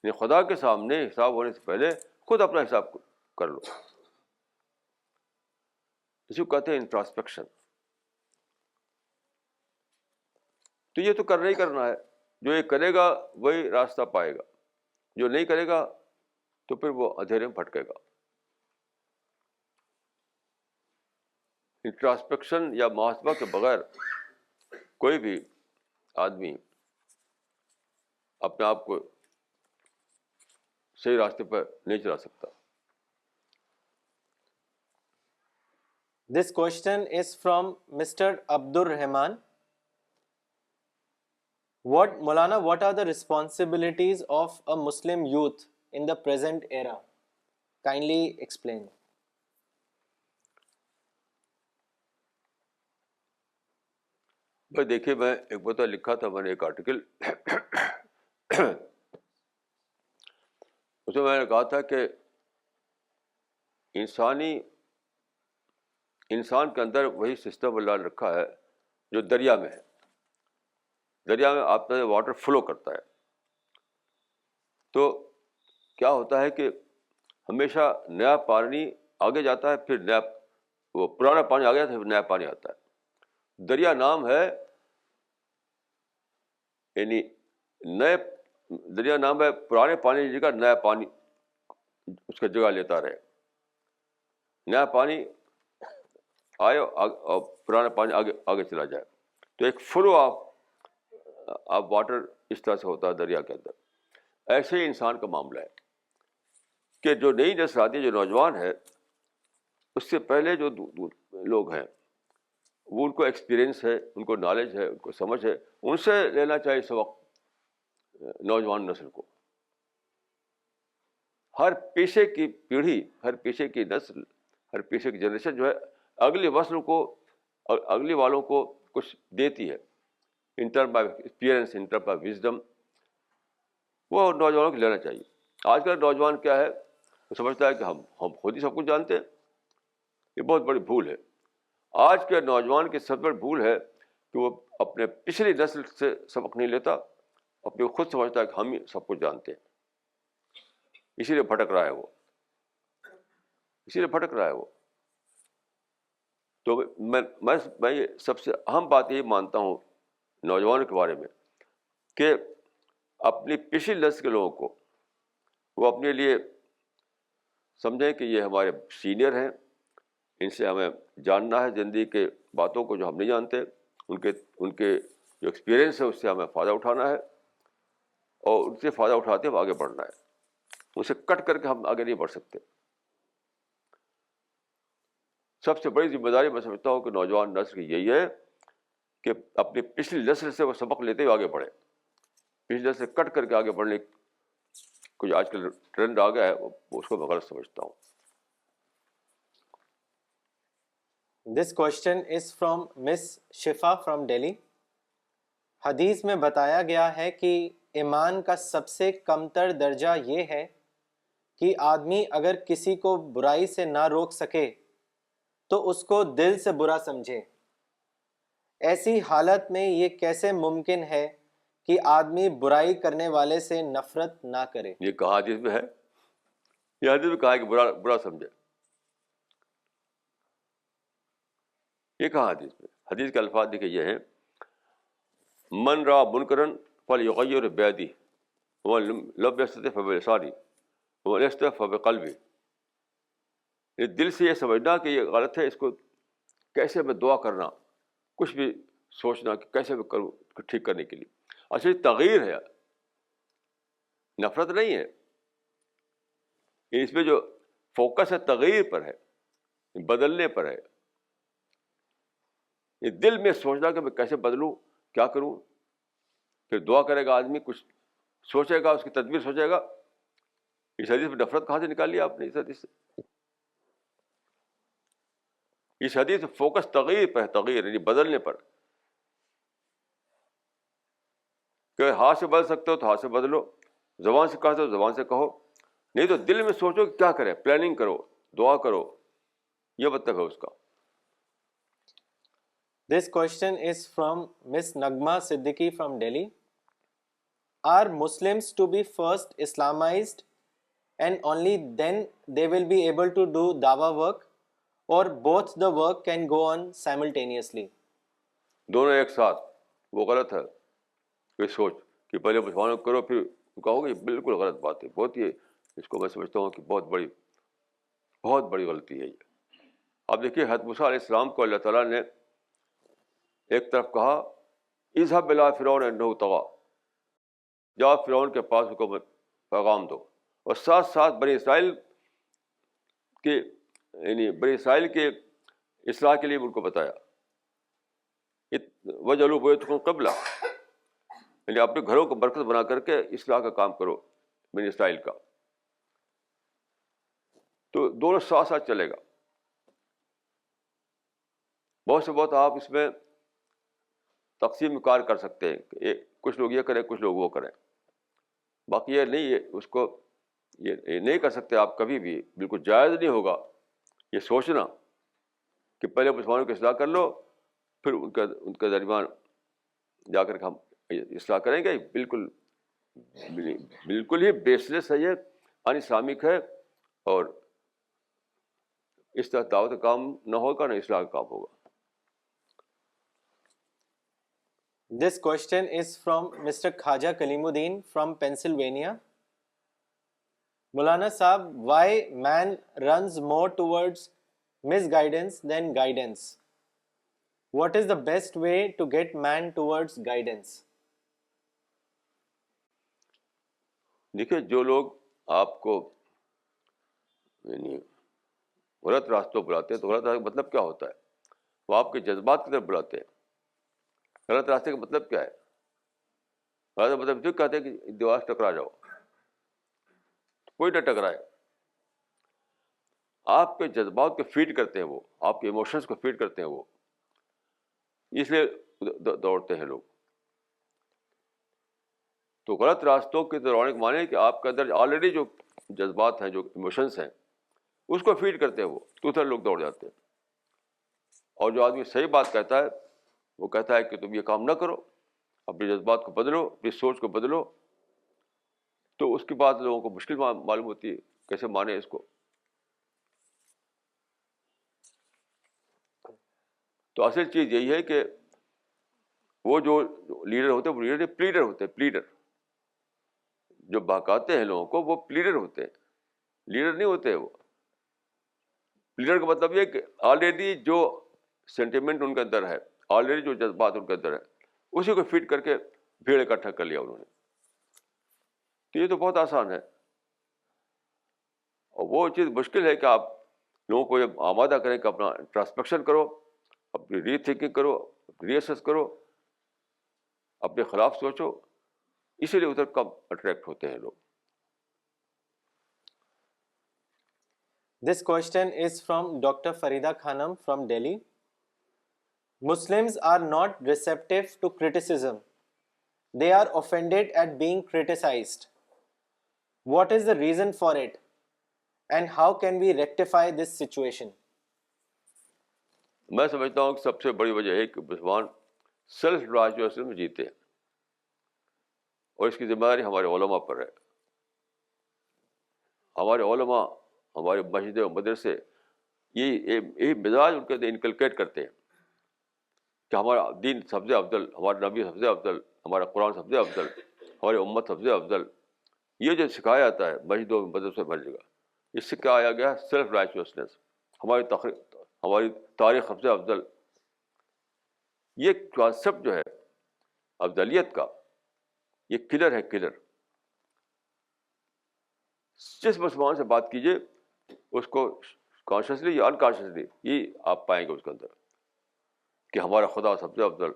یعنی خدا کے سامنے حساب ہونے سے پہلے خود اپنا حساب کر لو. اس کو کہتے ہیں انٹراسپیکشن. تو یہ تو کرنا ہی کرنا ہے. جو یہ کرے گا وہی راستہ پائے گا, جو نہیں کرے گا تو پھر وہ اندھیرے میں بھٹکے گا. انٹراسپیکشن یا محاسبہ کے بغیر کوئی بھی آدمی اپنے آپ کو صحیح راستے پر نہیں چلا سکتا. This question is from Mr. Abdur Rahman. What are the responsibilities of a Muslim youth in the present era? Kindly explain. بھائی دیکھیے, میں ایک بتا لکھا تھا میں نے ایک آرٹیکل, اس میں نے کہا تھا کہ انسان کے اندر وہی سسٹم اللہ نے رکھا ہے جو دریا میں ہے. دریا میں آپ کا واٹر فلو کرتا ہے, تو کیا ہوتا ہے کہ ہمیشہ نیا پانی آگے جاتا ہے, پھر وہ پرانا پانی آ گیا تو پھر نیا پانی آتا ہے. دریا نام ہے, یعنی دریا نام ہے پرانے پانی کی جگہ نیا پانی اس کا جگہ لیتا رہے. نیا پانی آئے اور پرانا پانی آگے چلا جائے. تو ایک فلو آف واٹر اس طرح سے ہوتا ہے دریا کے اندر. ایسے ہی انسان کا معاملہ ہے کہ جو نئی نسل آتی ہے, جو نوجوان ہے, اس سے پہلے جو لوگ ہیں وہ ان کو ایکسپیرئنس ہے, ان کو نالج ہے, ان کو سمجھ ہے, ان سے لینا چاہیے سبق نوجوان نسل کو. ہر پیشے کی پیڑھی, ہر پیشے کی نسل, ہر پیشے کی جنریشن جو ہے اگلی نسل کو اور اگلی والوں کو کچھ دیتی ہے in term of experience, in term of wisdom. وہ نوجوانوں کو لینا چاہیے. آج کل نوجوان کیا ہے, وہ سمجھتا ہے کہ ہم خود ہی سب کچھ جانتے ہیں. یہ بہت بڑی بھول ہے. آج کے نوجوان کی سب سے بڑی بھول ہے کہ وہ اپنے پچھلی نسل سے سبق نہیں لیتا, اپنے خود سمجھتا ہے کہ ہم ہی سب کچھ جانتے ہیں. اسی لیے بھٹک رہا ہے وہ. تو میں یہ سب سے اہم بات یہی مانتا ہوں نوجوانوں کے بارے میں کہ اپنی پچھلی نسل کے لوگوں کو وہ اپنے لیے سمجھیں کہ یہ ہمارے سینئر ہیں, ان سے ہمیں جاننا ہے زندگی کے باتوں کو جو ہم نہیں جانتے, ان کے جو ایکسپیرئنس ہے اس سے ہمیں فائدہ اٹھانا ہے, اور ان سے فائدہ اٹھاتے ہم آگے بڑھنا ہے. اسے کٹ کر کے ہم آگے نہیں بڑھ سکتے. سب سے بڑی ذمہ داری میں سمجھتا ہوں کہ نوجوان نسل کی یہی ہے کہ اپنی پچھلی نسل سے وہ سبق لیتے ہوئے آگے بڑھے. پچھلی نسل سے کٹ کر کے آگے بڑھنے کچھ آج کل ٹرینڈ آ گیا ہے, اس کو میں غلط سمجھتا ہوں. This question is from Miss Shifa from Delhi. حدیث میں بتایا گیا ہے کہ ایمان کا سب سے کمتر درجہ یہ ہے کہ آدمی اگر کسی کو برائی سے نہ روک سکے تو اس کو دل سے برا سمجھے. ایسی حالت میں یہ کیسے ممکن ہے کہ آدمی برائی کرنے والے سے نفرت نہ کرے؟ یہ کہاں حدیث میں ہے؟ یہ حدیث میں کہا ہے کہ برا سمجھے. یہ کہاں حدیث میں؟ حدیث کے الفاظ دیکھیں یہ ہیں, من را منکرن فلیغیر بیدی ومن لم یستطع فبلسانی ومن لم یستطع فبقلبی. یہ دل سے یہ سمجھنا کہ یہ غلط ہے, اس کو کیسے میں دعا کرنا, کچھ بھی سوچنا کہ کیسے میں کروں اس کو ٹھیک کرنے کے لیے. اصل تغیر ہے, نفرت نہیں ہے. اس میں جو فوکس ہے تغیر پر ہے, بدلنے پر ہے. یہ دل میں سوچنا کہ میں کیسے بدلوں, کیا کروں. پھر دعا کرے گا آدمی, کچھ سوچے گا, اس کی تدبیر سوچے گا. اس حدیث میں نفرت کہاں سے نکال لیا آپ نے؟ اس حدیث سے, اس حدیث میں فوکس تغیر پر ہے, تغیر یعنی بدلنے پر. کہ ہاتھ سے بدل سکتے ہو تو ہاتھ سے بدلو, زبان سے کہتے ہو زبان سے کہو, نہیں تو دل میں سوچو کہ کیا کریں, پلاننگ کرو, دعا کرو. یہ مطلب ہے اس کا. This question is from Miss Nagma Siddiqui from Delhi. Are Muslims to be first Islamized and only then they will be able to do dawa work, or both the work can go on simultaneously? دونوں ایک ساتھ, وہ غلط ہے. یہ سوچ کہ پہلے مسلمانوں کو کرو پھر کہو گے, بالکل غلط بات ہے. بہت ہی اس کو میں سمجھتا ہوں کہ بہت بڑی غلطی ہے یہ. اب دیکھیے حضرت موسیٰ علیہ السلام کو اللہ تعالیٰ نے ایک طرف کہا اذهب الی فرعون انه طغى, جاؤ فرعون کے پاس کو پیغام دو, اور ساتھ ساتھ بنی اسرائیل کے یعنی بنی اسرائیل کے اصلاح کے لیے ان کو بتایا. وجعلوا بیوتکم قبلہ, یعنی اپنے گھروں کو برکت بنا کر کے اصلاح کا کام کرو بنی اسرائیل کا. تو دونوں ساتھ ساتھ چلے گا. بہت سے بہت آپ اس میں تقسیم کار کر سکتے ہیں کہ کچھ لوگ یہ کریں کچھ لوگ وہ کریں. باقی یہ نہیں ہے, اس کو یہ نہیں کر سکتے آپ کبھی بھی. بالکل جائز نہیں ہوگا یہ سوچنا کہ پہلے مسلمانوں کی اصلاح کر لو پھر ان کے درمیان جا کر کے ہم اصلاح کریں گے. بالکل ہی بیس لیس ہے, یہ ان اسلامک ہے, اور اس طرح دعوت کا کام نہ ہوگا نہ اصلاح کا کام ہوگا. This question is from Mr. Khaja Kalimuddin from Pennsylvania. Maulana Saab, why man runs more towards misguidance than guidance? What is the best way to get man towards guidance? دیکھیے, جو لوگ آپ کو یعنی غلط راستوں بلاتے ہیں تو غلط راستے کا مطلب کیا ہوتا ہے؟ وہ آپ کے جذبات کی طرف بلاتے ہیں. غلط راستے کا مطلب کیا ہے؟ غلط مطلب جو کہتے ہیں کہ دیوار سے ٹکرا جاؤ, کوئی نہ ٹکرائے. آپ کے جذبات کو فیڈ کرتے ہیں وہ, آپ کے ایموشنس کو فیڈ کرتے ہیں وہ, اس لیے دوڑتے ہیں لوگ. تو غلط راستوں کے دوڑنے کے معنی ہے کہ آپ کے اندر آلریڈی جو جذبات ہیں, جو ایموشنس ہیں, اس کو فیڈ کرتے ہیں وہ, تو ادھر لوگ دوڑ جاتے ہیں. اور جو آدمی صحیح بات کہتا ہے وہ کہتا ہے کہ تم یہ کام نہ کرو, اپنے جذبات کو بدلو, اپنی سوچ کو بدلو. تو اس کی بات لوگوں کو مشکل معلوم ہوتی ہے, کیسے مانے اس کو. تو اصل چیز یہی ہے کہ وہ جو لیڈر ہوتے ہیں وہ لیڈر نہیں, پلیڈر ہوتے ہیں. پلیڈر جو بہکاتے ہیں لوگوں کو وہ پلیڈر ہوتے ہیں, لیڈر نہیں ہوتے. وہ لیڈر کا مطلب یہ کہ آلریڈی جو سینٹیمنٹ ان کے اندر ہے, آلریڈی جو جذبات ان کے اندر ہے, اسی کو فٹ کر کے بھیڑ اکٹھا کر لیا انہوں نے. تو یہ تو بہت آسان ہے. اور وہ چیز مشکل ہے کہ آپ لوگوں کو یہ آمادہ کریں کہ اپنا انٹراسپیکشن کرو, اپنی ری تھنکنگ کرو, ری اسیس کرو, اپنے خلاف سوچو. اسی لیے ادھر کم اٹریکٹ ہوتے ہیں لوگ. This question is from Dr. Farida Khanam from Delhi. Muslims are not receptive to criticism. They are offended at being criticized. What is the reason for it? And how can we rectify this situation? میں سمجھتا ہوں کہ سب سے بڑی وجہ ہے کہ مسلمان سیلف رائچوسنس میں جیتے ہیں, اور اس کی ذمہ داری ہمارے علماء پر ہے. ہمارے علماء, ہمارے مسجد و مدرسے یہی مزاج ان کے اندر انکلکیٹ کرتے ہیں کہ ہمارا دین سب سے افضل, ہمارا نبی سب سے افضل, ہمارا قرآن سب سے افضل, ہماری امت سب سے افضل. یہ جو سکھایا جاتا ہے مسجد و مدرسے ہر جگہ, اس سے کیا آیا گیا؟ سیلف رائچوسنس. ہماری تاریخ سب سے افضل. یہ کانسیپٹ جو ہے افضلیت کا، یہ کلر ہے، کلر. جس مسلمان سے بات کیجیے اس کو کانشیسلی یا انکانشیسلی یہ آپ پائیں گے اس کے اندر کہ ہمارا خدا سب سے افضل،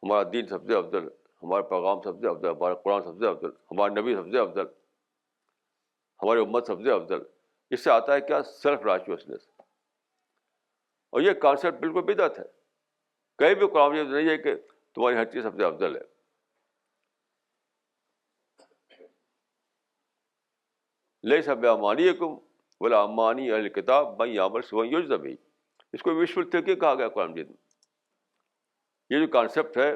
ہمارا دین سب سے افضل، ہمارا پیغام سب سے افضل، ہمارا قرآن سب سے افضل، ہمارا نبی سب سے افضل، ہماری امت سب سے افضل. اس سے آتا ہے کیا؟ سیلف رائچوسنس. اور یہ کانسیپٹ بالکل بدعت ہے. کہیں بھی قرآن میں نہیں ہے کہ تمہاری ہر چیز سب سے افضل ہے. لیس بامانیکم ولا امانی اہل کتاب من یعمل سوءا یجز بہ. اس کو وشفل تھنکنگ کہا گیا قرآن مجید میں. یہ جو کانسیپٹ ہے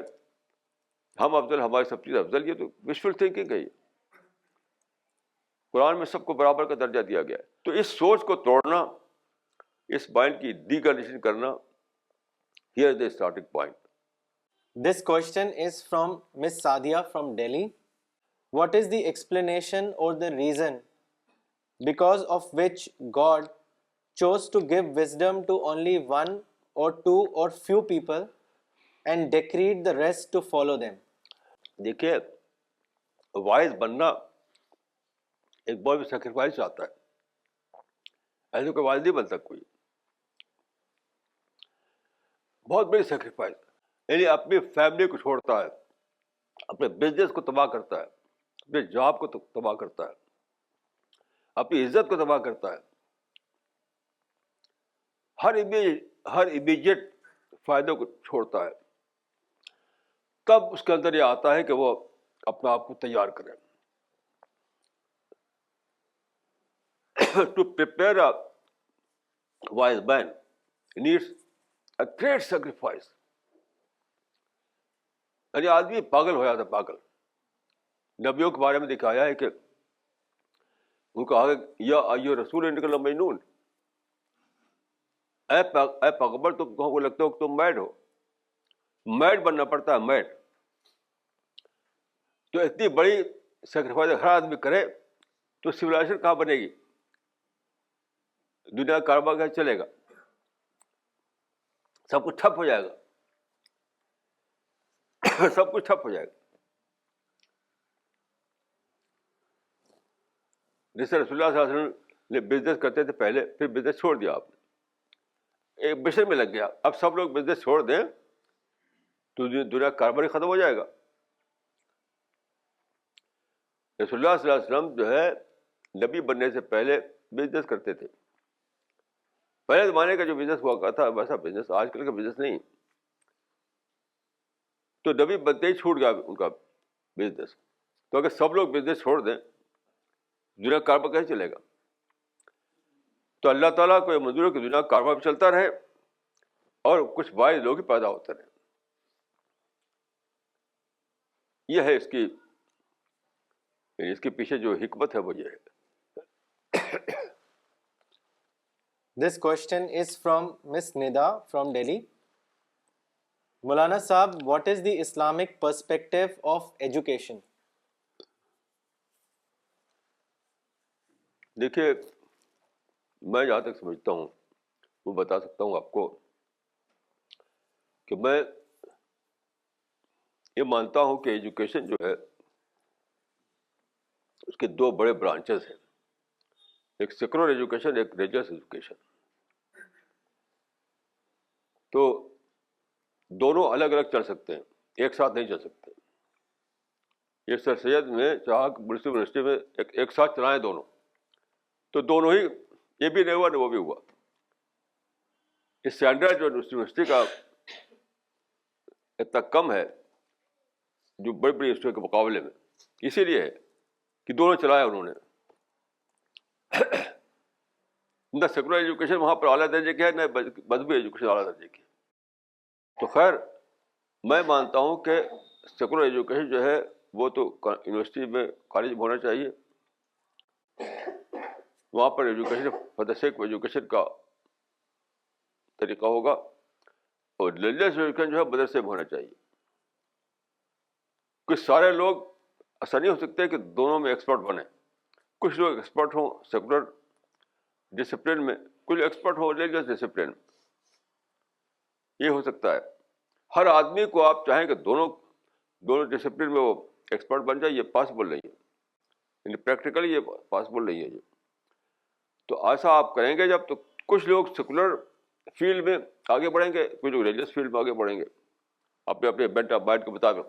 ہم افضل، ہماری سب چیز افضل، یہ تو وشفل تھنکنگ ہے. یہ قرآن میں سب کو برابر کا درجہ دیا گیا ہے. تو اس سوچ کو توڑنا، اس مائنڈ کی ڈی کنڈیشن کرنا، here is the starting point. This question is from Miss Sadia from Delhi. What is the explanation or the reason because of which God chose to give wisdom to only one or two or few people and decreed the rest to follow them? دیکھیے، wise بننا ایک بہت sacrifice آتا ہے. ایسے کوئی wise نہیں بنتا کوئی. بہت بڑی سیکریفائس. یعنی اپنی فیملی کو چھوڑتا ہے، اپنے بزنس کو تباہ کرتا ہے، اپنے جاب کو تباہ کرتا ہے، اپنی عزت کو تباہ کرتا ہے، ہر امیجیٹ فائدوں کو چھوڑتا ہے. تب اس کے اندر یہ آتا ہے کہ وہ اپنے آپ کو تیار کرے. To prepare a wise man needs a great sacrifice. یعنی آدمی پاگل ہو جاتا ہے، پاگل. نبیوں کے بارے میں دکھایا ہے کہ ان کو آگے یا ایو رسول نکل مجنون، اے پیغمبر تم کو لگتا ہو کہ تم میڈ ہو. میڈ بننا پڑتا ہے، میڈ. تو اتنی بڑی سیکریفائس ہر آدمی کرے تو سویلائزیشن کہاں بنے گی؟ دنیا کا کاروبار کیسے چلے گا؟ سب کچھ ٹھپ ہو جائے گا. سب کچھ ٹھپ ہو جائے گا. جیسے رسول اللہ صلی اللہ علیہ وسلم نے بزنس کرتے تھے پہلے، پھر بزنس چھوڑ دیا آپ نے، ایک مشن میں لگ گیا. اب سب لوگ بزنس چھوڑ دیں تو دنیا کا کاروبار ختم ہو جائے گا. رسول اللہ صلی اللہ علیہ وسلم جو ہے نبی بننے سے پہلے بزنس کرتے تھے. پہلے زمانے کا جو بزنس ہوا کرتا تھا ویسا بزنس آج کل کا بزنس نہیں. تو نبی بنتے ہی چھوٹ گیا ان کا بزنس. تو اگر سب لوگ بزنس چھوڑ دیں دنیا کا کاروبار کیسے چلے گا؟ تو اللہ تعالیٰ کو یہ منظور ہے کہ دنیا کا کاروبار چلتا رہے اور کچھ باعث لوگ ہی پیدا ہوتے رہے. یہ ہے اس کی، اس کے پیچھے جو حکمت ہے وہ یہ ہے. This question is from Miss Nida from Delhi. Maulana Sahab, what is the Islamic perspective of education? دیکھیے، میں جہاں تک سمجھتا ہوں وہ بتا سکتا ہوں آپ کو کہ میں یہ مانتا ہوں کہ ایجوکیشن جو ہے اس کے دو بڑے برانچز ہیں، ایک سیکولر ایجوکیشن، ایک ریلیجس ایجوکیشن. تو دونوں الگ الگ چل سکتے ہیں، ایک ساتھ نہیں چل سکتے. یہ سر سید میں چاہا کہ مسلم یونیورسٹی میں ایک ساتھ چلائیں دونوں، تو دونوں ہی، یہ بھی نہیں ہوا نہ وہ بھی ہوا. اس اسٹینڈرڈ جو یونیورسٹی کا اتنا کم ہے جو بڑی بڑی یونیورسٹیوں کے مقابلے میں، اسی لیے ہے کہ دونوں چلایا انہوں نے. نہ سیکولر ایجوکیشن وہاں پر اعلیٰ درجے کی ہے، نہ مذہبی ایجوکیشن اعلیٰ درجے کی. تو خیر میں مانتا ہوں کہ سیکولر ایجوکیشن جو ہے وہ تو یونیورسٹی میں، کالج میں ہونا چاہیے. وہاں پر education for the sake education کا طریقہ ہوگا، اور ریلیجس ایجوکیشن جو ہے مدرسے میں ہونا چاہیے. کچھ سارے لوگ ایسا نہیں ہو سکتے کہ دونوں میں ایکسپرٹ بنے. کچھ لوگ ایکسپرٹ ہوں سیکولر ڈسپلن میں، کچھ ایکسپرٹ ہوں ریلیجس ڈسپلن میں. یہ ہو سکتا ہے. ہر آدمی کو آپ چاہیں کہ دونوں ڈسپلن میں وہ ایکسپرٹ بن جائے، یہ پاسبل نہیں ہے، یعنی پریکٹیکلی یہ پاسبل نہیں ہے یہ. تو ایسا آپ کریں گے جب تو کچھ لوگ سیکولر فیلڈ میں آگے بڑھیں گے، کچھ لوگ ریلیجس فیلڈ میں آگے بڑھیں گے اپنے اپنے بینٹ آف مائنڈ کے مطابق.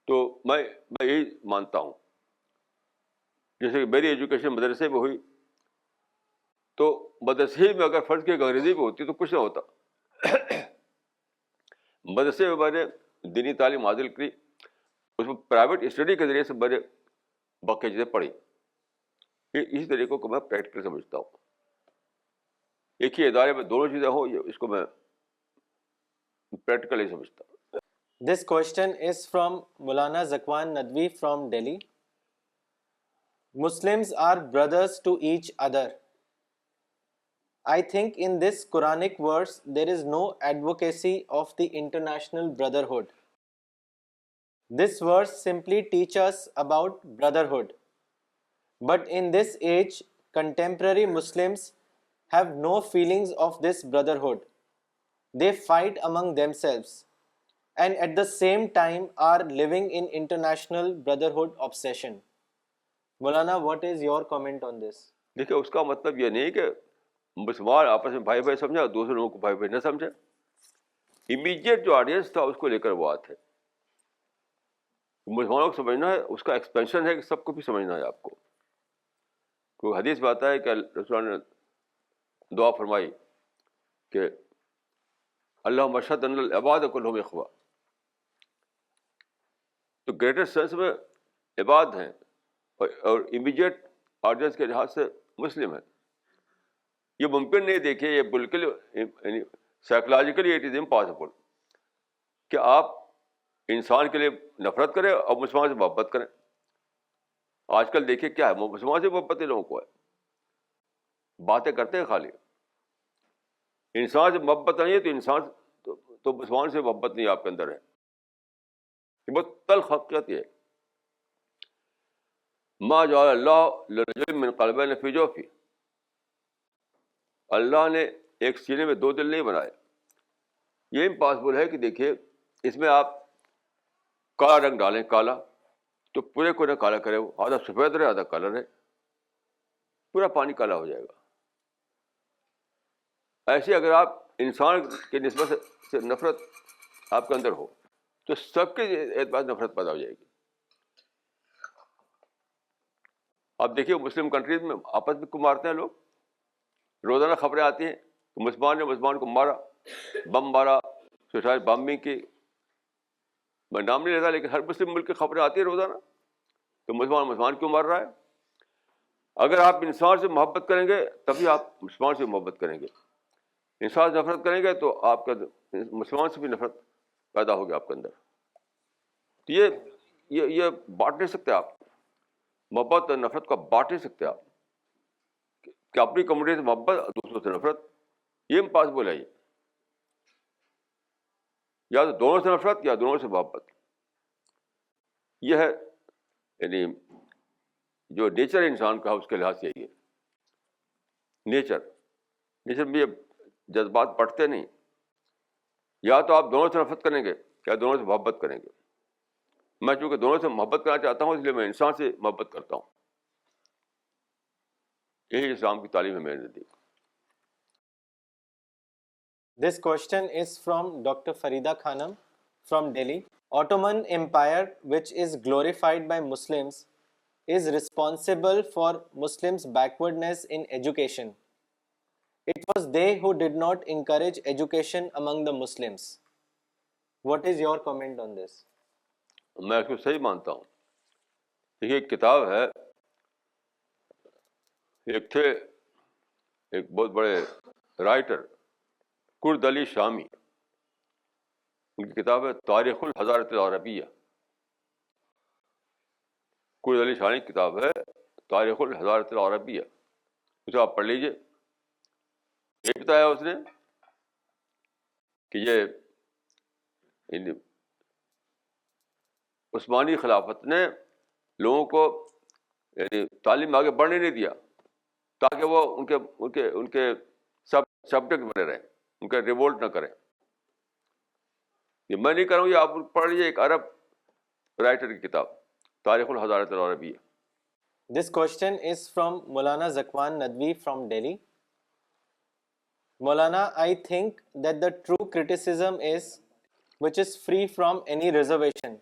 تو میں یہی مانتا ہوں. جیسے کہ میری ایجوکیشن مدرسے میں ہوئی، تو مدرسے میں اگر فرض کی انگریزی میں ہوتی تو کچھ نہ ہوتا. مدرسے میں میں نے دینی تعلیم حاصل کی، اس میں پرائیویٹ اسٹڈی کے ذریعے سے میں نے باقی چیزیں پڑھی. اسی طریقے کو میں پریکٹیکل سمجھتا ہوں. ایک ہی ادارے میں دونوں چیزیں ہوں، اس کو میں پریکٹیکل ہی سمجھتا ہوں. This question is from Maulana Zakwan Nadwi from Delhi. Muslims are brothers to each other. I think in this Quranic verse there is no advocacy of the international brotherhood. This verse simply teaches us about brotherhood. But in this age, contemporary Muslims have no feelings of this brotherhood. They fight among themselves and at the same time are living in international brotherhood obsession. Maulana, what is your comment on this? دیکھیے، اس کا مطلب یہ نہیں کہ مسلمان آپس میں بھائی بھائی سمجھا، دوسرے لوگوں کو بھائی بھائی نہ سمجھے. امیڈیٹ جو آڈینس تھا اس کو لے کر وہ بات ہے. مسلمانوں کو سمجھنا ہے، اس کا ایکسپینشن ہے کہ سب کو بھی سمجھنا ہے آپ کو. کوئی حدیث میں آتا ہے کہ رسول نے دعا فرمائی کہ اللہم اشہد ان العباد کلہم اخوہ. تو گریٹر سینس میں عباد ہیں اور امیڈیٹ آڈینس کے لحاظ سے مسلم ہیں. یہ ممکن نہیں، دیکھیے یہ بالکل سائیکولوجیکلی اٹ از امپاسبل کہ آپ انسان کے لیے نفرت کریں اور مسلمان سے محبت کریں. آج کل دیکھیے کیا ہے، مسلمان سے محبت ہی لوگوں کو ہے، باتیں کرتے ہیں خالی. انسان سے محبت نہیں ہے تو انسان تو مسلمان سے محبت نہیں آپ کے اندر ہے. یہ بہت تلخ حقیقت ہے. ما جعل اللہ لرجل من قلبین فی جوفہ، اللہ نے ایک سینے میں دو دل نہیں بنائے. یہ امپاسبل ہے کہ دیکھیے اس میں آپ کالا رنگ ڈالیں، کالا تو پورے کو نہ کالا کرے، وہ آدھا سفید رہے آدھا کالا رہے، پورا پانی کالا ہو جائے گا. ایسے اگر آپ انسان کی نسبت سے نفرت آپ کے اندر ہو تو سب کے اعتبار سے نفرت پیدا ہو جائے گی. آپ دیکھیے مسلم کنٹریز میں آپس میں کو مارتے ہیں لوگ. روزانہ خبریں آتی ہیں کہ مسلمان نے مسلمان کو مارا، بم مارا، سوسائڈ بامبنگ کی. میں نام نہیں لیتا لیکن ہر مسلم ملک کی خبریں آتی ہیں روزانہ. تو مسلمان مسلمان کیوں مار رہا ہے؟ اگر آپ انسان سے محبت کریں گے تبھی آپ مسلمان سے محبت کریں گے. انسان سے نفرت کریں گے تو آپ کا مسلمان سے بھی نفرت پیدا ہوگی آپ کے اندر. تو یہ بانٹ نہیں سکتے آپ، محبت اور نفرت کا بانٹ نہیں سکتے آپ کہ اپنی کمیونٹی سے محبت اور دوسروں سے نفرت. یہ امپاسبل ہے. یا تو دونوں سے نفرت یا دونوں سے محبت. یہ ہے یعنی جو نیچر انسان کا ہے اس کے لحاظ سے یہی ہے. نیچر میں یہ جذبات بٹتے نہیں. یا تو آپ دونوں سے نفرت کریں گے یا دونوں سے محبت کریں گے. میں چونکہ دونوں سے محبت کرنا چاہتا ہوں اس لیے میں انسان سے محبت کرتا ہوں. یہی اسلام کی تعلیم ہے میرے نزدیک. This question is from Dr. Farida Khanam from Delhi. Ottoman Empire, which is glorified by Muslims, is responsible for Muslims' backwardness in education. It was they who did not encourage education among the Muslims. What is your comment on this? میں اس کو صحیح مانتا ہوں. دیکھیے ایک کتاب ہے، ایک بہت بڑے رائٹر کرد علی شامی، ان کی کتاب ہے تاریخ الحضارت العربیہ. کرد علی شامی کی کتاب ہے تاریخ الحضارت العربیہ. اسے آپ پڑھ لیجیے. یہ بتایا اس نے کہ یہ عثمانی خلافت نے لوگوں کو یعنی تعلیم میں آگے بڑھنے نہیں دیا تاکہ وہ ان کے سبجیکٹ بنے رہیں، ان کا ریوولٹ نہ کریں. یہ میں نہیں کر رہا ہوں، یہ آپ پڑھ لیجیے ایک عرب رائٹر کی کتاب تاریخ الحضارت العربیہ. This question is from Maulana Zakwan Nadwi from Delhi. Maulana, I think that the true criticism is which is free from any reservation,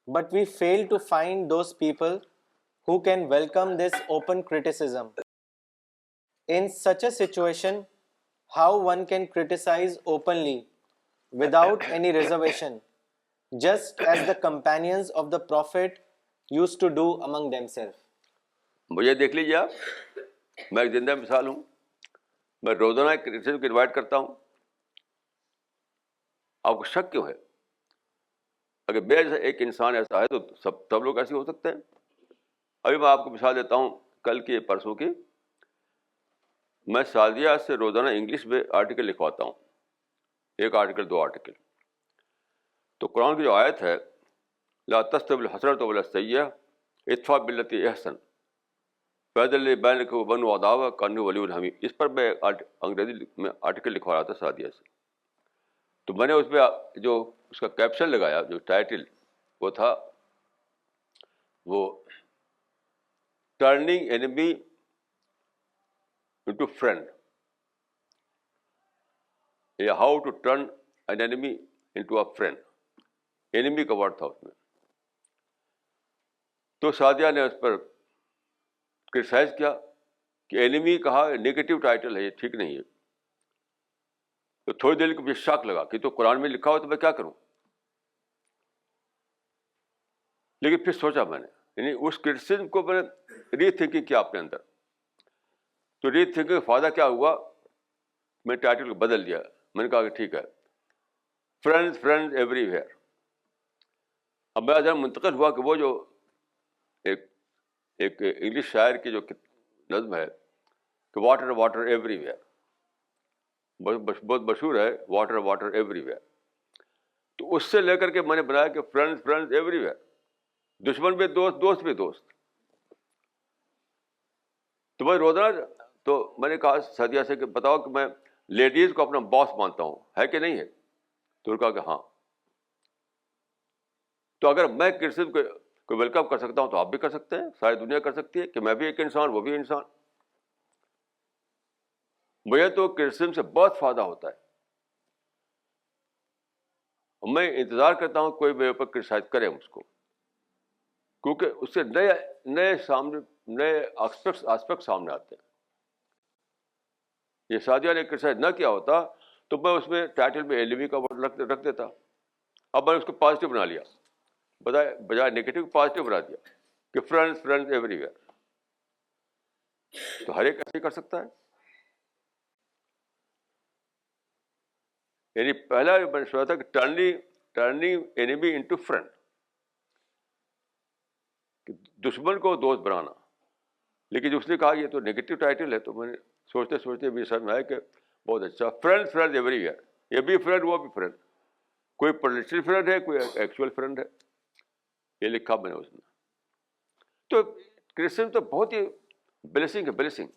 but we fail to find those people who can welcome this open criticism. In such a situation, how one can criticize openly without any reservation, just as the companions of the Prophet used to do among themselves. مجھے دیکھ لیجیے آپ، میں ایک زندہ مثال ہوں. میں روزانہ ایک کرٹیسزم کو انوائٹ کرتا ہوں. آپ کو شک کیوں ہے؟ اگر میرے جیسا ایک انسان ایسا ہے تو سب لوگ ایسے ہو سکتے ہیں. ابھی میں آپ کو مثال دیتا ہوں کل کی پرسوں کی. میں سعودیہ سے روزانہ انگلش میں آرٹیکل لکھواتا ہوں، ایک آرٹیکل 2 آرٹیکل. تو قرآن کی جو آیت ہے لا تستوی الحسنۃ ولا السیئۃ ادفع بالتی احسن فاذا بینک وبینہ عداوۃ کانہ ولی حمیم، اس پر میں انگریزی میں آرٹیکل لکھوا رہا تھا سعودیہ سے. تو میں نے اس پہ جو اس کا کیپشن لگایا، جو ٹائٹل وہ تھا وہ ٹرننگ اینیمی انٹو فرینڈ، یا how to turn an enemy into a friend. Enemy کا ورڈ تھا اس میں. تو سعودیہ نے اس پر کرٹیسائز کیا کہ اینیمی کہا نیگیٹو ٹائٹل ہے، یہ ٹھیک نہیں ہے. تو تھوڑی دیر کے مجھے شاک لگا کہ تو قرآن میں لکھا ہو تو میں کیا کروں. لیکن پھر سوچا میں نے، یعنی اس کرٹیسزم کو میں نے ری تھنکنگ کیا اپنے اندر. تو ری تھنکنگ کا فائدہ کیا ہوا، میں ٹائٹل کو بدل دیا. میں نے کہا کہ ٹھیک ہے، فرینڈز ایوری ویئر. اب میرا ذہن منتقل ہوا کہ وہ جو ایک انگلش شاعر کی جو نظم ہے کہ واٹر ایوری ویئر، بہت مشہور ہے، واٹر ایوری ویئر. تو اس سے لے کر کے میں نے بنایا کہ فرینڈز ایوری ویئر. دشمن بھی دوست، دوست بھی دوست. تو میں روزانہ تو میں نے کہا سعودیہ سے کہ بتاؤ کہ میں لیڈیز کو اپنا باس مانتا ہوں، ہے کہ نہیں ہے؟ تو انہوں نے کہا کہ ہاں. تو اگر میں کرٹیسزم کو ویلکم کر سکتا ہوں تو آپ بھی کر سکتے ہیں، ساری دنیا کر سکتی ہے کہ میں بھی ایک انسان، وہ بھی انسان. مجھے تو کرٹیسزم سے بہت فائدہ ہوتا ہے. میں انتظار کرتا ہوں کوئی میرے اوپر کرٹیسائز کرے اس کو، کیونکہ اس سے نئے آسپیکٹ سامنے آتے ہیں. یہ سعودیہ نے کرٹیسائز نہ کیا ہوتا تو میں اس میں ٹائٹل میں اینیمی کا ورڈ رکھ دیتا. اب میں نے اس کو پازیٹیو بنا لیا، بجائے نیگیٹو پازیٹیو بنا دیا کہ فرینڈز ایوری ویئر. تو ہر ایک ایسے کر سکتا ہے. یعنی پہلا میں نے سنا تھا کہ ٹرننگ اینیمی انٹو فرینڈ، کہ دشمن کو دوست بنانا. لیکن جو اس نے کہا یہ تو نیگیٹو ٹائٹل ہے، تو میں نے سوچتے بھی سمجھ میں آیا کہ بہت اچھا، فرینڈز ایوری ویئر. یہ بھی فرینڈ، وہ بھی فرینڈ. کوئی پولیٹیکل فرینڈ ہے، کوئی ایکچوئل فرینڈ ہے. یہ لکھا میں نے اس میں. تو کرسچن تو بہت ہی بلیسنگ ہے، بلیسنگ.